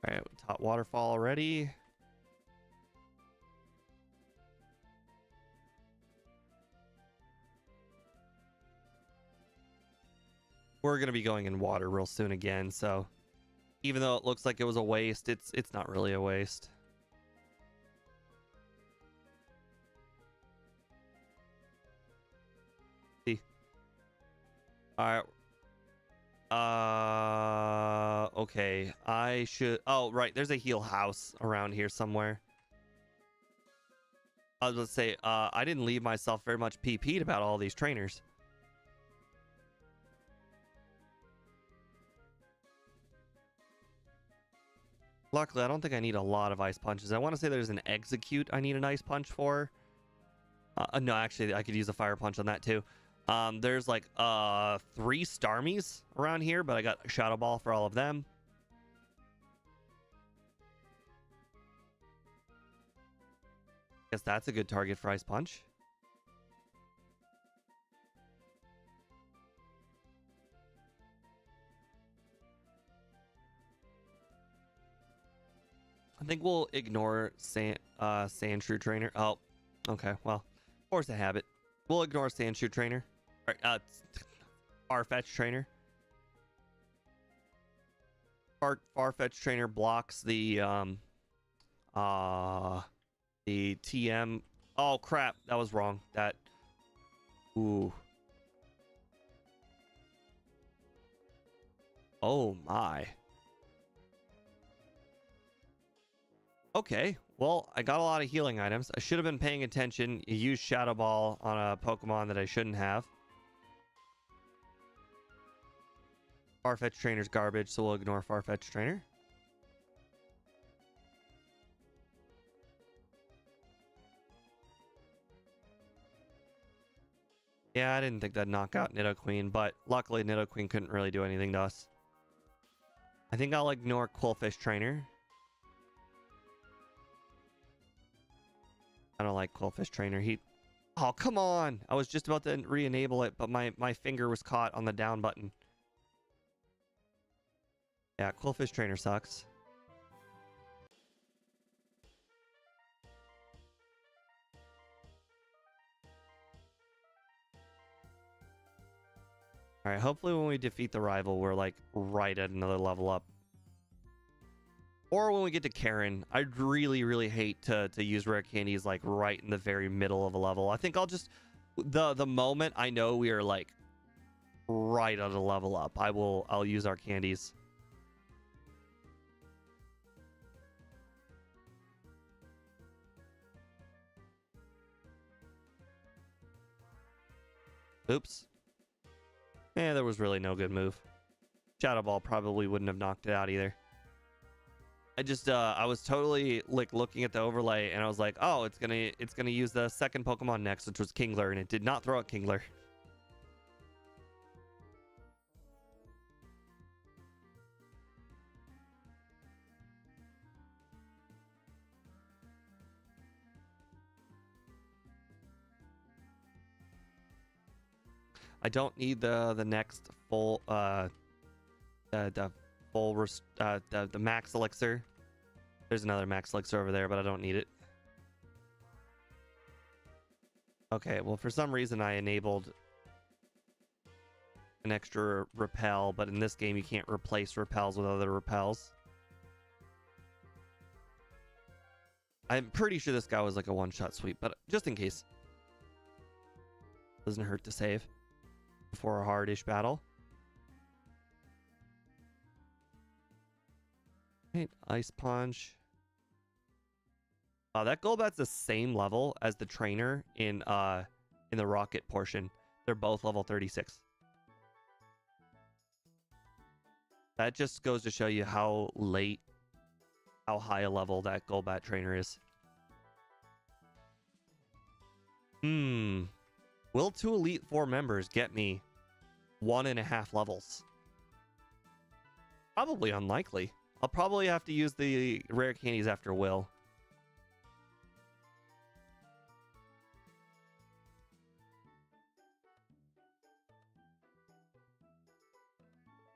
All right, top waterfall already. We're gonna be going in water real soon again, so even though it looks like it was a waste, it's not really a waste. See. All right. Okay. I should. Oh, right. There's a heal house around here somewhere. I was going to say, I didn't leave myself very much PP'd about all these trainers. Luckily, I don't think I need a lot of ice punches. I want to say there's an execute I need an ice punch for. No, actually, I could use a fire punch on that too. There's like 3 Starmies around here, but I got a Shadow Ball for all of them. Guess that's a good target for Ice Punch. I think we'll ignore Sandshrew Trainer. Oh, okay. Well, force a habit. We'll ignore Sandshrew Trainer. All right, Farfetch Trainer. Farfetch Trainer blocks the TM. Oh crap, that was wrong. That. Ooh. Oh my. Okay, well, I got a lot of healing items. I should have been paying attention. You used Shadow Ball on a Pokemon that I shouldn't have. Farfetch Trainer's garbage, so we'll ignore Farfetch Trainer. Yeah, I didn't think that'd knock out Nidoqueen, but luckily Nidoqueen couldn't really do anything to us. I think I'll ignore Quillfish Trainer. I don't like Quillfish Trainer. Oh, come on! I was just about to re-enable it, but my finger was caught on the down button. Yeah, Quillfish Trainer sucks. All right, hopefully when we defeat the rival, we're like right at another level up. Or when we get to Karen. I'd really, really hate to use rare candies like right in the very middle of a level. I think I'll just, the moment I know we are like right on a level up, I'll use our candies. Oops. There was really no good move. Shadow Ball probably wouldn't have knocked it out either. I was totally like looking at the overlay and I was like, oh, it's gonna use the second Pokemon next, which was Kingler, and it did not throw out Kingler. I don't need the next full the max elixir. There's another max elixir over there, but I don't need it. Okay, well, for some reason I enabled an extra repel, but in this game you can't replace repels with other repels. I'm pretty sure this guy was like a one-shot sweep, but just in case. Doesn't hurt to save before a hardish battle. Right, Ice Punch. That Golbat's the same level as the trainer in the rocket portion. They're both level 36. That just goes to show you how high a level that Golbat trainer is. Will 2 Elite Four members get me 1.5 levels? Probably unlikely. I'll probably have to use the rare candies after Will.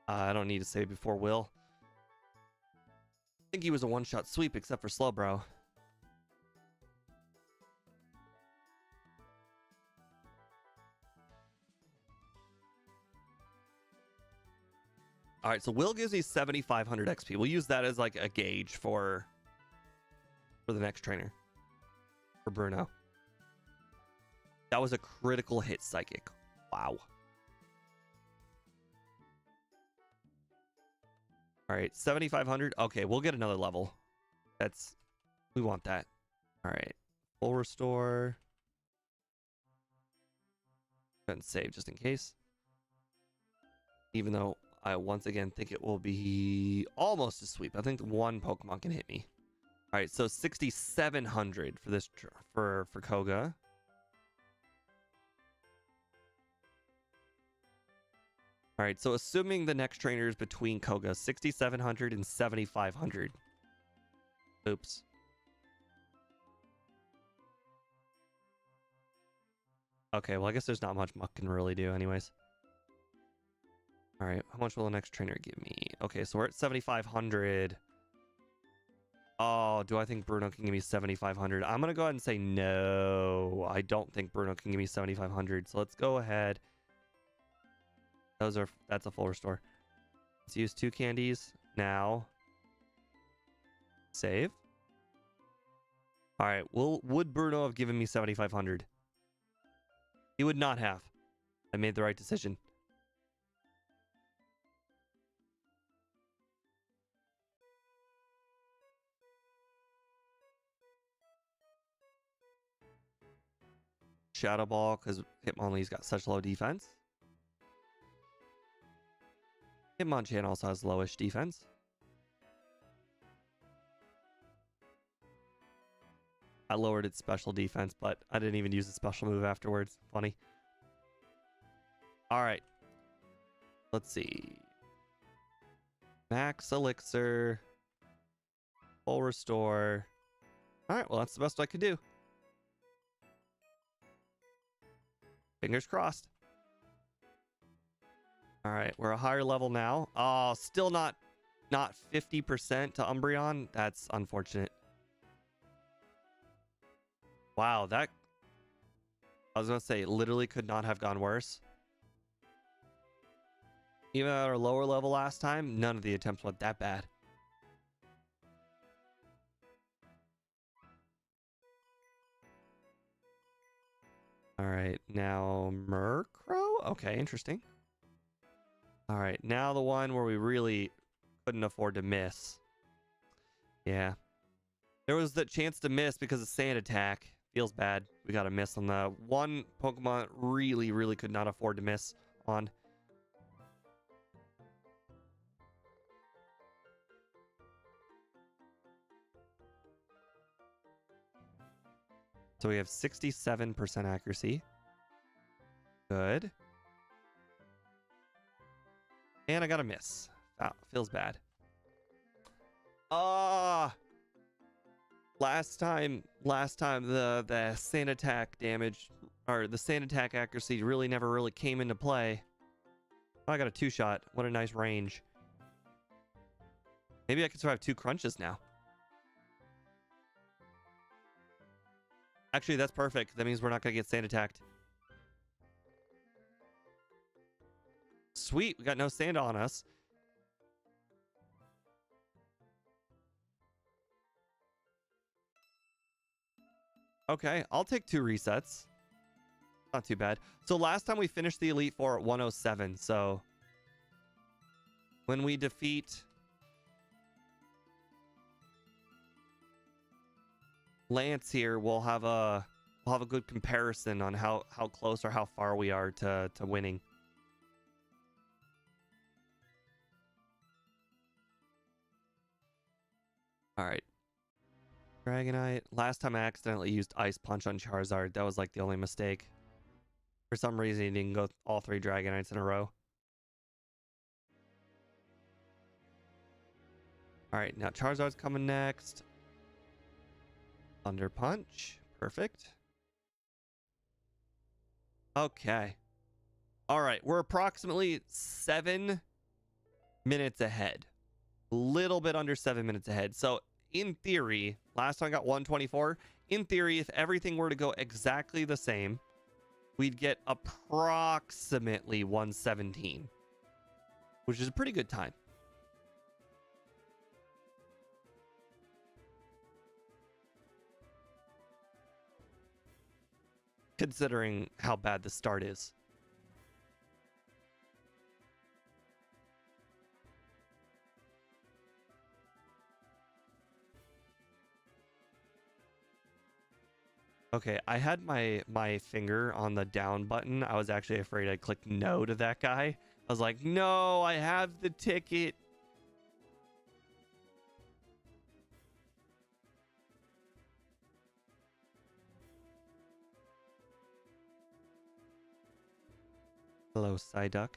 I don't need to save before Will. I think he was a one-shot sweep except for Slowbro. All right, so Will gives me 7,500 XP. We'll use that as like a gauge for the next trainer. For Bruno. That was a critical hit psychic. Wow. All right, 7,500. Okay, we'll get another level. We want that. All right, full restore. Go ahead and save just in case. Even though I once again think it will be almost a sweep. I think one Pokemon can hit me. All right, so 6,700 for this for Koga. All right, so assuming the next trainer is between Koga, 6,700 and 7,500. Oops. Okay, well, I guess there's not much Muck can really do anyways. All right, how much will the next trainer give me? Okay, so we're at 7,500. Oh, do I think Bruno can give me 7,500? I'm going to go ahead and say no. I don't think Bruno can give me 7,500. So let's go ahead. That's a full restore. Let's use 2 candies now. Save. All right, would Bruno have given me 7,500? He would not have. I made the right decision. Shadow Ball, because Hitmonlee's got such low defense. Hitmonchan also has lowish defense. I lowered its special defense, but I didn't even use the special move afterwards. Funny. All right. Let's see. Max Elixir. Full Restore. All right, well, that's the best I could do. Fingers crossed. All right, we're a higher level now. Oh, still not 50% to Umbreon. That's unfortunate. Wow, I was going to say, literally could not have gone worse. Even at our lower level last time, none of the attempts went that bad. All right, now Murkrow? Okay, interesting. All right, now the one where we really couldn't afford to miss. Yeah. There was the chance to miss because of sand attack. Feels bad. We got a miss on the one Pokemon really, really could not afford to miss on. So we have 67% accuracy. Good. And I got a miss. Oh, feels bad. Last time the sand attack damage or the sand attack accuracy never really came into play. Oh, I got a 2-shot. What a nice range. Maybe I can survive 2 crunches now. Actually, that's perfect. That means we're not going to get sand attacked. Sweet, we got no sand on us. Okay, I'll take 2 resets. Not too bad. So last time we finished the Elite Four at 107. So when we defeat Lance here, we'll have a good comparison on how close or how far we are to winning. All right. Dragonite. Last time I accidentally used Ice Punch on Charizard. That was like the only mistake. For some reason, he didn't go all 3 Dragonites in a row. All right, now Charizard's coming next. Thunder Punch. Perfect. Okay. All right, we're approximately 7 minutes ahead. A little bit under 7 minutes ahead. So in theory, last time I got 124. In theory, if everything were to go exactly the same, we'd get approximately 117, which is a pretty good time. Considering how bad the start is. Okay, I had my finger on the down button. I was actually afraid I'd click no to that guy. I was like, no, I have the ticket. Hello, Psyduck.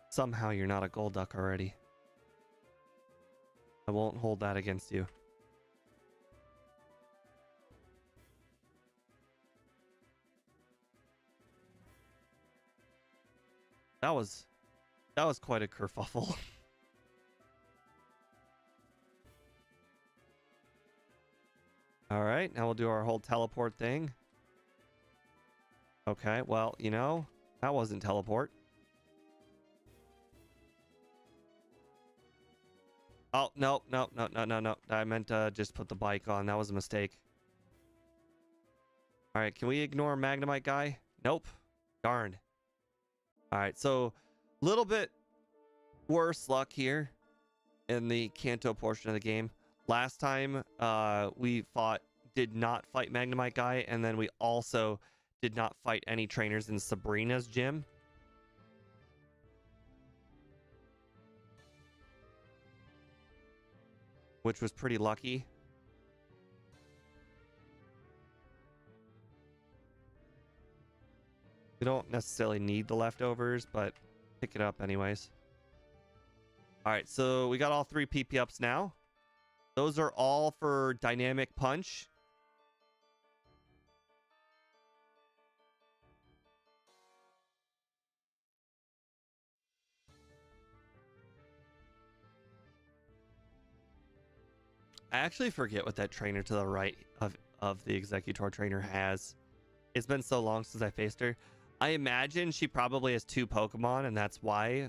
Somehow you're not a Golduck already. I won't hold that against you. That was quite a kerfuffle. All right, now we'll do our whole teleport thing. Okay, well, you know, that wasn't teleport. Oh, no. I meant to just put the bike on. That was a mistake. All right, can we ignore Magnemite guy? Nope. Darn. All right, so a little bit worse luck here in the Kanto portion of the game. Last time we did not fight Magnemite guy, and then we also did not fight any trainers in Sabrina's gym. Which was pretty lucky. We don't necessarily need the leftovers, but pick it up anyways. All right, so we got all 3 PP ups now. Those are all for Dynamic Punch. I actually forget what that trainer to the right of the Executor trainer has. It's been so long since I faced her. I imagine she probably has 2 Pokemon, and that's why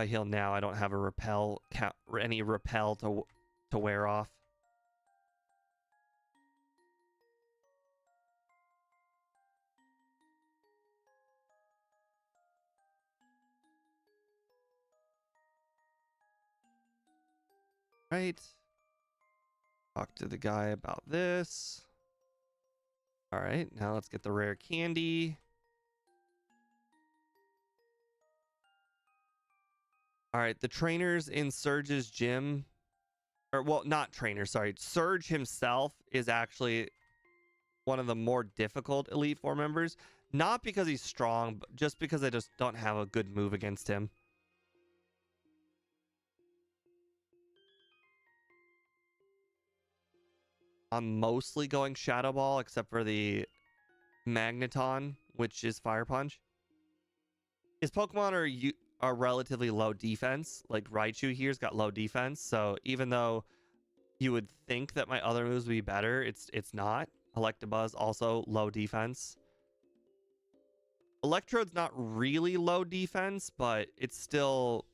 I heal now, I don't have a repel any repel to wear off. Right. Talk to the guy about this. All right, now let's get the rare candy. All right, the trainers in Surge's gym, or well, not trainers, sorry. Surge himself is actually one of the more difficult Elite Four members. Not because he's strong, but just because I just don't have a good move against him. I'm mostly going Shadow Ball, except for the Magneton, which is Fire Punch. His Pokemon are relatively low defense. Like Raichu here's got low defense, so even though you would think that my other moves would be better, it's not. Electabuzz also low defense. Electrode's not really low defense, but it's still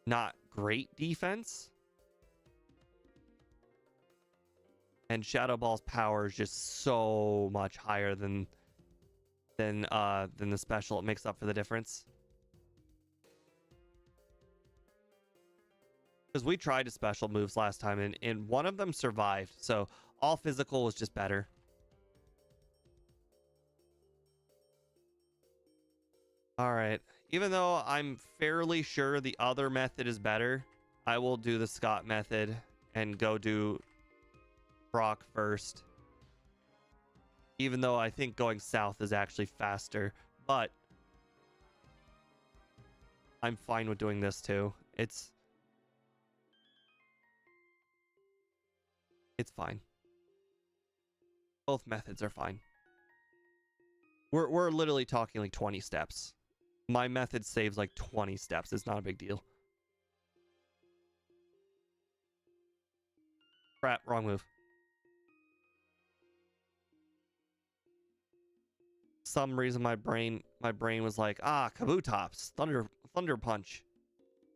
not great defense. And Shadow Ball's power is just so much higher than the special. It makes up for the difference. Because we tried the special moves last time, and one of them survived. So all physical was just better. All right. Even though I'm fairly sure the other method is better, I will do the Scott method and go do Brock first. Even though I think going south is actually faster, but I'm fine with doing this too. It's fine. Both methods are fine. We're literally talking like 20 steps. My method saves like 20 steps. It's not a big deal. Crap, wrong move. Some reason my brain was like, Kabutops, Thunder Punch.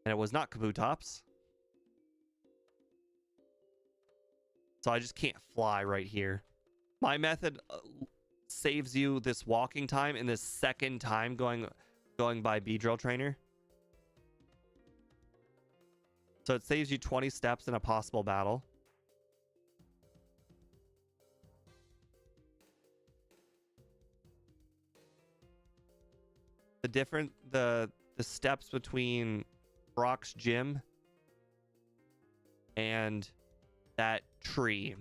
And it was not Kabutops. So I just can't fly right here. My method saves you this walking time and this second time going by Beedrill Trainer. So it saves you 20 steps in a possible battle. The steps between Brock's gym and that tree.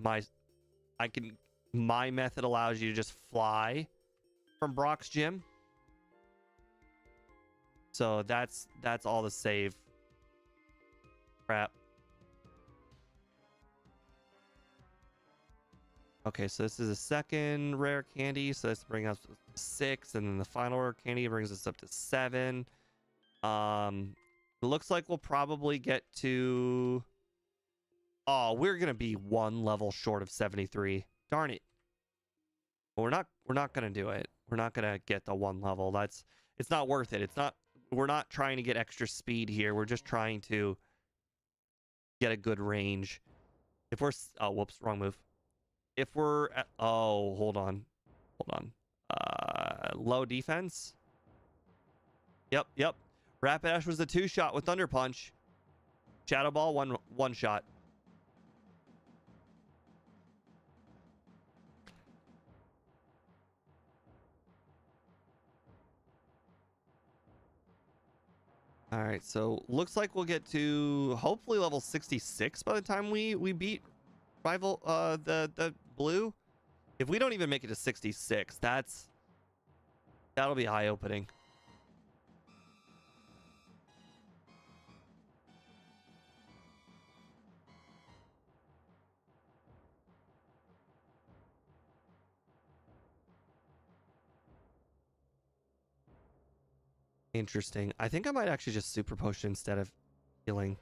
My method allows you to just fly from Brock's gym. So that's all the save. Crap. Okay, so this is a second rare candy, so this brings us to 6, and then the final rare candy brings us up to 7. It looks like we'll probably get to... Oh, we're gonna be one level short of 73. Darn it. But we're not gonna do it. We're not gonna get the one level. It's not worth it. We're not trying to get extra speed here. We're just trying to get a good range. If we're... Oh, whoops, wrong move. If we're at... Oh, hold on. Low defense. Yep. Rapidash was the 2-shot with Thunder Punch. Shadow Ball, one shot. All right, so looks like we'll get to hopefully level 66 by the time we beat rival the blue. If we don't even make it to 66, that'll be eye-opening. Interesting. I think I might actually just super potion instead of healing.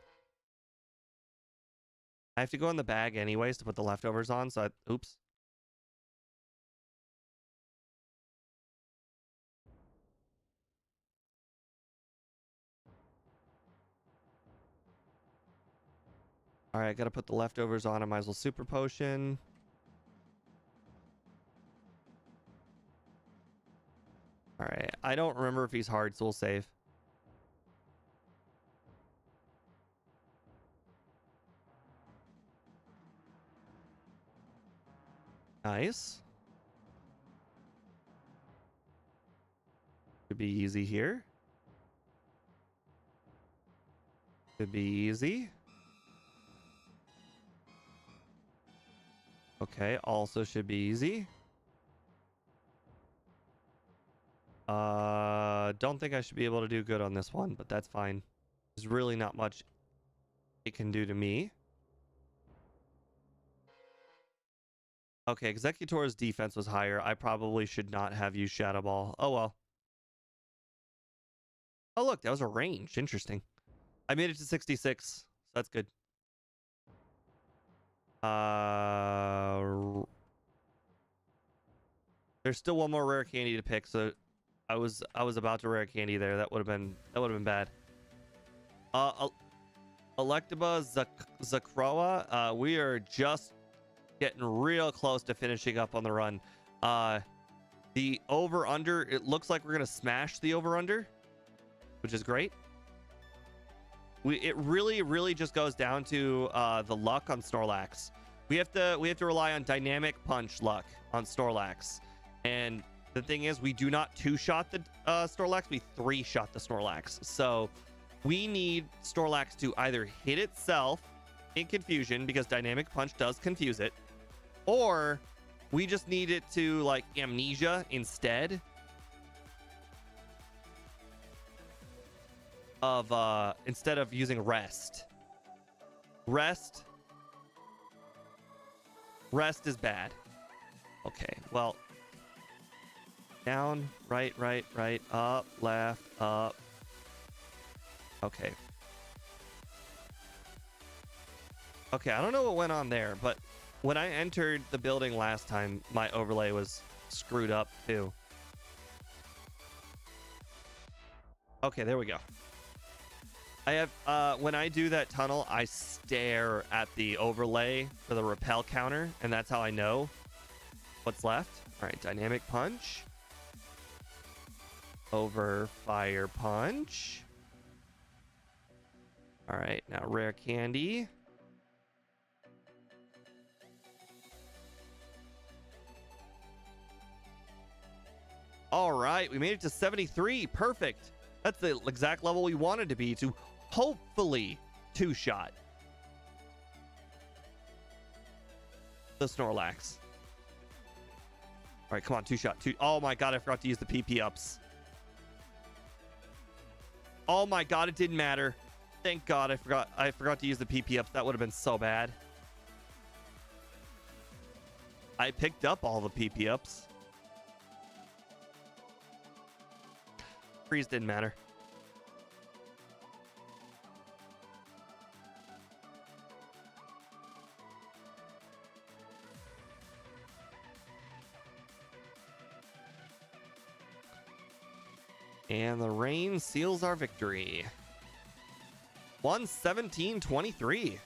I have to go in the bag anyways to put the leftovers on, so oops. All right, I gotta put the leftovers on. I might as well super potion. All right, I don't remember if he's hard, so we'll save. Nice. Could be easy here. Could be easy. Okay, also should be easy. Don't think I should be able to do good on this one, but that's fine. There's really not much it can do to me. Okay, Executor's defense was higher. I probably should not have used Shadow Ball. Oh well. Oh look, that was a range. Interesting. I made it to 66, so that's good. There's still one more rare candy to pick, so I was about to rare candy there. That would have been bad. Electabuzz Zakroa, we are just getting real close to finishing up on the run. The over under, it looks like we're gonna smash the over under, which is great. It really just goes down to the luck on Snorlax. We have to rely on dynamic punch luck on Snorlax, and the thing is, we do not two-shot the Snorlax, we three-shot the Snorlax. So we need Snorlax to either hit itself in confusion, because dynamic punch does confuse it, or we just need it to like amnesia instead of using rest. Rest is bad. Okay, well, down, right, up, left, up. Okay. Okay, I don't know what went on there, but when I entered the building last time, my overlay was screwed up too. Okay, there we go. I have, when I do that tunnel, I stare at the overlay for the repel counter, and that's how I know what's left. All right, dynamic punch. Over fire punch. All right, now rare candy. All right, we made it to 73. Perfect. That's the exact level we wanted to be to hopefully two-shot the Snorlax. All right, come on, two-shot. Oh my god, I forgot to use the PP ups. Oh my god, it didn't matter. Thank god I forgot to use the PP ups. That would have been so bad. I picked up all the PP ups. Freeze didn't matter. And the rain seals our victory. 117-23.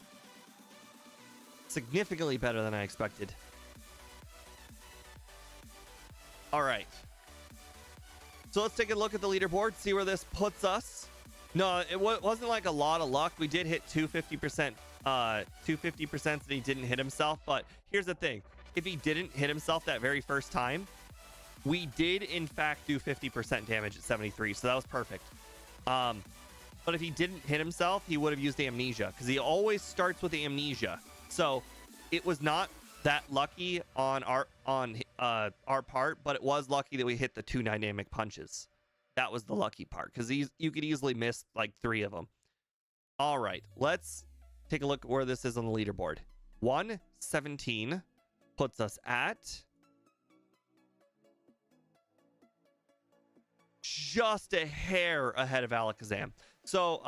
Significantly better than I expected. All right. So let's take a look at the leaderboard, see where this puts us. No, it wasn't like a lot of luck. We did hit 250%, 250% that he didn't hit himself. But here's the thing. If he didn't hit himself that very first time, we did in fact do 50% damage at 73. So that was perfect. But if he didn't hit himself, he would have used the amnesia, because he always starts with the amnesia. So it was not that lucky on our part, but it was lucky that we hit the 2 dynamic punches. That was the lucky part, because you could easily miss like 3 of them. All right, let's take a look at where this is on the leaderboard. 117 puts us at just a hair ahead of Alakazam. So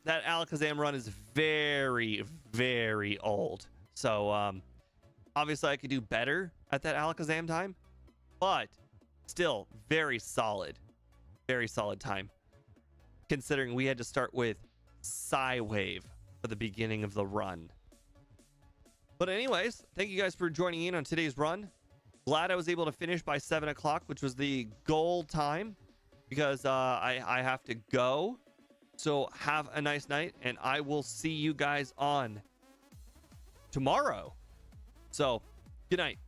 that Alakazam run is very, very old. So obviously I could do better at that Alakazam time, but still very solid time, considering we had to start with Psy Wave for the beginning of the run. But anyways, thank you guys for joining in on today's run. Glad I was able to finish by 7 o'clock, which was the goal time, because I have to go. So have a nice night, and I will see you guys on tomorrow. So good night.